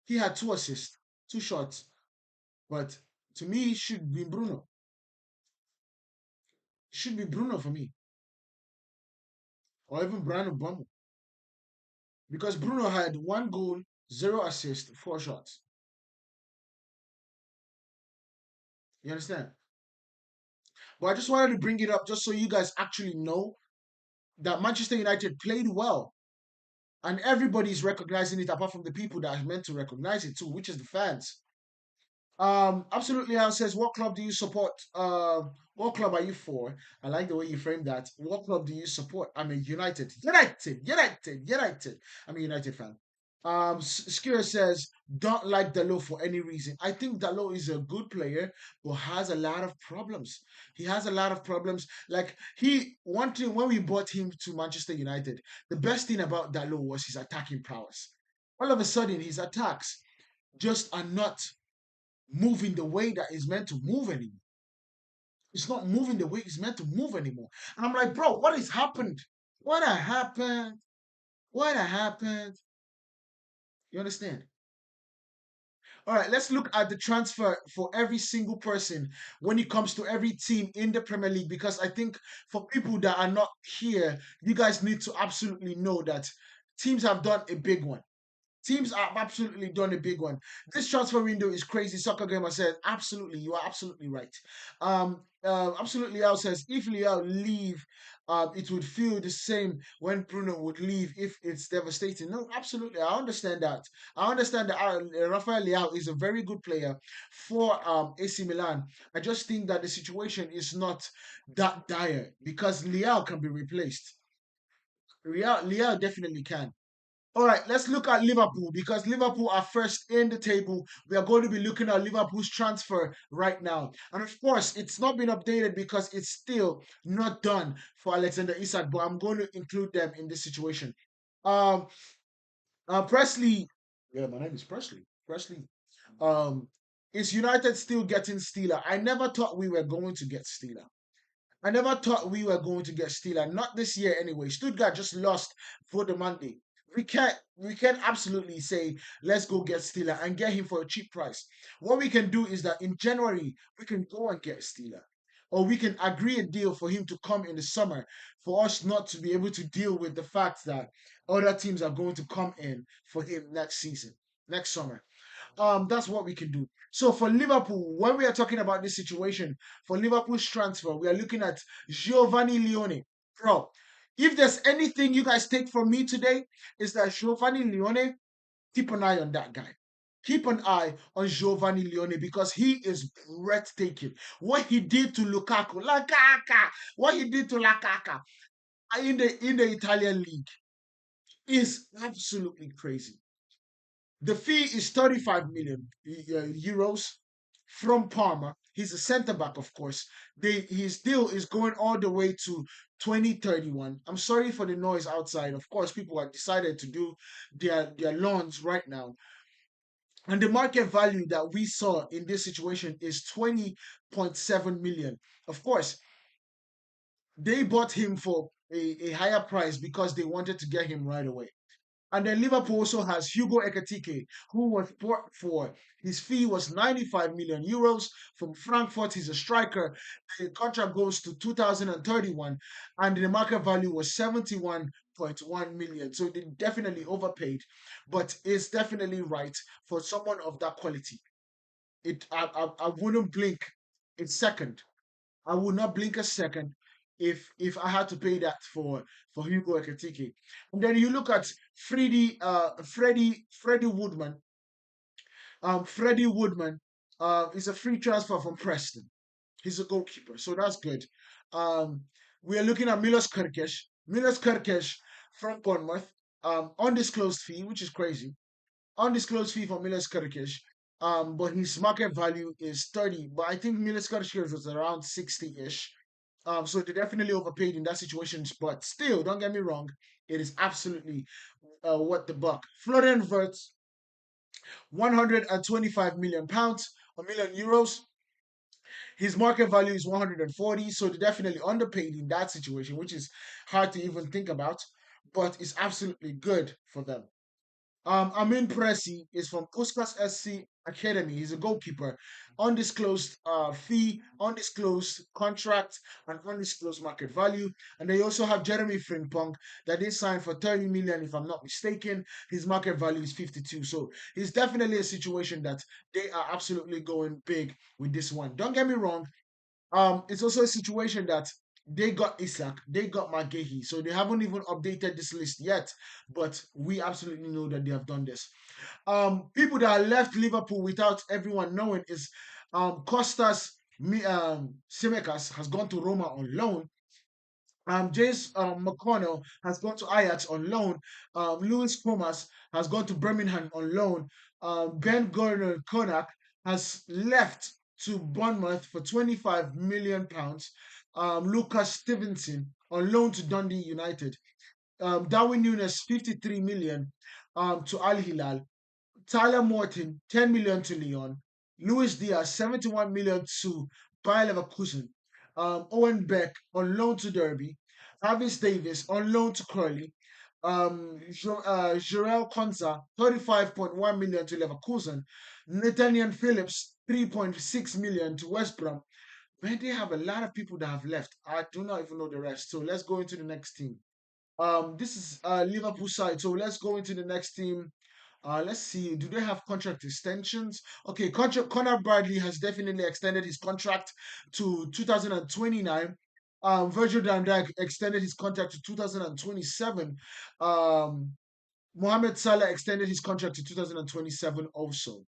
he had 2 assists, 2 shots. But to me, it should be Bruno. It should be Bruno for me. Or even Brian Obama. Because Bruno had 1 goal, 0 assists, 4 shots. You understand? But I just wanted to bring it up just so you guys actually know that Manchester United played well. And everybody's recognizing it apart from the people that are meant to recognize it too, which is the fans. Absolutely. Al says, what club do you support? What club are you for? I like the way you framed that. What club do you support? I'm a United. I'm a United fan. Skira says, don't like Dalot for any reason. I think Dalot is a good player, but has a lot of problems. He has a lot of problems. Like one thing when we bought him to Manchester United, the best thing about Dalot was his attacking prowess. All of a sudden, his attacks just are not moving the way that is meant to move anymore. It's not moving the way it's meant to move anymore. And I'm like, bro, what has happened? What happened? What happened? You understand? All right, let's look at the transfer for every single person when it comes to every team in the Premier League, because I think for people that are not here, you guys need to absolutely know that teams have done a big one. Teams have absolutely done a big one. This transfer window is crazy. Soccer Gamer says, absolutely, you are absolutely right. Absolutely, Liao says, if Liao leave, it would feel the same when Bruno would leave if it's devastating. No, absolutely, I understand that. I understand that Rafael Liao is a very good player for AC Milan. I just think that the situation is not that dire because Liao can be replaced. Liao definitely can. All right, let's look at Liverpool because Liverpool are first in the table. We are going to be looking at Liverpool's transfer right now. And of course, it's not been updated because it's still not done for Alexander Isak, but I'm going to include them in this situation. Um, Presley, yeah, my name is Presley. Presley. Um, is United still getting Steeler? I never thought we were going to get Steeler. I never thought we were going to get Steeler. Not this year anyway. Stuttgart just lost for the Monday. We can't absolutely say let's go get Steeler and get him for a cheap price. What we can do is that in January we can go and get Steeler. Or we can agree a deal for him to come in the summer for us not to be able to deal with the fact that other teams are going to come in for him next season, next summer. That's what we can do. So for Liverpool, when we are talking about this situation, for Liverpool's transfer, we are looking at Giovanni Leone. Bro, if there's anything you guys take from me today, is that Giovanni Leone, keep an eye on that guy. Keep an eye on Giovanni Leone because he is breathtaking. What he did to Lukaku, what he did to Lukaku in the Italian league is absolutely crazy. The fee is 35 million euros from Parma. He's a centre back, of course. His deal is going all the way to 2031. I'm sorry for the noise outside. Of course, people have decided to do their loans right now. And the market value that we saw in this situation is 20.7 million. Of course, they bought him for a higher price because they wanted to get him right away. And then Liverpool also has Hugo Ekitike, who was bought for his fee was 95 million euros from Frankfurt. He's a striker. The contract goes to 2031, and the market value was 71.1 million. So they definitely overpaid, but it's definitely right for someone of that quality. I wouldn't blink a second. I would not blink a second if I had to pay that for Hugo Ekitike. And then you look at Freddie Woodman. Freddie Woodman is a free transfer from Preston. He's a goalkeeper, so that's good. We are looking at Milos Kerkesh. Milos Kerkesh from Bournemouth. Undisclosed fee, which is crazy. Undisclosed fee for Milos Kerkesh. But his market value is 30. But I think Milos Kerkesh was around 60-ish. So they definitely overpaid in that situation. But still, don't get me wrong, it is absolutely what the buck. Florian Wirtz 125 million pounds, a million euros. His market value is 140, so they're definitely underpaid in that situation, which is hard to even think about, but it's absolutely good for them. Amin Presi is from Puskas SC Academy. He's a goalkeeper. Undisclosed fee, undisclosed contract, and undisclosed market value. And they also have Jeremy Frimpong that they signed for 30 million, if I'm not mistaken. His market value is 52. So it's definitely a situation that they are absolutely going big with this one. Don't get me wrong, it's also a situation that they got Isak, they got Magehi, so they haven't even updated this list yet. But we absolutely know that they have done this. People that left Liverpool without everyone knowing is Costas Simekas has gone to Roma on loan. James McConnell has gone to Ajax on loan. Lewis Thomas has gone to Birmingham on loan. Ben Gordon Konak has left to Bournemouth for £25 million. Lucas Stevenson on loan to Dundee United. Darwin Nunes 53 million to Al Hilal. Tyler Morton, 10 million to Lyon. Luis Diaz, 71 million to Bayer Leverkusen. Owen Beck on loan to Derby. Avis Davis on loan to Curly. Jarell Konza, 35.1 million to Leverkusen. Nathaniel Phillips, 3.6 million to West Brom. Man, they have a lot of people that have left. I do not even know the rest. So let's go into the next team. This is Liverpool side. So let's go into the next team. Let's see. Do they have contract extensions? Okay, Connor Bradley has definitely extended his contract to 2029. Virgil van Dijk extended his contract to 2027. Mohamed Salah extended his contract to 2027 also.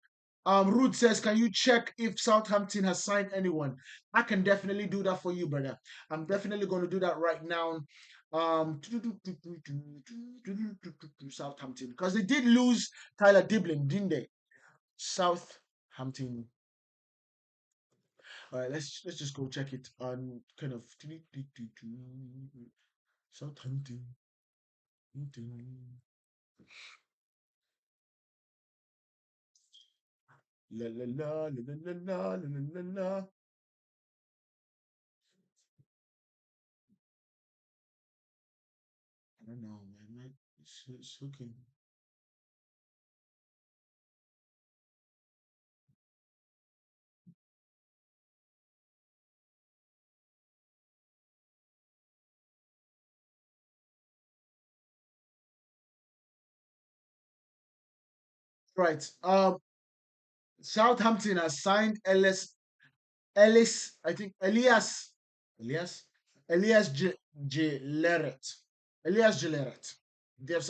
Ruth says, can you check if Southampton has signed anyone? I can definitely do that for you, brother. I'm definitely going to do that right now. Southampton, because they did lose Tyler Diblin, didn't they? Southampton. All right, let's just go check it on kind of Southampton. La la la la la la la la la. I don't know, man. It's looking. Right. Southampton has signed Ellis, I think Elias, Elias Gilleret. Elias Gilleret.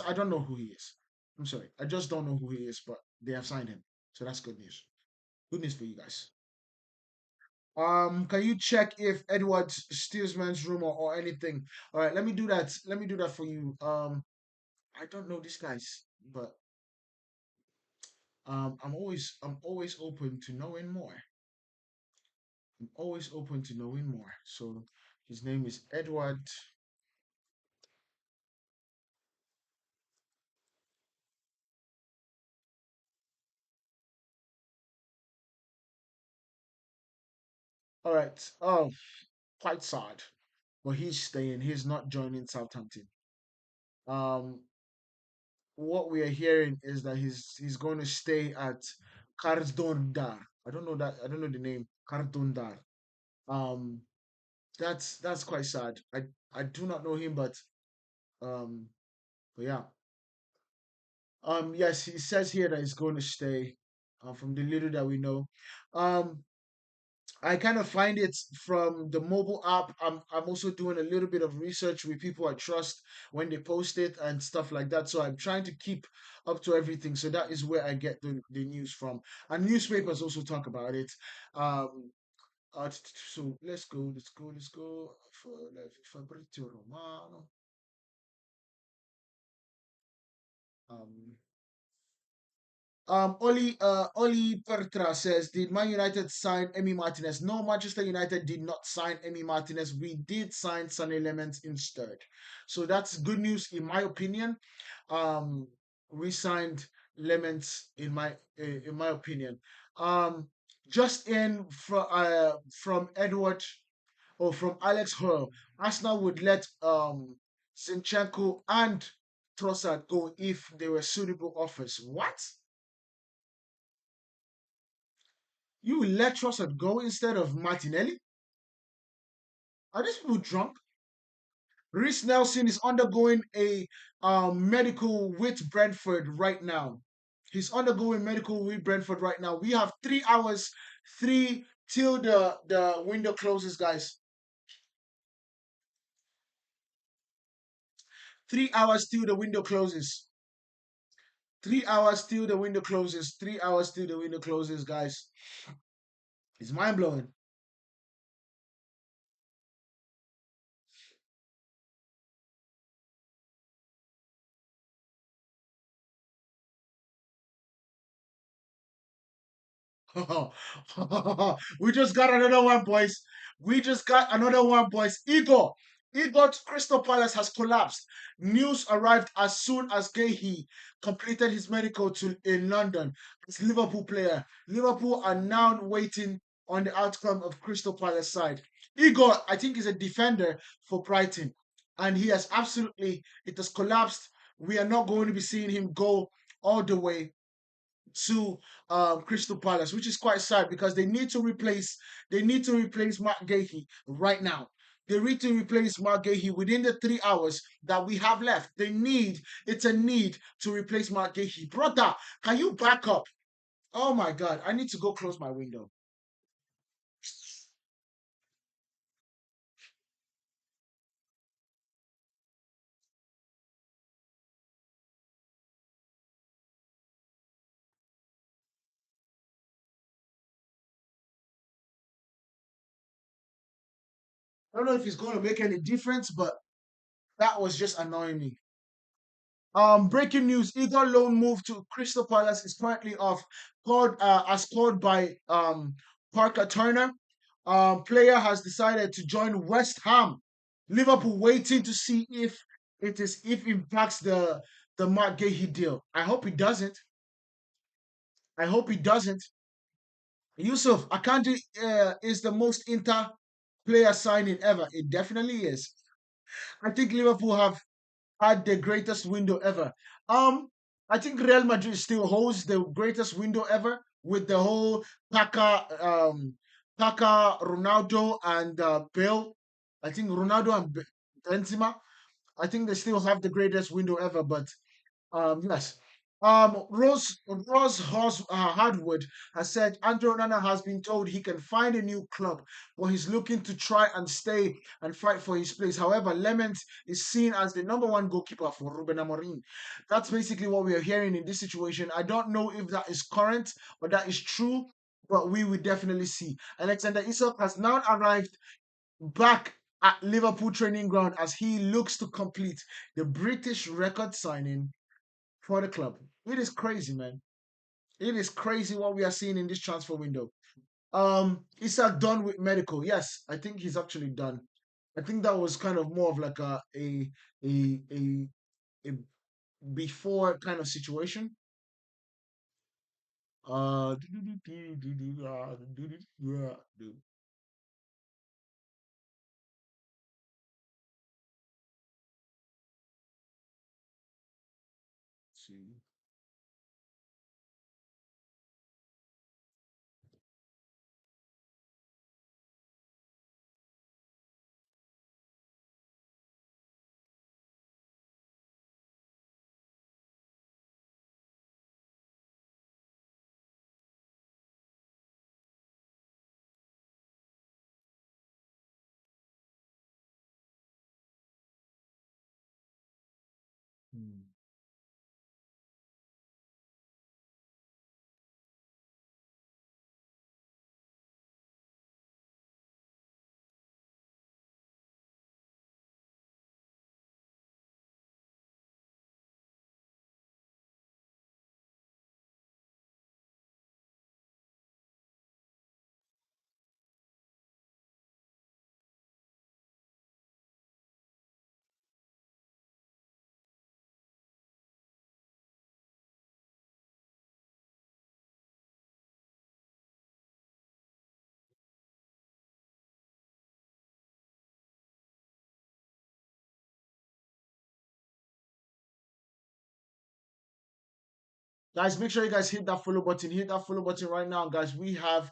I don't know who he is. I'm sorry. I just don't know who he is, but they have signed him. So that's good news. Good news for you guys. Can you check if Edward Steelsman's rumor or anything? All right, let me do that. Let me do that for you. I don't know these guys, but I'm always open to knowing more. I'm always open to knowing more. So his name is Edward. All right. Oh, quite sad, but he's staying. He's not joining Southampton. Um, what we are hearing is that he's going to stay at Karsdondar. I don't know that. I don't know the name. Karsdondar. Um, that's quite sad. I do not know him, um, but yeah. Yes, he says here that he's going to stay. From the little that we know. Um, I kind of find it from the mobile app. I'm also doing a little bit of research with people I trust when they post it and stuff like that. So I'm trying to keep up to everything. So that is where I get the news from. And newspapers also talk about it. Um, so let's go for Fabrizio Romano. Um, Oli Pertra says, did Man United sign Emi Martinez? No, Manchester United did not sign Emi Martinez. We did sign Sunny Lemons instead. So that's good news in my opinion. We signed lemons in my opinion. Um, just in from Edward or from Alex Hurl, Arsenal would let Zinchenko and Trossard go if they were suitable offers. What? You will let Trossard go instead of Martinelli? Are these people drunk? Reece Nelson is undergoing a medical with Brentford right now. He's undergoing medical with Brentford right now. We have 3 hours, three till the window closes, guys. 3 hours till the window closes. 3 hours till the window closes. 3 hours till the window closes, guys. It's mind blowing. We just got another one, boys. We just got another one, boys. Igor's Crystal Palace has collapsed. News arrived as soon as Gehi completed his medical to in London. As Liverpool player, Liverpool are now waiting on the outcome of Crystal Palace side. Igor, I think, is a defender for Brighton, and he has absolutely it has collapsed. We are not going to be seeing him go all the way to Crystal Palace, which is quite sad because they need to replace Mark Gahey right now. They need to replace Mark Gahey within the 3 hours that we have left. It's a need to replace Mark Gahey. Brother, can you back up? Oh my God, I need to go close my window. I don't know if it's going to make any difference, but that was just annoying me. Breaking news: Igor loan move to Crystal Palace is currently off. Called as called by Parker Turner. Player has decided to join West Ham. Liverpool waiting to see if impacts the Mark Gahey deal. I hope it doesn't. I hope it doesn't. Yusuf Akanji is the most Inter player signing ever. It definitely is. I think Liverpool have had the greatest window ever. Um, I think Real Madrid still holds the greatest window ever with the whole Paca, Ronaldo, and Bale. I think Ronaldo and Benzema. I think they still have the greatest window ever. But yes. Hardwood has said Andrew Onana has been told he can find a new club, but he's looking to try and stay and fight for his place. However, Lemens is seen as the number one goalkeeper for Ruben Amorim. That's basically what we are hearing in this situation. I don't know if that is current or that is true, but we will definitely see. Alexander Isak has now arrived back at Liverpool training ground as he looks to complete the British record signing for the club. It is crazy, man. It is crazy what we are seeing in this transfer window. Isak done with medical. Yes, I think he's actually done. I think that was kind of more of like a, a before kind of situation. Uh, see. Hmm. Guys, make sure you guys hit that follow button. Hit that follow button right now, guys. We have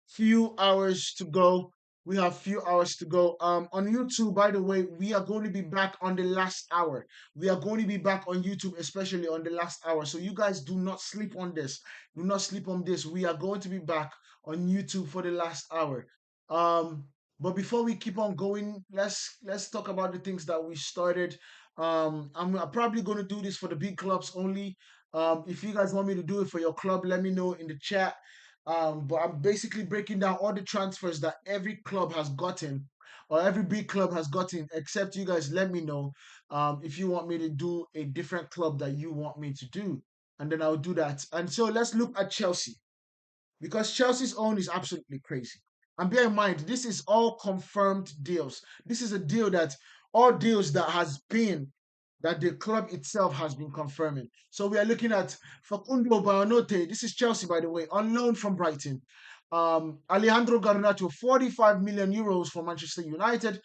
few hours to go. We have few hours to go. On YouTube, by the way, we are going to be back on the last hour. We are going to be back on YouTube, especially on the last hour. So you guys do not sleep on this. Do not sleep on this. We are going to be back on YouTube for the last hour. Um, but before we keep on going, let's talk about the things that we started. I'm probably going to do this for the big clubs only. If you guys want me to do it for your club, let me know in the chat. But I'm basically breaking down all the transfers that every club has gotten, or every big club has gotten, except you guys let me know if you want me to do a different club that you want me to do. And then I'll do that. And so let's look at Chelsea, because Chelsea's own is absolutely crazy. And bear in mind, this is all confirmed deals. This is a deal that all deals that has been that the club itself has been confirming. So we are looking at Facundo Banote. This is Chelsea, by the way, on loan from Brighton. Alejandro Garnacho, 45 million euros from Manchester United.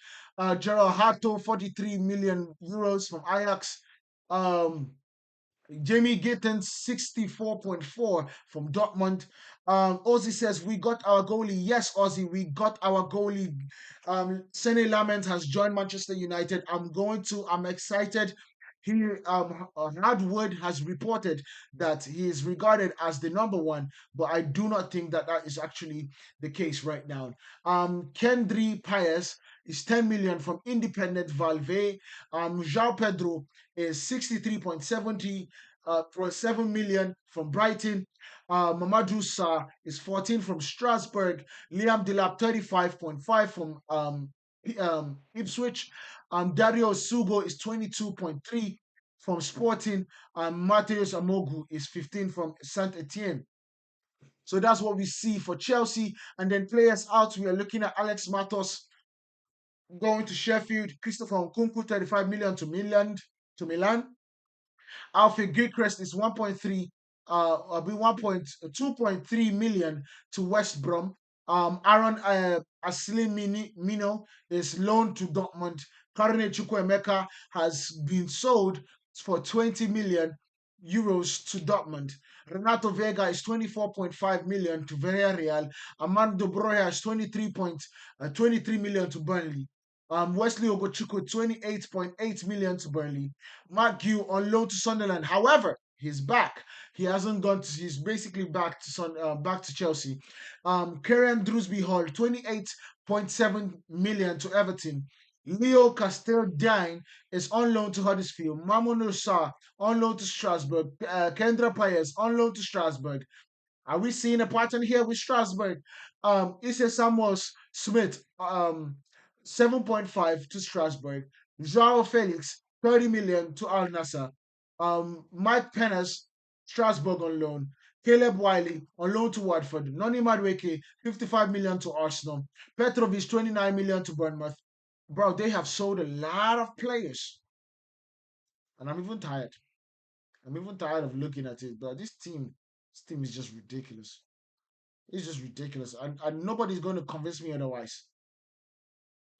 Gerald Hato, 43 million euros from Ajax. Jamie Gittens, 64.4 from Dortmund. Ozzy says, we got our goalie. Yes, Ozzy, we got our goalie. Sene Lament has joined Manchester United. I'm excited. Hardwood has reported that he is regarded as the number one, but I do not think that that is actually the case right now. Kendry Paez is 10 million from Independent Valve. João Pedro is 63.70 for 7 million from Brighton. Mamadou Sarr is 14 from Strasbourg. Liam Delap 35.5 from Ipswich. Dario Sugo is 22.3 from Sporting. Mateus Amogu is 15 from Saint Etienne. So that's what we see for Chelsea. And then players out, we are looking at Alex Matos going to Sheffield. Christopher Nkunku, 35 million to Milan. Alfie Gilchrist is 1.3, 2.3 million to West Brom. Aaron Mino is loaned to Dortmund. Karine Chukwuemeka has been sold for 20 million euros to Dortmund. Renato Vega is 24.5 million to Villarreal. Armando Broja is 23 million to Burnley. Wesley Ogochukwu, 28.8 million to Burnley. Mark Gill on loan to Sunderland. However, he's back. He hasn't gone to, he's basically back to Chelsea. Kieran Drewsby Hall, 28.7 million to Everton. Leo Casteldain is on loan to Huddersfield. Mamoun Sarr on loan to Strasbourg. Kendra Paez on loan to Strasbourg. Are we seeing a pattern here with Strasbourg? Issa Samuels Smith, 7.5 to Strasbourg. Joao Felix, 30 million to Al Nassr. Mike Pennas, Strasbourg on loan. Caleb Wiley on loan to Watford. Noni Madueke, 55 million to Arsenal. Petrovic, 29 million to Bournemouth. Bro, they have sold a lot of players. And I'm even tired. I'm even tired of looking at it. But this team is just ridiculous. It's just ridiculous. And nobody's going to convince me otherwise.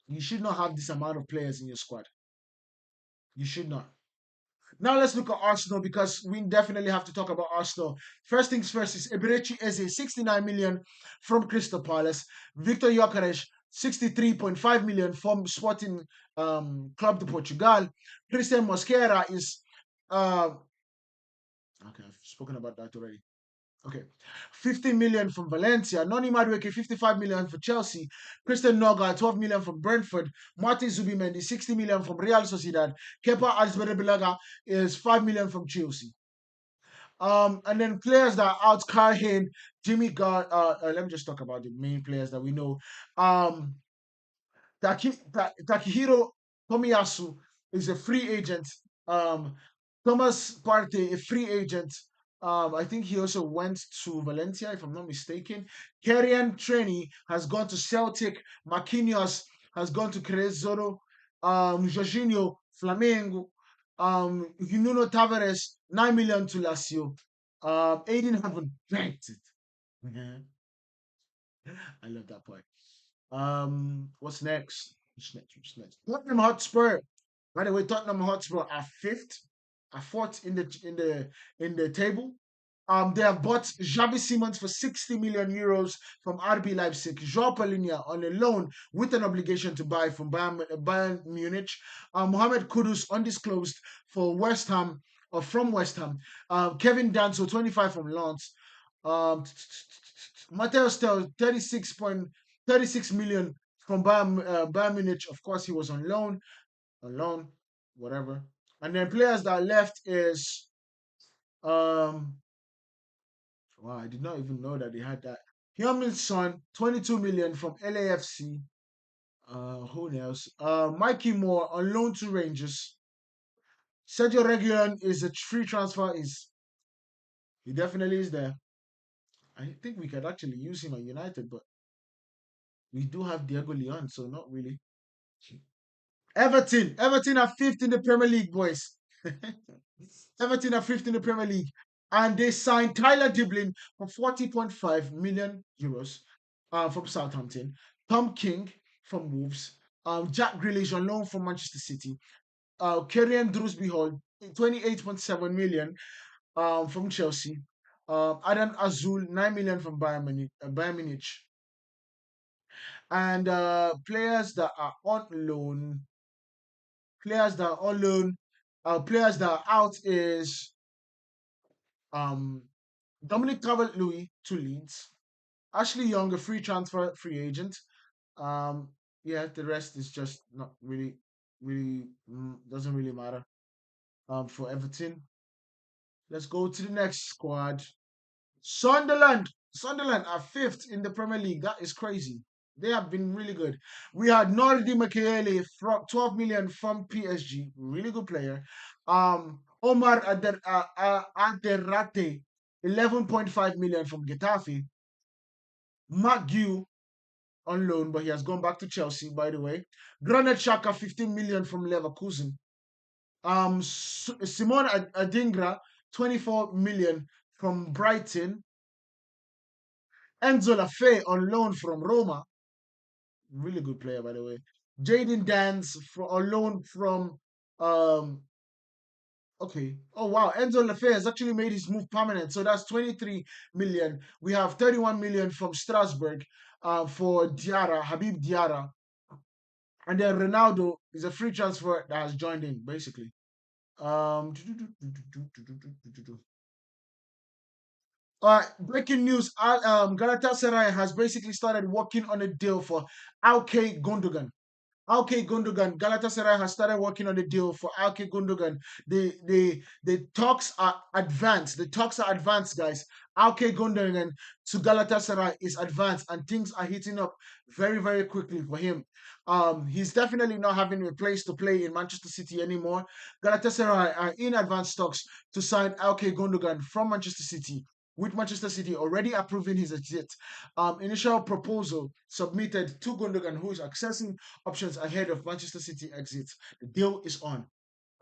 You should not have this amount of players in your squad. You should not. Now let's look at Arsenal, because we definitely have to talk about Arsenal. First things first is Eberechi Eze, 69 million from Crystal Palace. Victor Gyökeres, 63.5 million from Sporting Club de Portugal. Christian Mosquera is okay, I've spoken about that already. Okay, 50 million from Valencia. Noni Madueke, 55 million for Chelsea. Christian Noga, 12 million from Brentford. Martin Zubimendi, 60 million from Real Sociedad. Kepa Arrizabalaga is 5 million from Chelsea. And then players that are out: Carl Hayne, Jimmy Gard. Let me just talk about the main players that we know. Takahiro Tomiyasu is a free agent. Thomas Partey, a free agent. I think he also went to Valencia, if I'm not mistaken. Kerian Treni has gone to Celtic. Marquinhos has gone to Crezoro. Jorginho, Flamengo. Nuno Tavares, 9 million to Lazio. Aiden haven't banked it. I love that part. What's next? What's next? Tottenham Hotspur. By the way, Tottenham Hotspur are fourth in the table. They have bought Xavi Simons for 60 million euros from RB Leipzig, Joao Palhinha on a loan with an obligation to buy from Bayern Munich, Mohamed Kudus undisclosed for West Ham or from West Ham, Kevin Danso 25 from Lens, Matteo Stel 36 million from Bayern Munich. Of course, he was on loan, whatever. And then players that left is um wow, I did not even know that they had that. Heung-min Son, 22 million from LAFC. Who else? Mikey Moore on loan to Rangers. Sergio Reguilon is a free transfer. He definitely is there. I think we could actually use him at United, but we do have Diego Leon, so not really. Everton are fifth in the Premier League, boys. Everton are fifth in the Premier League, and they signed Tyler Diblin for 40.5 million euros from Southampton. Tom King from Wolves. Jack Grealish on loan from Manchester City. Kieran Drewsby Hall, 28.7 million from Chelsea. Adam Azul, 9 million from Bayern Munich. And players that are on loan, players that are out is Dominic Calvert-Lewin to Leeds. Ashley Young, a free transfer, free agent. Um, yeah, the rest is just not really doesn't really matter. For Everton, let's go to the next squad. Sunderland are fifth in the Premier League. That is crazy. They have been really good. We had Nordi Michele from 12 million from PSG, really good player. Omar Aderate, 11.5 million from Getafe. Mark Gue on loan, but he has gone back to Chelsea, by the way. Granit Xhaka, 15 million from Leverkusen. Simon Adingra, 24 million from Brighton. Enzo Lafay on loan from Roma. Really good player, by the way. Jaden Dance on loan from okay. Oh wow, Enzo Lafay has actually made his move permanent. So that's 23 million. We have 31 million from Strasbourg for Habib Diarra. And then Ronaldo is a free transfer that has joined in, basically. Breaking news. Galatasaray has basically started working on a deal for Alkay Gundogan. Alkay Gundogan, Galatasaray has started working on the deal for Alkay Gundogan. The talks are advanced. The talks are advanced, guys. Alkay Gundogan to Galatasaray is advanced, and things are heating up very, very quickly for him. He's definitely not having a place to play in Manchester City anymore. Galatasaray are in advanced talks to sign Alkay Gundogan from Manchester City, with Manchester City already approving his exit. Initial proposal submitted to Gundogan, who is accessing options ahead of Manchester City exit. The deal is on.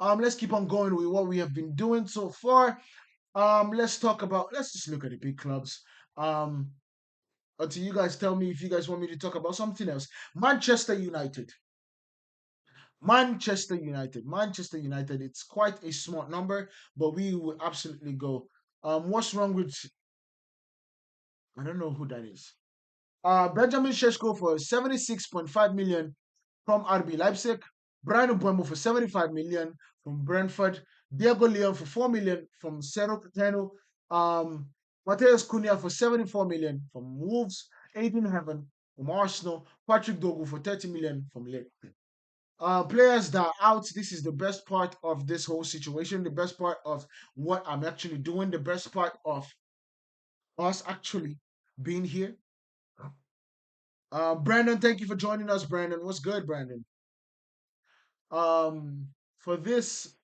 Let's keep on going with what we have been doing so far. Let's just look at the big clubs. Until you guys tell me if you guys want me to talk about something else. Manchester United. Manchester United. Manchester United. It's quite a smart number, but we will absolutely go. What's wrong with? I don't know who that is. Benjamin Sheshko for 76.5 million from RB Leipzig. Brian Mbeumo for 75 million from Brentford. Diego Leon for 4 million from Cerro Porteño. Mateus Cunha for 74 million from Wolves. Aiden Heaven from Arsenal. Patrick Dogu for 30 million from Ligue. Players that are out, this is the best part of this whole situation, the best part of what I'm actually doing, the best part of us actually being here. Brandon, thank you for joining us, Brandon. What's good, Brandon? For this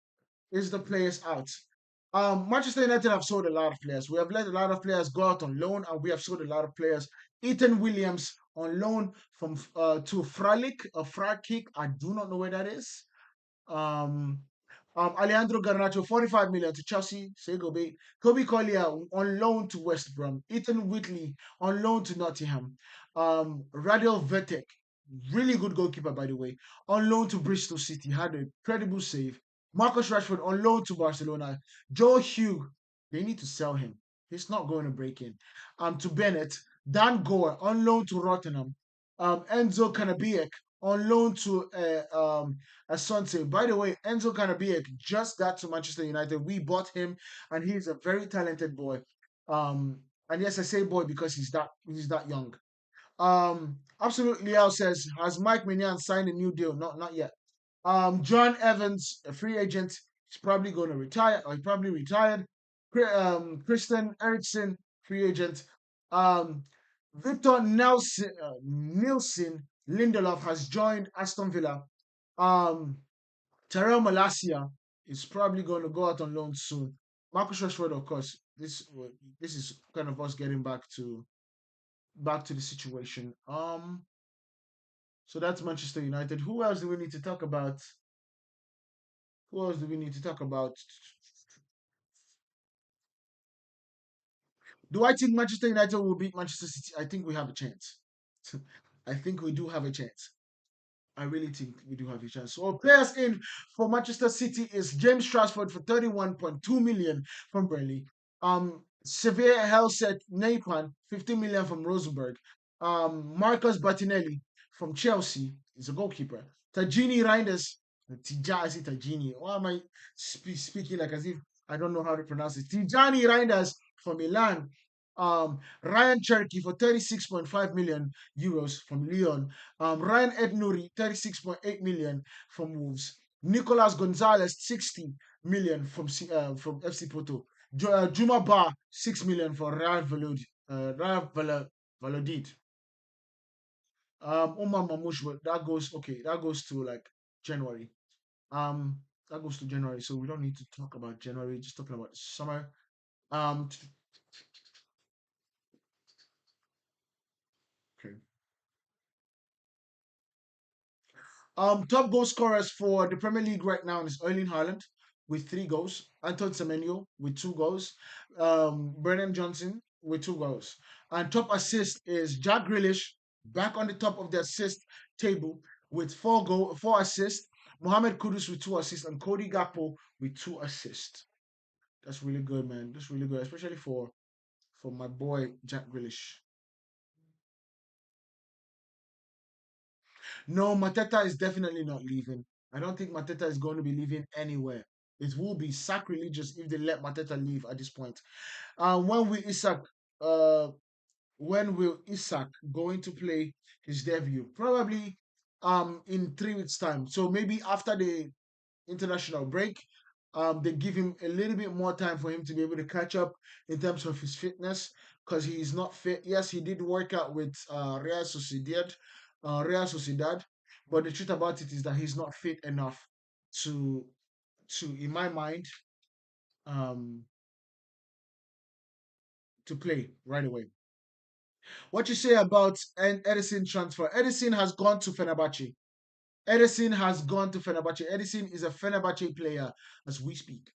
is the players out. Manchester United have sold a lot of players. We have let a lot of players go out on loan, and we have sold a lot of players. Ethan Williams on loan from to Fralik, a Frakik. I do not know where that is. Alejandro Garnacho, 45 million to Chelsea. Segobe. Kobe Collier on loan to West Brom. Ethan Whitley on loan to Nottingham. Radel Vetek, really good goalkeeper, by the way, on loan to Bristol City. Had a credible save. Marcus Rashford on loan to Barcelona. Joe Hugh, they need to sell him. He's not going to break in. To Bennett, Dan Gore on loan to Rotherham. Enzo Kanabiek on loan to Asante. By the way, Enzo Kanabiek just got to Manchester United. We bought him, and he's a very talented boy. And yes, I say boy because he's that young. Absolutely. Al says, has Mike Mignon signed a new deal? Not yet. John Evans, a free agent, he's probably going to retire, or he probably retired. Christian Eriksen, free agent. Um, Victor Nielsen Lindelof has joined Aston Villa. Um, Terrell Malacia is probably going to go out on loan soon. Marcus Rashford, of course. This is kind of us getting back to the situation. So that's Manchester United. Who else do we need to talk about? Who else do we need to talk about? Do I think Manchester United will beat Manchester City? I think we have a chance. I think we do have a chance. I really think we do have a chance. So players in for Manchester City is James Rashford for 31.2 million from Burnley. Severe Helset Napan, 15 million from Rosenborg. Marcus Bettinelli from Chelsea is a goalkeeper. Tajini Reinders, Tijani Tajini. Why am I speaking like as if I don't know how to pronounce it? Tijani Reinders from Milan. Ryan Cherky for 36.5 million euros from Lyon. Ryan Ednuri, 36.8 million from Wolves. Nicolas Gonzalez, 60 million from FC Porto. Juma Ba, 6 million for Valladolid. Omar Mamouche, but that goes okay. That goes to like January. Um, that goes to January, so we don't need to talk about January. Just talking about summer. Um, okay. Top goal scorers for the Premier League right now is Erling Haaland with 3 goals, Anton Semenyo with 2 goals, Brennan Johnson with 2 goals, and top assist is Jack Grealish back on the top of the assist table with 4 assists, Mohamed Kudus with 2 assists, and Cody Gakpo with 2 assists. That's really good, man. That's really good, especially for my boy Jack Grealish. No, Mateta is definitely not leaving. I don't think Mateta is going to be leaving anywhere. It will be sacrilegious if they let Mateta leave at this point. When will Isak uh going to play his debut? Probably in 3 weeks' time. So maybe after the international break, they give him a little bit more time for him to be able to catch up in terms of his fitness because he's not fit. Yes, he did work out with Real Sociedad, but the truth about it is that he's not fit enough to in my mind, um, to play right away. What you say about an Edison transfer? Edison has gone to Fenerbahce. Edison has gone to Fenerbahce. Edison is a Fenerbahce player as we speak.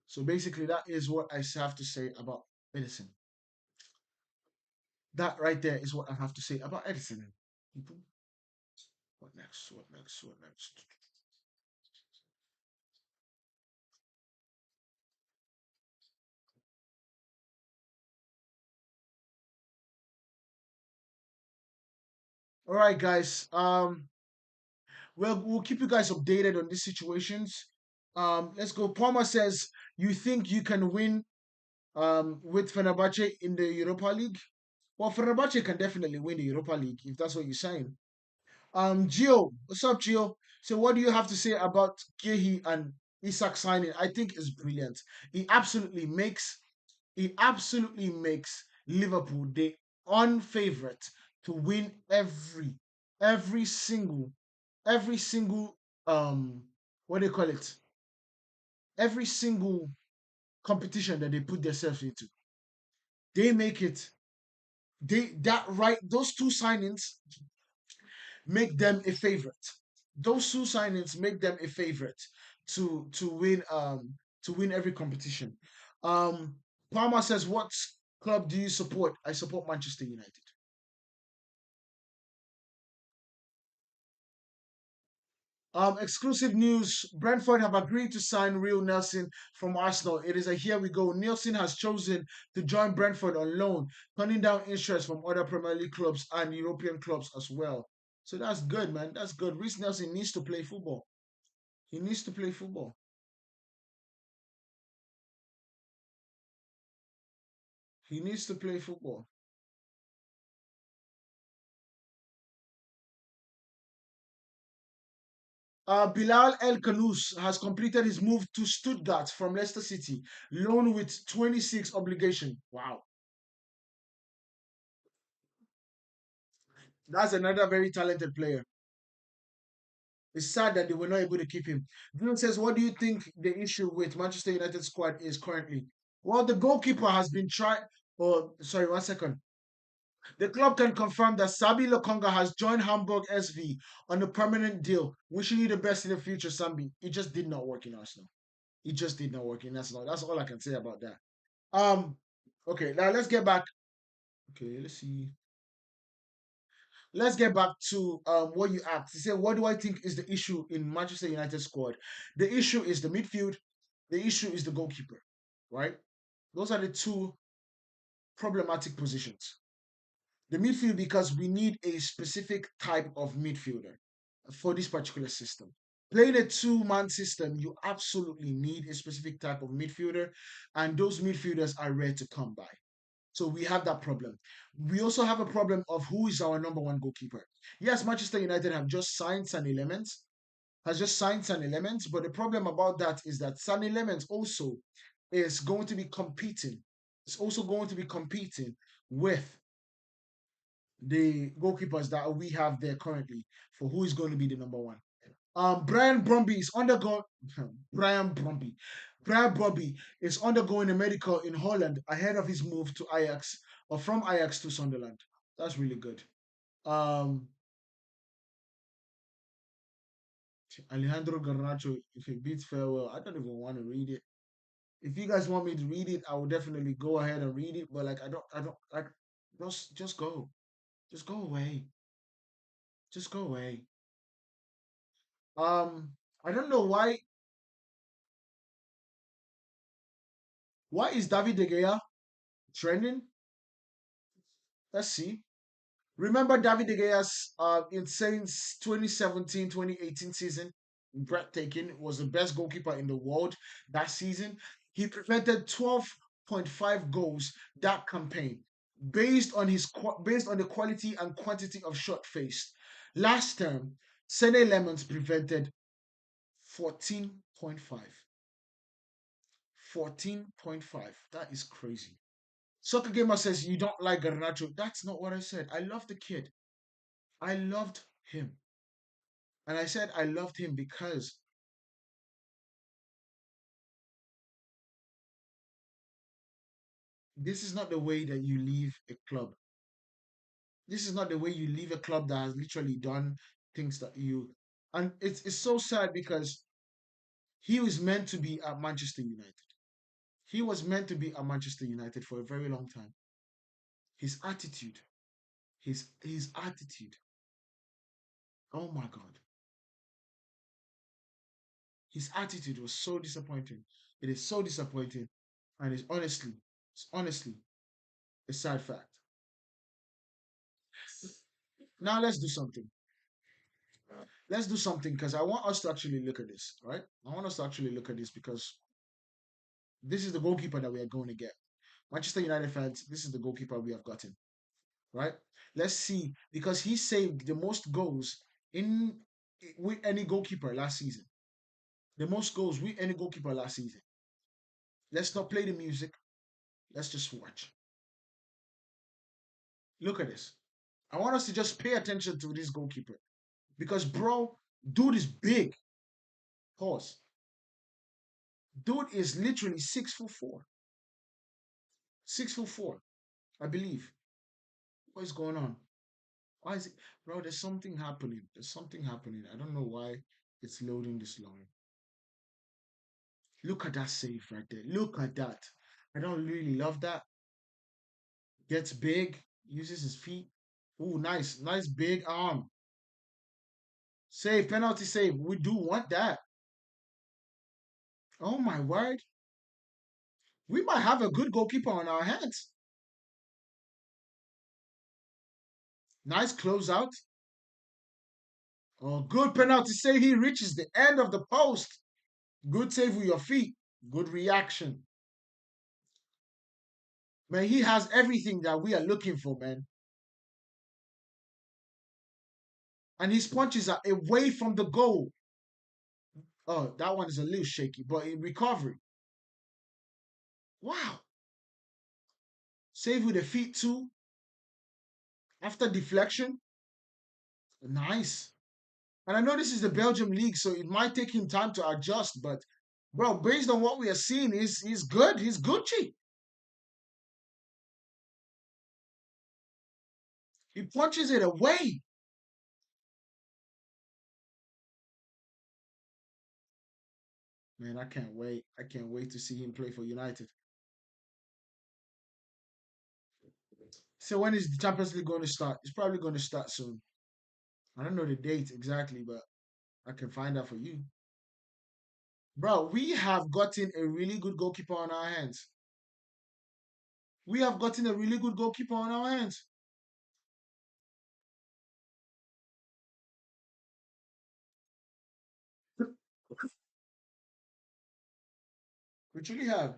So basically, that is what I have to say about Edison. That right there is what I have to say about Edison. People. What next? What next? What next? All right, guys. We'll keep you guys updated on these situations. Let's go. Palmer says, you think you can win with Fenerbahce in the Europa League? Well, Fenerbahce can definitely win the Europa League if that's what you're saying. Gio, what's up, Gio? So, what do you have to say about Gehi and Isak signing? I think it's brilliant. He absolutely makes Liverpool the unfavorite to win every single every single what do you call it? Every single competition that they put themselves into. They make it those two signings make them a favorite. Those two signings make them a favorite to win every competition. Um Palmer says, what club do you support? I support Manchester United. Exclusive news: Brentford have agreed to sign Real Nelson from Arsenal. It is a here we go. Nelson has chosen to join Brentford on loan, turning down interest from other Premier League clubs and European clubs as well. So that's good, man. That's good. Reece Nelson needs to play football. He needs to play football. He needs to play football. Bilal El Kanous has completed his move to Stuttgart from Leicester City, loan with 26 obligation. Wow. That's another very talented player. It's sad that they were not able to keep him. Dylan says, what do you think the issue with Manchester United squad is currently? Well, the goalkeeper has been tried. Oh, sorry, 1 second. The club can confirm that Sabi Lokonga has joined Hamburg SV on a permanent deal. Wishing you the best in the future, Sambi. It just did not work in Arsenal. It just did not work in Arsenal. That's all I can say about that. Okay, now let's get back. Okay, let's see. Let's get back to what you asked. You said, what do I think is the issue in Manchester United squad? The issue is the midfield. The issue is the goalkeeper, right? Those are the two problematic positions. The midfield, because we need a specific type of midfielder for this particular system. Playing a two-man system, you absolutely need a specific type of midfielder, and those midfielders are rare to come by. So we have that problem. We also have a problem of who is our number one goalkeeper. Yes, Manchester United have just signed Sunny Lemons, has just signed Sunny Lemons, but the problem about that is that Sunny Lemons also is going to be competing. It's also going to be competing with the goalkeepers that we have there currently for who is going to be the number one. Brian Bromby is undergoing Brian Bromby. Brian Bromby is undergoing a medical in Holland ahead of his move to Ajax or from Ajax to Sunderland. That's really good. Um, Alejandro Garnacho, if he beats farewell, I don't even want to read it. If you guys want me to read it, I will definitely go ahead and read it. But like, I don't like. Just go, just go away, just go away. I don't know why is David De Gea trending? Let's see. Remember David De Gea's insane 2017-2018 season? Breathtaking. Was the best goalkeeper in the world that season. He prevented 12.5 goals that campaign based on the quality and quantity of shot faced. Last term, Sene Lemons prevented 14.5. 14.5. That is crazy. Soccer Gamer says you don't like Garnacho. That's not what I said. I love the kid. I loved him. And I said I loved him because this is not the way that you leave a club. This is not the way you leave a club that has literally done things that you. And it's so sad because he was meant to be at Manchester United. He was meant to be at Manchester United for a very long time. His attitude, his attitude. Oh my God. His attitude was so disappointing. It is so disappointing. And it's honestly a sad fact. Now let's do something. Let's do something because I want us to actually look at this, right? I want us to actually look at this because this is the goalkeeper that we are going to get. Manchester United fans, this is the goalkeeper we have gotten, right? Let's see because he saved the most goals in with any goalkeeper last season. The most goals with any goalkeeper last season. Let's not play the music. Let's just watch. Look at this. I want us to just pay attention to this goalkeeper because, bro, dude is big. Pause. Dude is literally 6'4". 6'4", I believe. What is going on? Why is it, bro? There's something happening. There's something happening. I don't know why it's loading this long. Look at that save right there. Look at that. I don't really love that. Gets big, uses his feet. Ooh, nice big arm. Save, penalty save. We do want that. Oh my word. We might have a good goalkeeper on our hands. Nice closeout. Oh, good penalty save. He reaches the end of the post. Good save with your feet. Good reaction. Man, he has everything that we are looking for, man. And his punches are away from the goal. Oh, that one is a little shaky, but in recovery. Wow. Save with the feet too. After deflection. Nice. And I know this is the Belgium league, so it might take him time to adjust, but bro, based on what we are seeing, he's good. He's Gucci. He punches it away. Man, I can't wait. I can't wait to see him play for United. So when is the Champions League going to start? It's probably going to start soon. I don't know the date exactly, but I can find out for you. Bro, we have gotten a really good goalkeeper on our hands. We have gotten a really good goalkeeper on our hands. We truly have.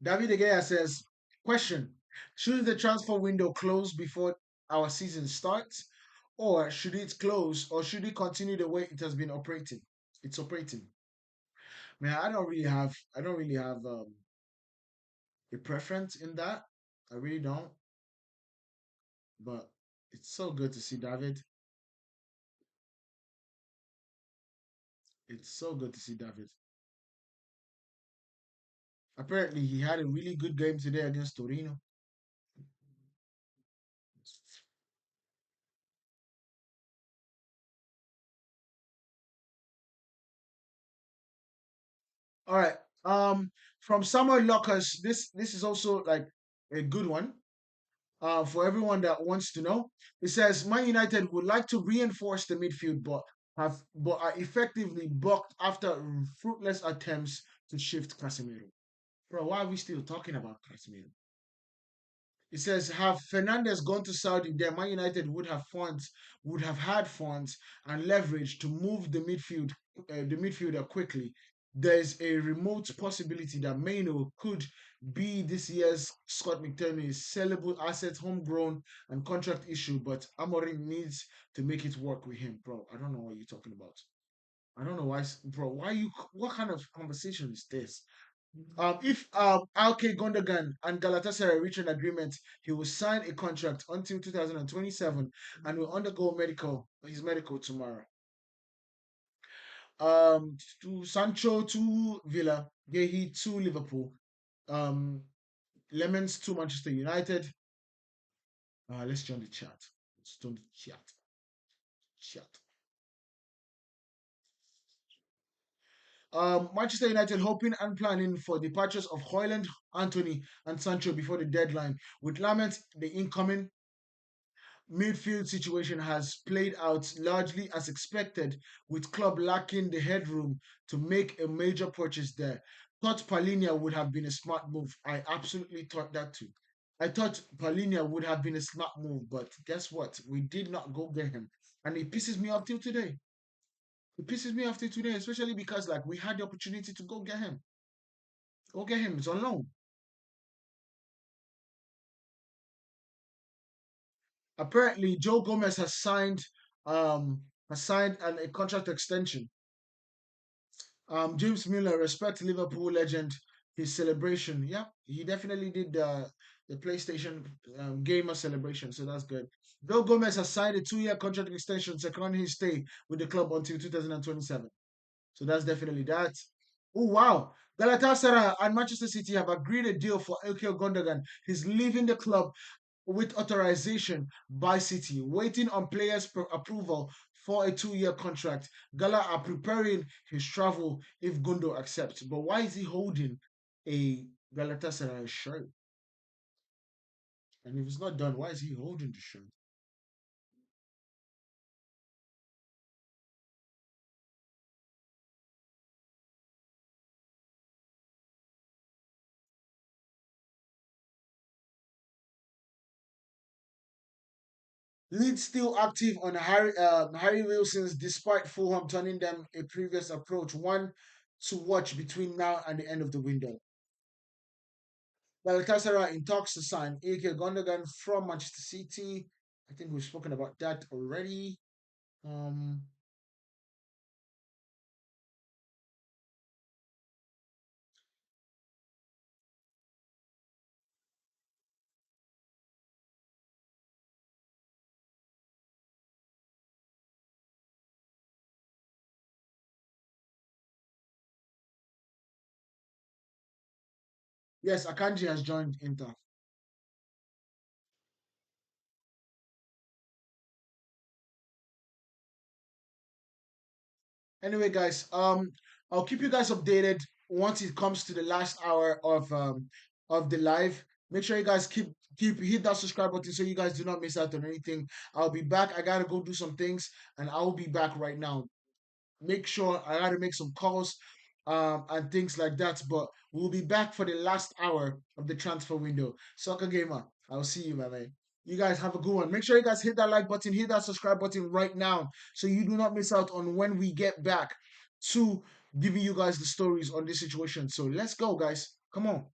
David Gea says, question, should the transfer window close before our season starts? Or should it close or should it continue the way it has been operating? It's operating. Man, I don't really have a preference in that. I really don't. But it's so good to see David. It's so good to see David. Apparently, he had a really good game today against Torino. All right. From Samuel Locus, this is also like a good one. For everyone that wants to know, it says Man United would like to reinforce the midfield, but are effectively blocked after fruitless attempts to shift Casemiro. Bro, why are we still talking about Casemiro? It says, have Fernandez gone to Saudi, then Man United would have had funds and leverage to move the midfielder quickly. There's a remote possibility that Maino could be this year's Scott McTominay's sellable asset, homegrown and contract issue, but Amorim needs to make it work with him, bro. I don't know what you're talking about. I don't know why, bro. What kind of conversation is this? If Alke Gundogan and Galatasaray reach an agreement, he will sign a contract until 2027 and will undergo his medical tomorrow. To Sancho to Villa, Gehi to Liverpool, um, Lemons to Manchester United. Let's join the chat. Let's join the chat. Chat. Manchester United hoping and planning for departures of Hoyland, Anthony, and Sancho before the deadline. With Lament, the incoming midfield situation has played out largely as expected, with club lacking the headroom to make a major purchase there. Thought Palinia would have been a smart move. I absolutely thought that too. I thought Palinia would have been a smart move, but guess what? We did not go get him. And it pisses me off till today. It pisses me off till today, especially because like we had the opportunity to go get him. Go get him. It's on loan. Apparently, Joe Gomez has signed a contract extension. James Miller, respect Liverpool legend, his celebration. Yeah, he definitely did the PlayStation gamer celebration, so that's good. Joe Gomez has signed a 2-year contract extension, seconding his stay with the club until 2027. So that's definitely that. Oh wow. Galatasaray and Manchester City have agreed a deal for Ilkay Gundogan. He's leaving the club with authorization by City, waiting on players' approval for a 2-year contract. Gala are preparing his travel if Gundo accepts. But why is he holding a Galatasaray shirt? And if it's not done, why is he holding the shirt? Leeds still active on Harry Wilson's despite Fulham turning them a previous approach. One to watch between now and the end of the window. Galatasaray in talks to sign Ike Gundogan from Manchester City. I think we've spoken about that already. Um, yes, Akanji has joined Inter. Anyway, guys, I'll keep you guys updated once it comes to the last hour of the live. Make sure you guys keep hit that subscribe button so you guys do not miss out on anything. I'll be back. I gotta go do some things, and I'll be back right now. Make sure I gotta make some calls and things like that. But we'll be back for the last hour of the transfer window. Soccer Gamer, I'll see you, my man. You guys have a good one. Make sure you guys hit that like button, hit that subscribe button right now so you do not miss out on when we get back to giving you guys the stories on this situation. So let's go, guys. Come on.